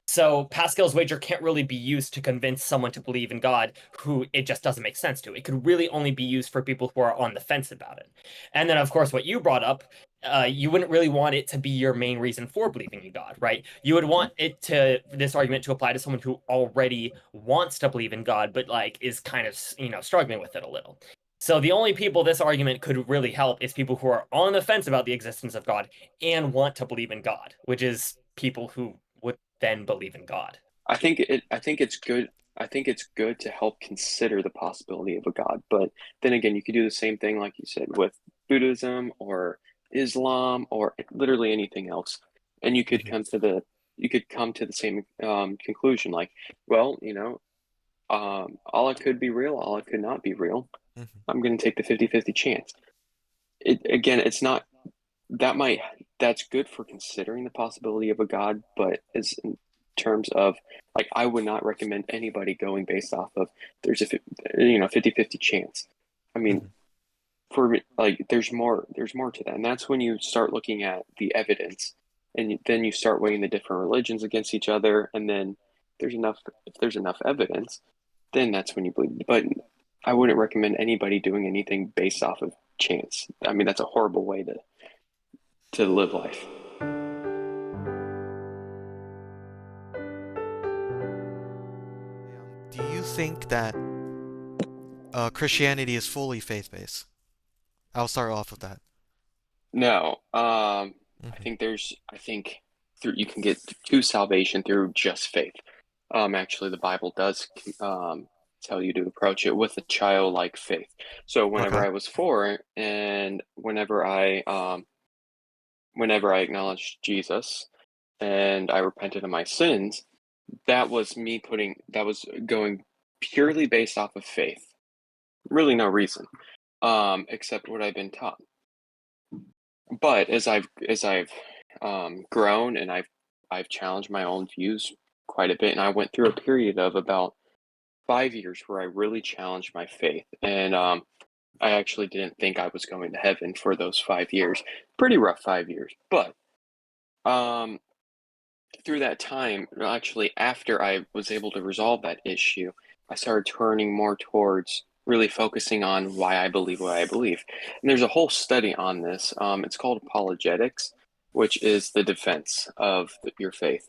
So Pascal's wager can't really be used to convince someone to believe in God who it just doesn't make sense to. It could really only be used for people who are on the fence about it. And then, of course, what you brought up, you wouldn't really want it to be your main reason for believing in God, right? You would want this argument to apply to someone who already wants to believe in God, but is kind of struggling with it a little. So the only people this argument could really help is people who are on the fence about the existence of God and want to believe in God, which is people who would then believe in God. I think it's good. I think it's good to help consider the possibility of a God, but then again, you could do the same thing, like you said, with Buddhism or Islam or literally anything else, and you could come to the same conclusion. Like, well, Allah could be real, Allah could not be real. I'm going to take the 50-50 chance. It's not that's good for considering the possibility of a God, but as in terms of I would not recommend anybody going based off of there's a 50-50 chance. I mean, for me, there's more to that, and that's when you start looking at the evidence, and then you start weighing the different religions against each other, and then if there's enough evidence, then that's when you believe. But I wouldn't recommend anybody doing anything based off of chance. I mean, that's a horrible way to live life. Do you think that Christianity is fully faith-based? I'll start off with that. No, Mhm. I think through you can get to salvation through just faith. Actually, the Bible does tell you to approach it with a childlike faith. So whenever Okay. I was 4, and whenever I acknowledged Jesus and I repented of my sins, that was going purely based off of faith. Really no reason, except what I've been taught. But as I've grown, and I've challenged my own views quite a bit, and I went through a period of about 5 years where I really challenged my faith, and I actually didn't think I was going to heaven for those 5 years. Pretty rough 5 years. But through that time, actually, after I was able to resolve that issue, I started turning more towards really focusing on why I believe what I believe. And there's a whole study on this. It's called apologetics, which is the defense of your faith.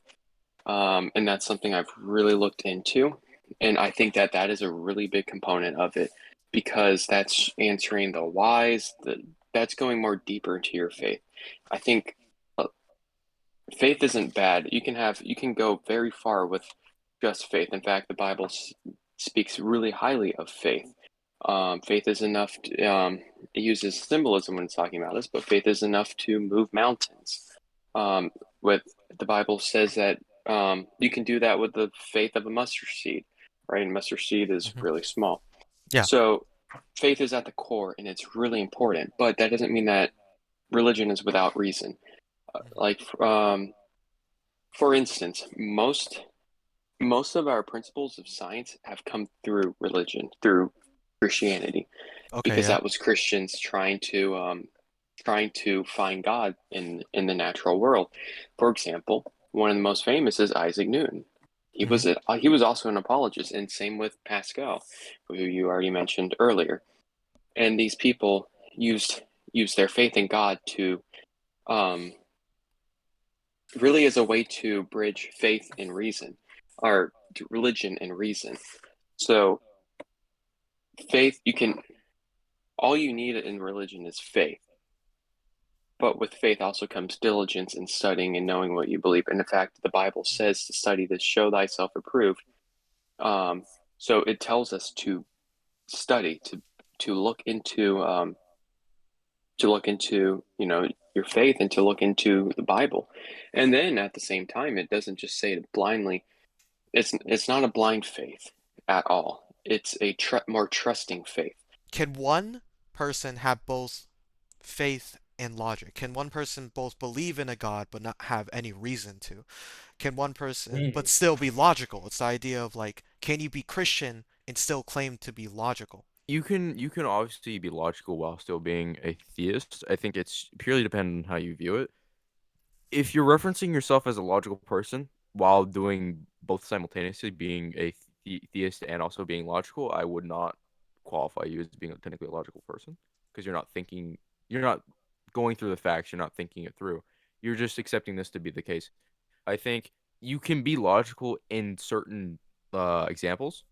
And that's something I've really looked into. And I think that that is a really big component of it because that's answering the whys, that's going more deeper into your faith. I think faith isn't bad. You can go very far with just faith. In fact, the Bible speaks really highly of faith. Faith is enough to, it uses symbolism when it's talking about this, but faith is enough to move mountains. With the Bible says that you can do that with the faith of a mustard seed, right? And mustard seed is Mhm. really small. Yeah. So faith is at the core and it's really important, but that doesn't mean that religion is without reason. Like, for instance, most of our principles of science have come through religion, through Christianity, Okay, because yeah. that was Christians trying to find God in the natural world. For example, one of the most famous is Isaac Newton. Mhm. He was also an apologist, and same with Pascal, who you already mentioned earlier. And these people used their faith in God to um, really as a way to bridge faith and reason, or religion and reason. So faith, you can all you need in religion is faith. But with faith also comes diligence in studying and knowing what you believe. And in fact, the Bible says to study to show thyself approved. Um, so it tells us to study, to look into your faith and to look into the Bible. And then at the same time, it doesn't just say it blindly. It's not a blind faith at all. It's a more trusting faith. Can one person have both faith and logic? Can one person both believe in a God but not have any reason to? Can one person but still be logical? It's the idea of like, can you be Christian and still claim to be logical? You can obviously be logical while still being a theist. I think it's purely dependent on how you view it. If you're referencing yourself as a logical person while doing both simultaneously, being a theist and also being logical, I would not qualify you as being a technically a logical person because you're not going through the facts, you're not thinking it through. You're just accepting this to be the case. I think you can be logical in certain examples.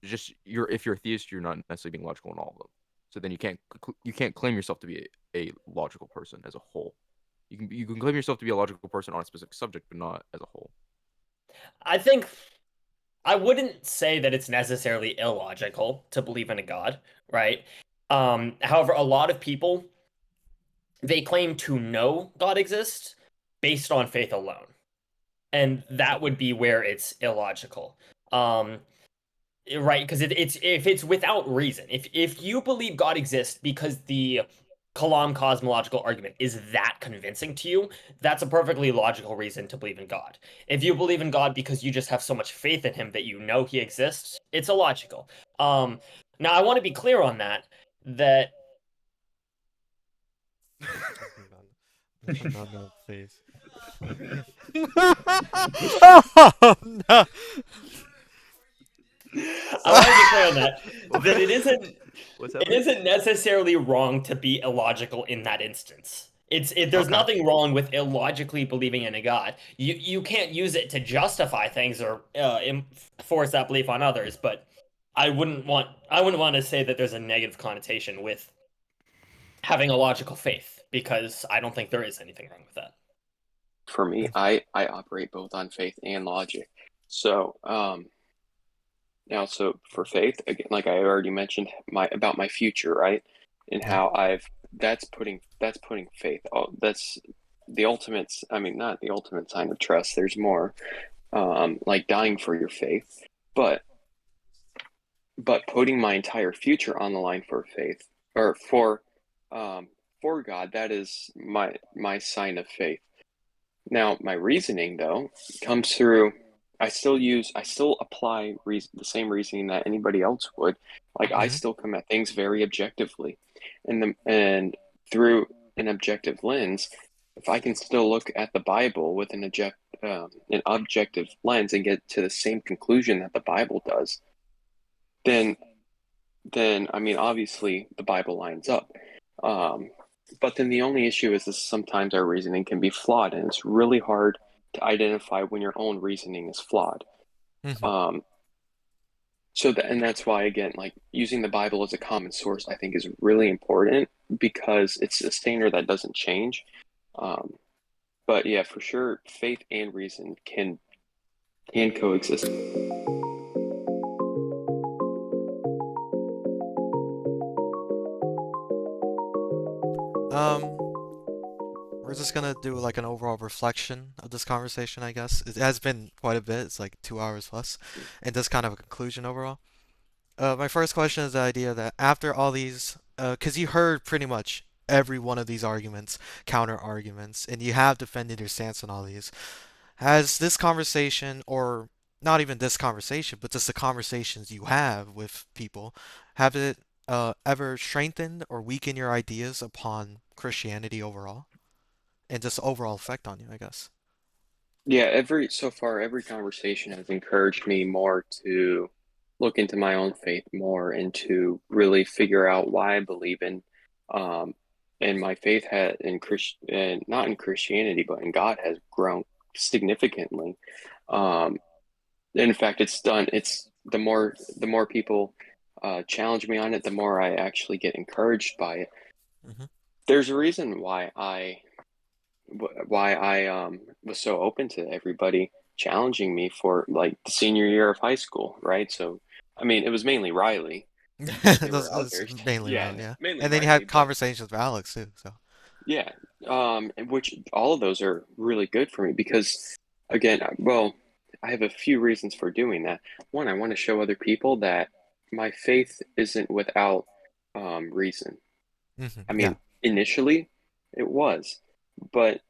Just if you're a theist, you're not necessarily being logical in all of them. So then you can't claim yourself to be a logical person as a whole. You can claim yourself to be a logical person on a specific subject, but not as a whole. I think I wouldn't say that it's necessarily illogical to believe in a god, right? However, a lot of people they claim to know God exists based on faith alone, and that would be where it's illogical. Um, right, because it's if it's without reason, if you believe God exists because the Kalam cosmological argument is that convincing to you, that's a perfectly logical reason to believe in God. If you believe in God because you just have so much faith in him that you know he exists, it's illogical. Um, Now I want to be clear on that No, no, please. Oh, no. I want to be clear on that it isn't What's it happening? isn't necessarily wrong to be illogical in that instance. There's Okay. nothing wrong with illogically believing in a god. You can't use it to justify things or force that belief on others. But I wouldn't want to say that there's a negative connotation with having a logical faith because I don't think there is anything wrong with that. For me, I operate both on faith and logic. So now, so for faith, again, like I already mentioned, my future, right, and Yeah. how that's putting faith. Oh, that's the ultimate. I mean, not the ultimate sign of trust. There's more, like dying for your faith, but putting my entire future on the line for faith or um, for God. That is my sign of faith. Now, my reasoning though comes through I still apply the same reasoning that anybody else would. Like I Hmm. still come at things very objectively, and through an objective lens, if I can still look at the Bible with an objective lens and get to the same conclusion that the Bible does, then I mean obviously the Bible lines up. Um, but then the only issue is that sometimes our reasoning can be flawed, and it's really hard to identify when your own reasoning is flawed. Hmm. Um, and that's why, again, like using the Bible as a common source, I think is really important because it's a standard that doesn't change. Um, but yeah, for sure, faith and reason can coexist. Um, we're just gonna do like an overall reflection of this conversation, I guess. It has been quite a bit. It's like 2 hours plus, and just kind of a conclusion overall. My first question is the idea that after all these, because you heard pretty much every one of these arguments, counter arguments, and you have defended your stance on all these. Has this conversation, or not even this conversation, but just the conversations you have with people, have it ever strengthened or weakened your ideas upon Christianity overall, and just the overall effect on you, I guess? Yeah, every conversation has encouraged me more to look into my own faith more and to really figure out why I believe in um and my faith had in and not in Christianity but in God has grown significantly. Um in fact it's the more people challenge me on it, the more I actually get encouraged by it. Hmm. There's a reason why I was so open to everybody challenging me for like the senior year of high school, right? So, I mean, it was mainly Riley. There were That's others. mainly Yeah, right, yeah. mainly And then you Riley, had but conversations with Alex too, so. yeah, and which all of those are really good for me because, again, well, I have a few reasons for doing that. One, I want to show other people that my faith isn't without reason. Hmm. I Yeah. mean, initially it was, but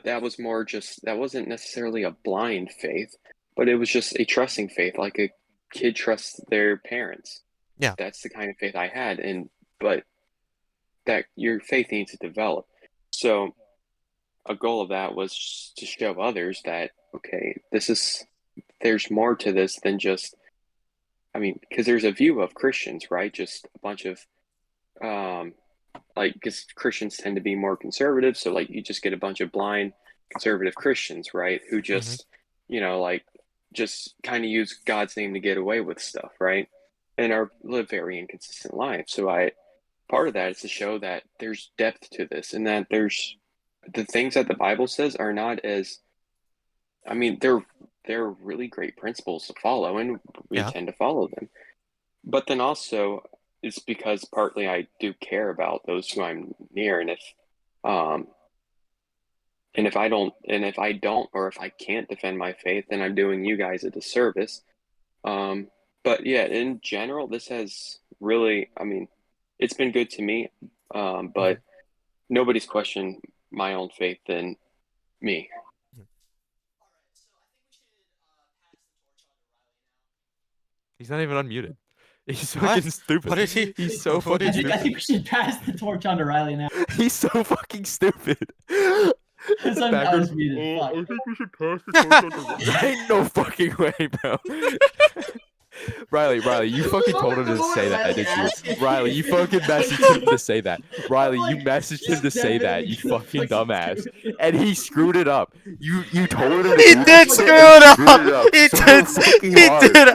that was more just that wasn't necessarily a blind faith, but it was just a trusting faith, like a kid trusts their parents. Yeah. That's the kind of faith I had, and but that your faith needs to develop. So a goal of that was just to show others that okay, there's more to this than just I mean, because there's a view of Christians, right? Just a bunch of um like because Christians tend to be more conservative, so like you just get a bunch of blind conservative Christians, right, who Hmm. just like just kind of use God's name to get away with stuff, right, and are live very inconsistent lives. So I part of that is to show that there's depth to this and that there's the things that the Bible says are not as I mean they're really great principles to follow and we Yeah. tend to follow them. But then also, it's because partly I do care about those who I'm near, um, and if I don't, or if I can't defend my faith, then I'm doing you guys a disservice. Um, but yeah, in general, this has really, I mean, it's been good to me. Hmm. But nobody's questioned my own faith than me. He's not even unmuted. He's What? fucking What stupid. did he? He's so What fucking did he? I think stupid. we should pass the torch on to Riley now. He's so fucking stupid. In Because the I was background. muted. Oh, Fuck. I think we should pass the torch on to Riley. Ain't no fucking way, bro. Riley, you fucking told him to say that, didn't you? Riley, you fucking messaged him to say that. Riley, you messaged him to say that, you fucking dumbass. And he screwed it up. You told him to He do did this shit, screw and he it screwed up. it up He so did. fucking He hard. did.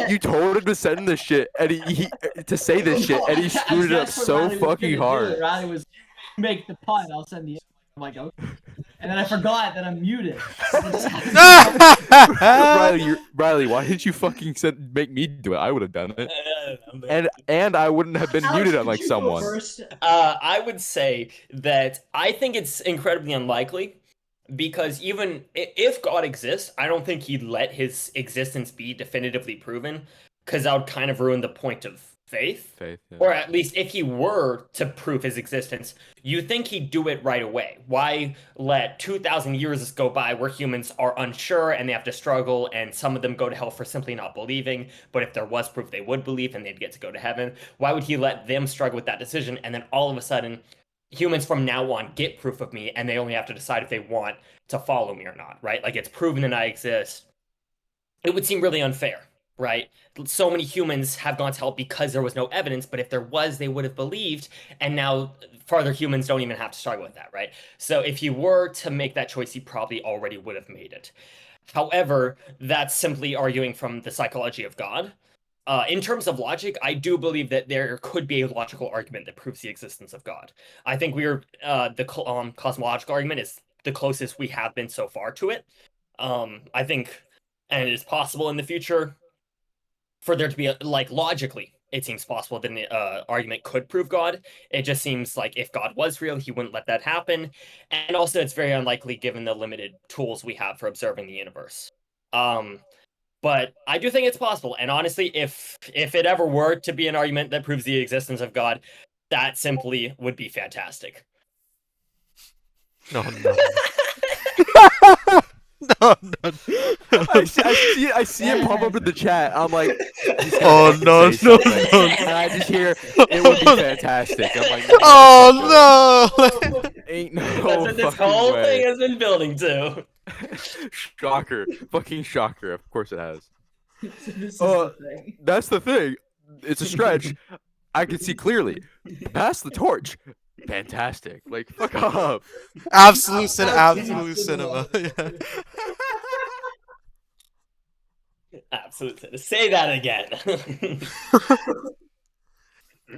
You told him to send this shit, and he to say this shit, and he screwed it up so fucking hard. Riley was make the pun. I'll send the. I'm like, okay. And then I forgot that I'm muted. Riley, why didn't you fucking make me do it? I would have done it, And and I wouldn't have been Alex, muted could unlike you go someone. first? I would say that I think it's incredibly unlikely because even if God exists, I don't think he'd let his existence be definitively proven because that would kind of ruin the point of faith. Faith. Yeah. Or at least if he were to prove his existence, you think he'd do it right away. Why let 2,000 years go by where humans are unsure and they have to struggle, and some of them go to hell for simply not believing? But if there was proof, they would believe and they'd get to go to heaven. Why would he let them struggle with that decision? And then all of a sudden, humans from now on get proof of me and they only have to decide if they want to follow me or not, right? Like it's proven that I exist. It would seem really unfair, right? So many humans have gone to hell because there was no evidence, but if there was, they would have believed, and now farther humans don't even have to struggle with that, right? So if he were to make that choice, he probably already would have made it. However, that's simply arguing from the psychology of God. In terms of logic, I do believe that there could be a logical argument that proves the existence of God. I think the cosmological argument is the closest we have been so far to it. I think, and it is possible in the future for there to be like logically, it seems possible that an argument could prove God. It just seems like if God was real, he wouldn't let that happen, and also it's very unlikely given the limited tools we have for observing the universe. Um, but I do think it's possible, and honestly, if it ever were to be an argument that proves the existence of God, that simply would be fantastic. No, no. No, no. I see it pop up in the chat. I'm like, he's gonna Oh, fucking no, say no, something, no. and I just hear it would be fantastic. I'm like, no, Oh, no. ain't no That's what this fucking whole way. thing has been building to. Shocker, fucking shocker. Of course it has. So this is the thing. That's the thing. It's a stretch. I can see clearly. Pass the torch. Fantastic. Like, fuck off. Absolute Absolute cinema. Yeah. Absolutely. Say that again.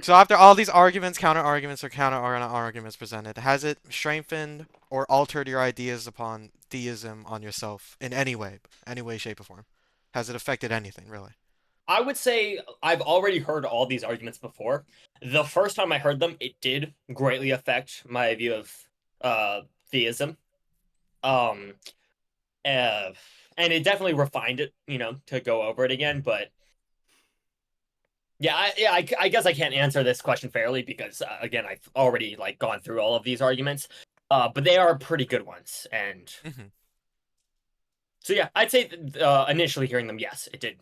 So after all these arguments, counter arguments, or counter arguments presented, has it strengthened or altered your ideas upon theism on yourself in any way, shape, or form? Has it affected anything, really? I would say I've already heard all these arguments before. The first time I heard them, it did greatly affect my view of theism. Um, uh, and it definitely refined it, to go over it again. But yeah, I guess I can't answer this question fairly because again, I've already like gone through all of these arguments. But they are pretty good ones, and so yeah, I'd say initially hearing them, yes, it did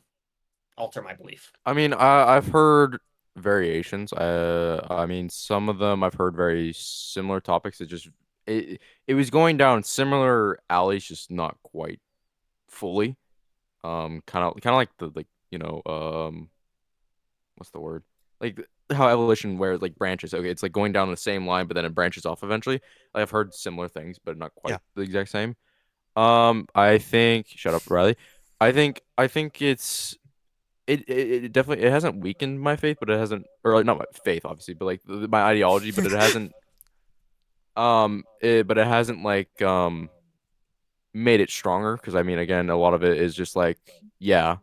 alter my belief. I mean, I've heard variations. I mean, some of them I've heard very similar topics. It was going down similar alleys, just not quite fully. Kind of like what's the word? Like how evolution, where like branches. Okay, it's like going down the same line, but then it branches off eventually. Like, I've heard similar things, but not Yeah. quite the exact same. I think. Shut up, Riley. I think it definitely it hasn't weakened my faith, but it hasn't, or like not my faith obviously, but like my ideology, but it hasn't but it hasn't like made it stronger, because I mean, again, a lot of it is just like, yeah,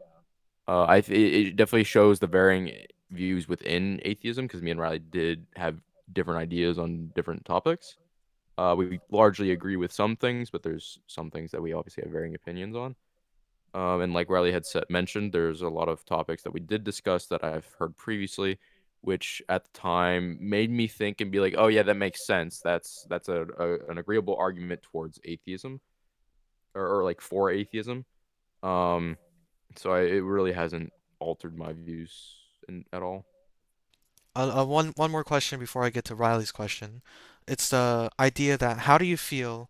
it definitely shows the varying views within atheism, because me and Riley did have different ideas on different topics. We largely agree with some things, but there's some things that we obviously have varying opinions on. And like Riley had mentioned, there's a lot of topics that we did discuss that I've heard previously, which at the time made me think and be like, oh yeah, that makes sense. That's an agreeable argument towards atheism, or like for atheism. Um, it really hasn't altered my views at all. One more question before I get to Riley's question. It's the idea that how do you feel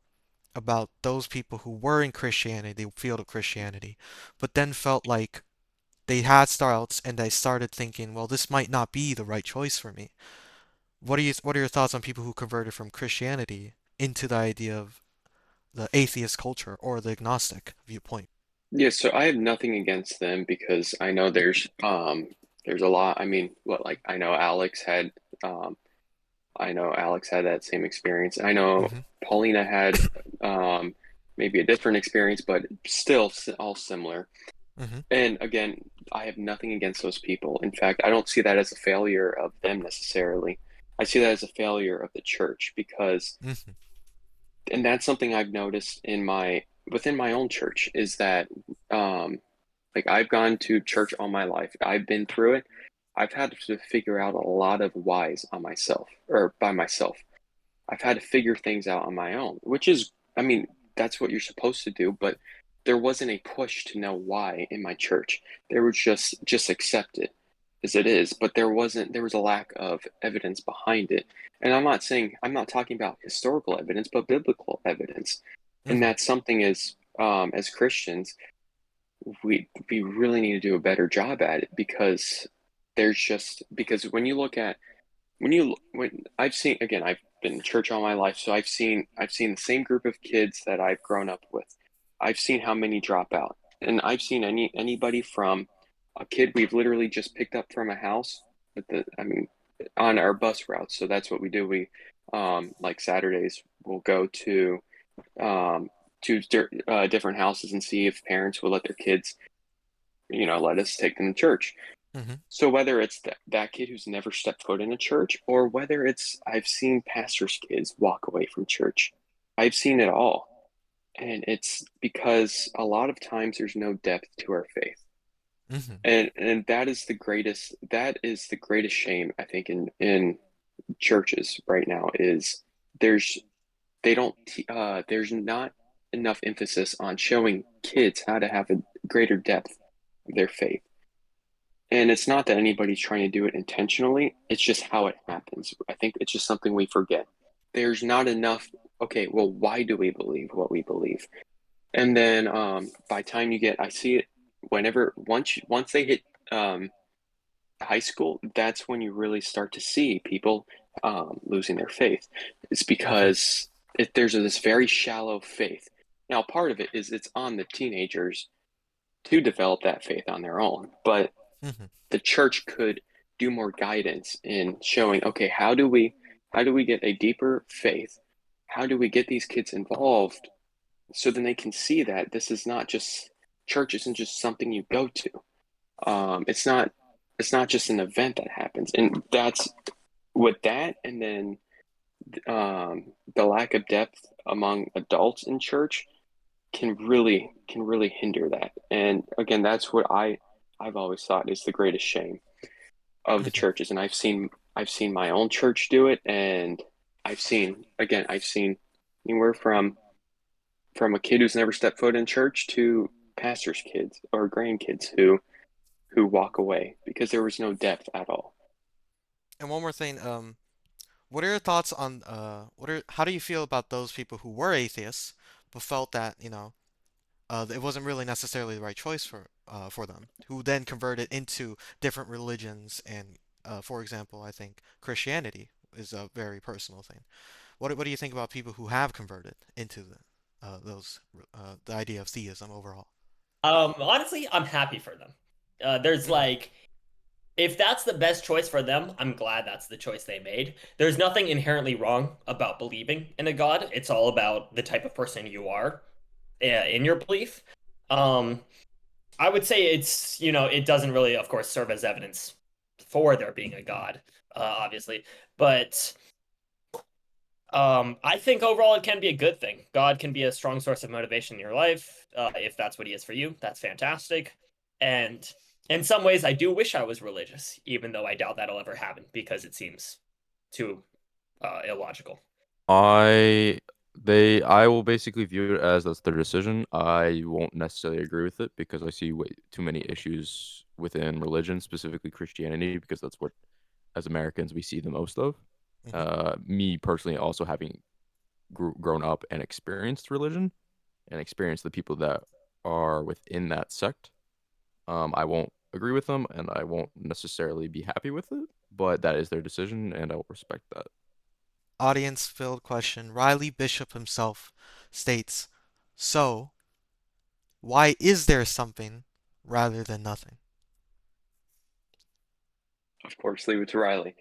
about those people who were in Christianity, the field of Christianity, but then felt like they had starts and they started thinking, well, this might not be the right choice for me. What are your thoughts on people who converted from Christianity into the idea of the atheist culture or the agnostic viewpoint? Yeah, so I have nothing against them because I know there's a lot. I mean, what like um I know Alex had that same experience. I know Mm-hmm. Paulina had um maybe a different experience, but still all similar. Mm-hmm. And again, I have nothing against those people. In fact, I don't see that as a failure of them necessarily. I see that as a failure of the church because, Mm-hmm. and that's something I've noticed within my own church is that, like I've gone to church all my life. I've been through it. I've had to figure out a lot of whys on myself or by myself. I've had to figure things out on my own, which is, I mean, that's what you're supposed to do, but there wasn't a push to know why in my church. There was just accept it as it is, but there was a lack of evidence behind it. And I'm not talking about historical evidence, but biblical evidence. And Hmm. that's something as Christians, we really need to do a better job at it because because when I've seen again, I've been in church all my life, so I've seen the same group of kids that I've grown up with. I've seen how many drop out, and I've seen anybody from a kid we've literally just picked up from a house with I mean, on our bus routes. So that's what we do. Like Saturdays, we'll go um, to different houses and see if parents will let their kids, let us take them to church. Hmm. So whether it's that kid who's never stepped foot in a church, or whether it's I've seen pastors' kids walk away from church, I've seen it all. And it's because a lot of times there's no depth to our faith. Hmm. And that is the greatest shame I think in churches right now is there's they don't there's not enough emphasis on showing kids how to have a greater depth of their faith. And it's not that anybody's trying to do it intentionally, it's just how it happens. I think it's just something we forget. There's not enough, okay, well, why do we believe what we believe? And then by time you get, I see it once they hit um, high school, that's when you really start to see people losing their faith. It's Hmm. because there's this very shallow faith. Now, part of it is it's on the teenagers to develop that faith on their own, but Hmm. the church could do more guidance in showing, okay, how do we get a deeper faith? How do we get these kids involved so then they can see that this is not just church isn't just something you go to. It's not just an event that happens, and that's with that, and then the lack of depth among adults in church can really hinder that. And again, that's what I've always thought is the greatest shame of the Hmm. churches, and I've seen my own church do it, and I've seen anywhere from a kid who's never stepped foot in church to pastors' kids or grandkids who walk away because there was no depth at all. And one more thing, what are your thoughts on how do you feel about those people who were atheists but felt that, it wasn't really necessarily the right choice for them, who then converted into different religions and, for example, I think Christianity is a very personal thing. What do you think about people who have converted into the idea of theism overall? Honestly, I'm happy for them. There's Hmm. like, if that's the best choice for them, I'm glad that's the choice they made. There's nothing inherently wrong about believing in a god. It's all about the type of person you are in your belief. Um, I would say it doesn't really, of course, serve as evidence for there being a god, obviously, but I think overall it can be a good thing. God can be a strong source of motivation in your life. If that's what he is for you, that's fantastic. And in some ways, I do wish I was religious, even though I doubt that'll ever happen because it seems too illogical. I I will basically view it as that's their decision. I won't necessarily agree with it because I see way too many issues within religion, specifically Christianity, because that's what as Americans we see the most of. Hmm. Me personally, also having grown up and experienced religion and experienced the people that are within that sect, I won't agree with them and I won't necessarily be happy with it, but that is their decision and I will respect that. Audience-filled question. Riley Bishop himself states, "So, why is there something rather than nothing?" Of course, leave it to Riley.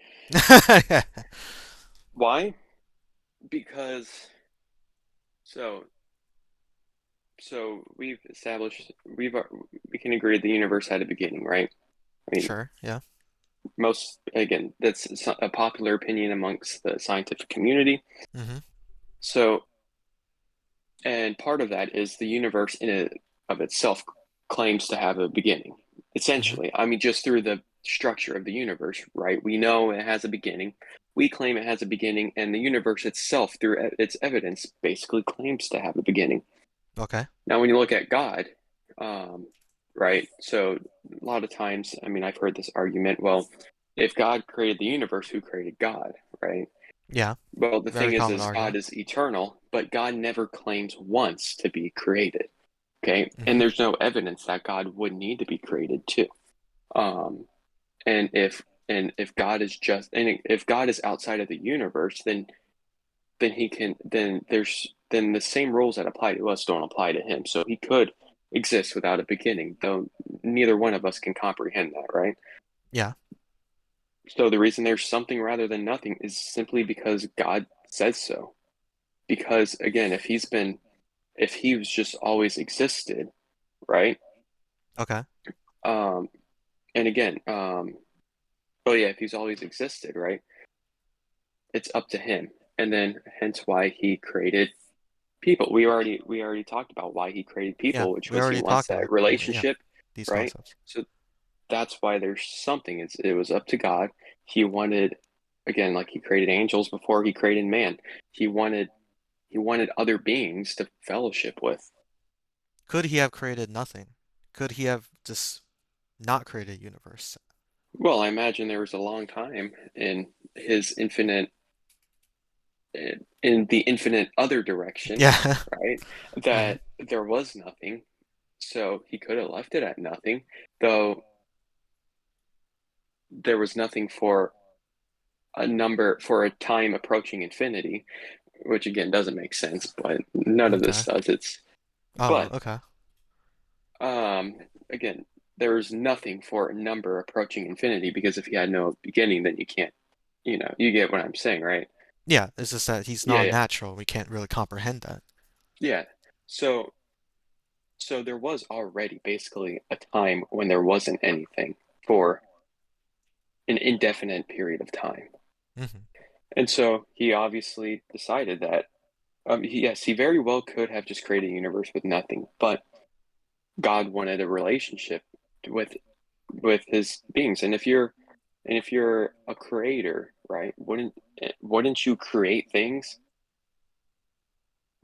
Why? Because so we've established we can agree the universe had a beginning, right? I mean, Sure, yeah. most again, that's a popular opinion amongst the scientific community. Hmm. So, and part of that is the universe in it of itself claims to have a beginning. Hmm. Essentially, I mean, just through structure of the universe, right? We know it has a beginning. We claim it has a beginning, and the universe itself, through its evidence, basically claims to have a beginning. Okay. Now, when you look at God, right? So a lot of times, I mean, I've heard this argument, well, if God created the universe, who created God, right? Yeah. Well, the thing Very common is God argument. is eternal, but God never claims once to be created. Okay. And Hmm. there's no evidence that God would need to be created too. Um, and if God is just and if God is outside of the universe, then he can then the same rules that apply to us don't apply to him. So he could exist without a beginning, though neither one of us can comprehend that, right? Yeah. So the reason there's something rather than nothing is simply because God says so. Because again, if he was just always existed, right? Okay. Um, and again, oh yeah, if he's always existed, right? It's up to him. And then hence why he created people. We already talked about why he created Yeah. people, which We was he already wants talked that about yeah relationship, these right? concepts. So that's why there's something. It was up to God. He wanted, again, like he created angels before he created man. He wanted he wanted other beings to fellowship with. Could he have created nothing? Could he have just not created a universe? Well, I imagine there was a long time in his infinite in the infinite other direction, Yeah. right? Hmm. That there was nothing. So he could have left it at nothing, though there was nothing for a time approaching infinity, which again doesn't make sense, but none of this Okay. does. Oh, But okay. um again, there's nothing for a number approaching infinity because if you had no beginning, then you can't, you get what I'm saying, right? Yeah, it's just that he's Yeah, yeah, non-natural. We can't really comprehend that. yeah. So there was already basically a time when there wasn't anything for an indefinite period of time. Hmm. And so he obviously decided that, yes, he very well could have just created a universe with nothing, but God wanted a relationship with his beings. And if you're a creator, right, wouldn't you create things?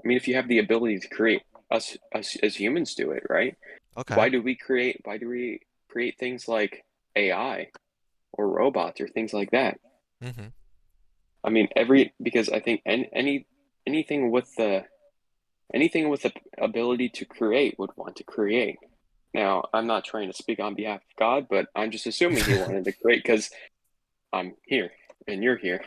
I mean, if you have the ability to create, us as humans do it, right? Okay. Why do we create things like AI or robots or things like that? Hmm. I mean, because I think anything with the anything with the ability to create would want to create. Now, I'm not trying to speak on behalf of God, but I'm just assuming he wanted to create because I'm here and you're here.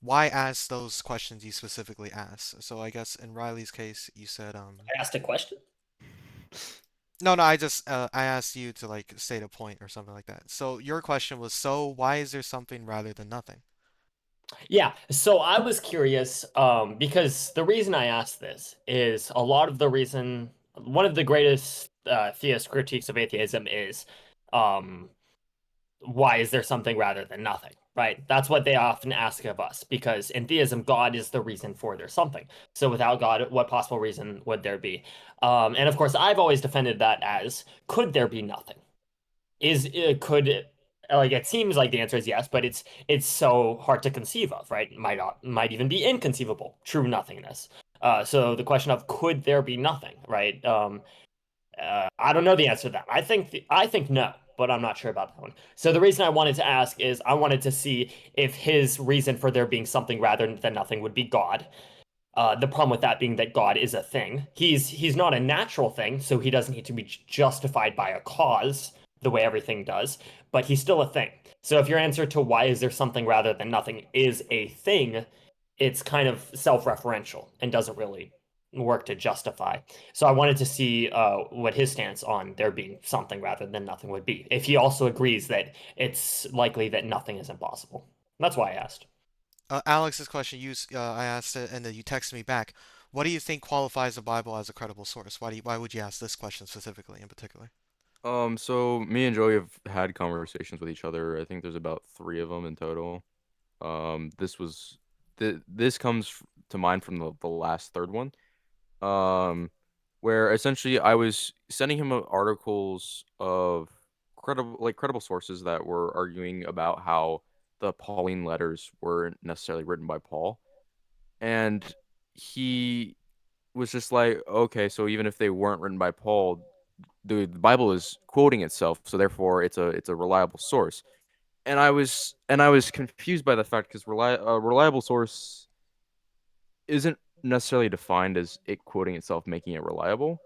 Why ask those questions you specifically asked? So I guess in Riley's case, you said I asked a question. no, no, I asked you to like state a point or something like that. So your question was, so why is there something rather than nothing? Yeah, so I was curious, because the reason I asked this is a lot of the reason, one of the greatest theist critiques of atheism is, um, why is there something rather than nothing, right? That's what they often ask of us, because in theism, God is the reason for there's something. So without God, what possible reason would there be? And of course, I've always defended that as, could there be nothing? Could like it seems like the answer is yes, but it's so hard to conceive of, right? Might even be inconceivable, true nothingness. So the question of could there be nothing, right? I don't know the answer to that. I think no, but I'm not sure about that one. So the reason I wanted to ask is I wanted to see if his reason for there being something rather than nothing would be God. The problem with that being that God is a thing. He's not a natural thing, so he doesn't need to be justified by a cause the way everything does, but he's still a thing. So if your answer to why is there something rather than nothing is a thing, it's kind of self-referential and doesn't really work to justify. So I wanted to see what his stance on there being something rather than nothing would be. If he also agrees that it's likely that nothing is impossible. That's why I asked. Alex's question, I asked it, and then you texted me back. What do you think qualifies the Bible as a credible source? Why would you ask this question specifically, in particular? So me and Joey have had conversations with each other. I think there's about three of them in total. This comes to mind from the last third one. Um, where essentially I was sending him articles of credible sources that were arguing about how the Pauline letters weren't necessarily written by Paul, and he was just like, okay, so even if they weren't written by Paul, the Bible is quoting itself, so therefore it's a reliable source. And I was confused by the fact because a reliable source isn't necessarily defined as it quoting itself, making it reliable.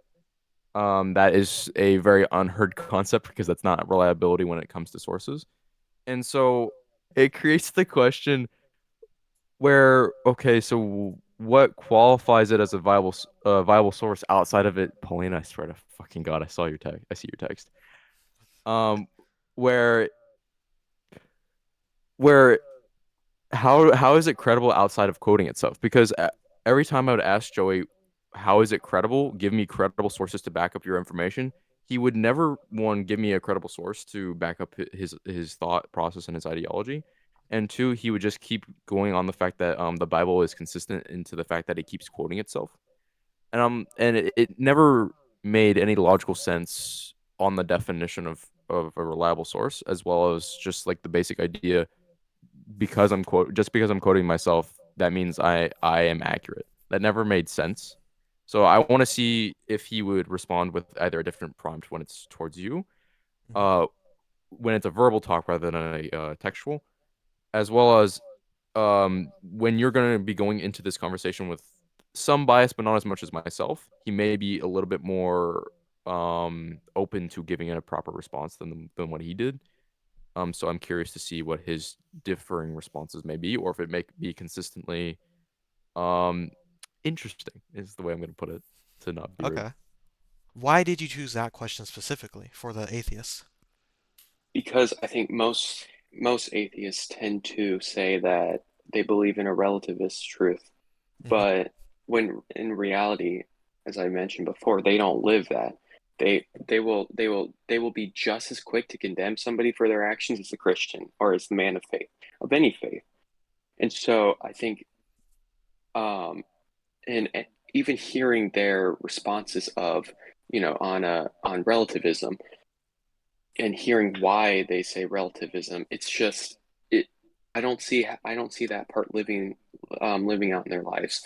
That is a very unheard concept because that's not reliability when it comes to sources. And so it creates the question where, okay, so what qualifies it as a viable source outside of it? Paulina, I swear to fucking God, I saw your text. I see your text. Um, where where how is it credible outside of quoting itself? Because every time I would ask Joey, how is it credible? Give me credible sources to back up your information. He would never one give me a credible source to back up his thought process and his ideology, and two, he would just keep going on the fact that the Bible is consistent into the fact that it keeps quoting itself, and it never made any logical sense on the definition of a reliable source, as well as just like the basic idea because I'm quoting myself, that means I am accurate. That never made sense. So I want to see if he would respond with either a different prompt when it's towards you, Mhm. uh, when it's a verbal talk rather than a textual, as well as when you're going to be going into this conversation with some bias, but not as much as myself. He may be a little bit more open to giving it a proper response than what he did. So I'm curious to see what his differing responses may be, or if it may be consistently um interesting is the way I'm going to put it to not be rude. Okay. Why did you choose that question specifically for the atheists? Because I think most atheists tend to say that they believe in a relativist truth, Hmm. but when in reality, as I mentioned before, they don't live that. They will be just as quick to condemn somebody for their actions as a Christian or as the man of faith of any faith. And so I think um and even hearing their responses of, on relativism and hearing why they say relativism, it's just it. I don't see that part living out in their lives,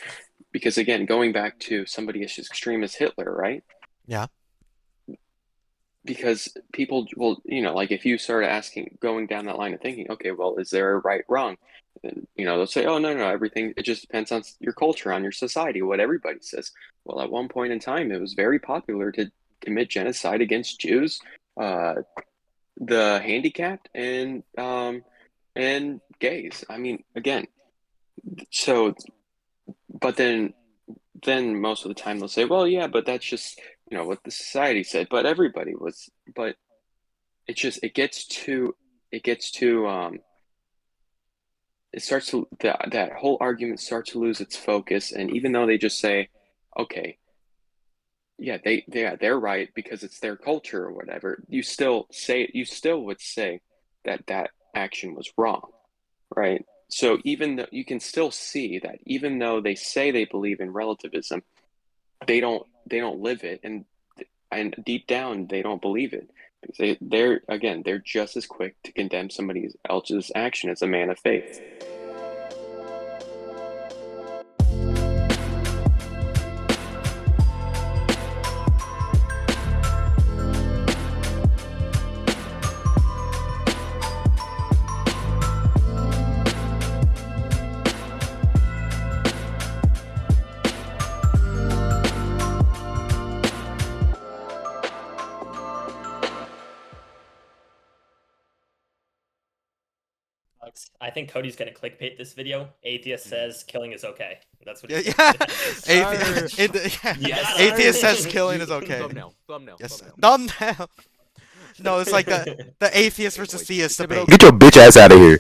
because again, going back to somebody as extreme as Hitler, right? Yeah. Because people will, like if you start asking, going down that line of thinking, okay, well, is there a right, wrong? And, they'll say, oh, no, no, everything, it just depends on your culture, on your society, what everybody says. Well, at one point in time, it was very popular to commit genocide against Jews, uh, the handicapped, and gays. I mean, again, so, but then most of the time they'll say, well, yeah, but that's just, what the society said, but everybody was, but it's just it gets too it starts to that whole argument starts to lose its focus. And even though they just say, okay, yeah, they're right because it's their culture or whatever, you still would say that that action was wrong, right? So even though you can still see that even though they say they believe in relativism, they don't live it, and deep down they don't believe it, because they're just as quick to condemn somebody else's action as a man of faith. I think Cody's gonna clickbait this video. Atheist says killing is okay. That's what Yeah, he's yeah. gonna Yeah. Yes, Atheist sir. says killing is okay. Thumbnail. Yes. Thumbnail. No, it's like the atheist versus theist debate. Get your bitch ass out of here.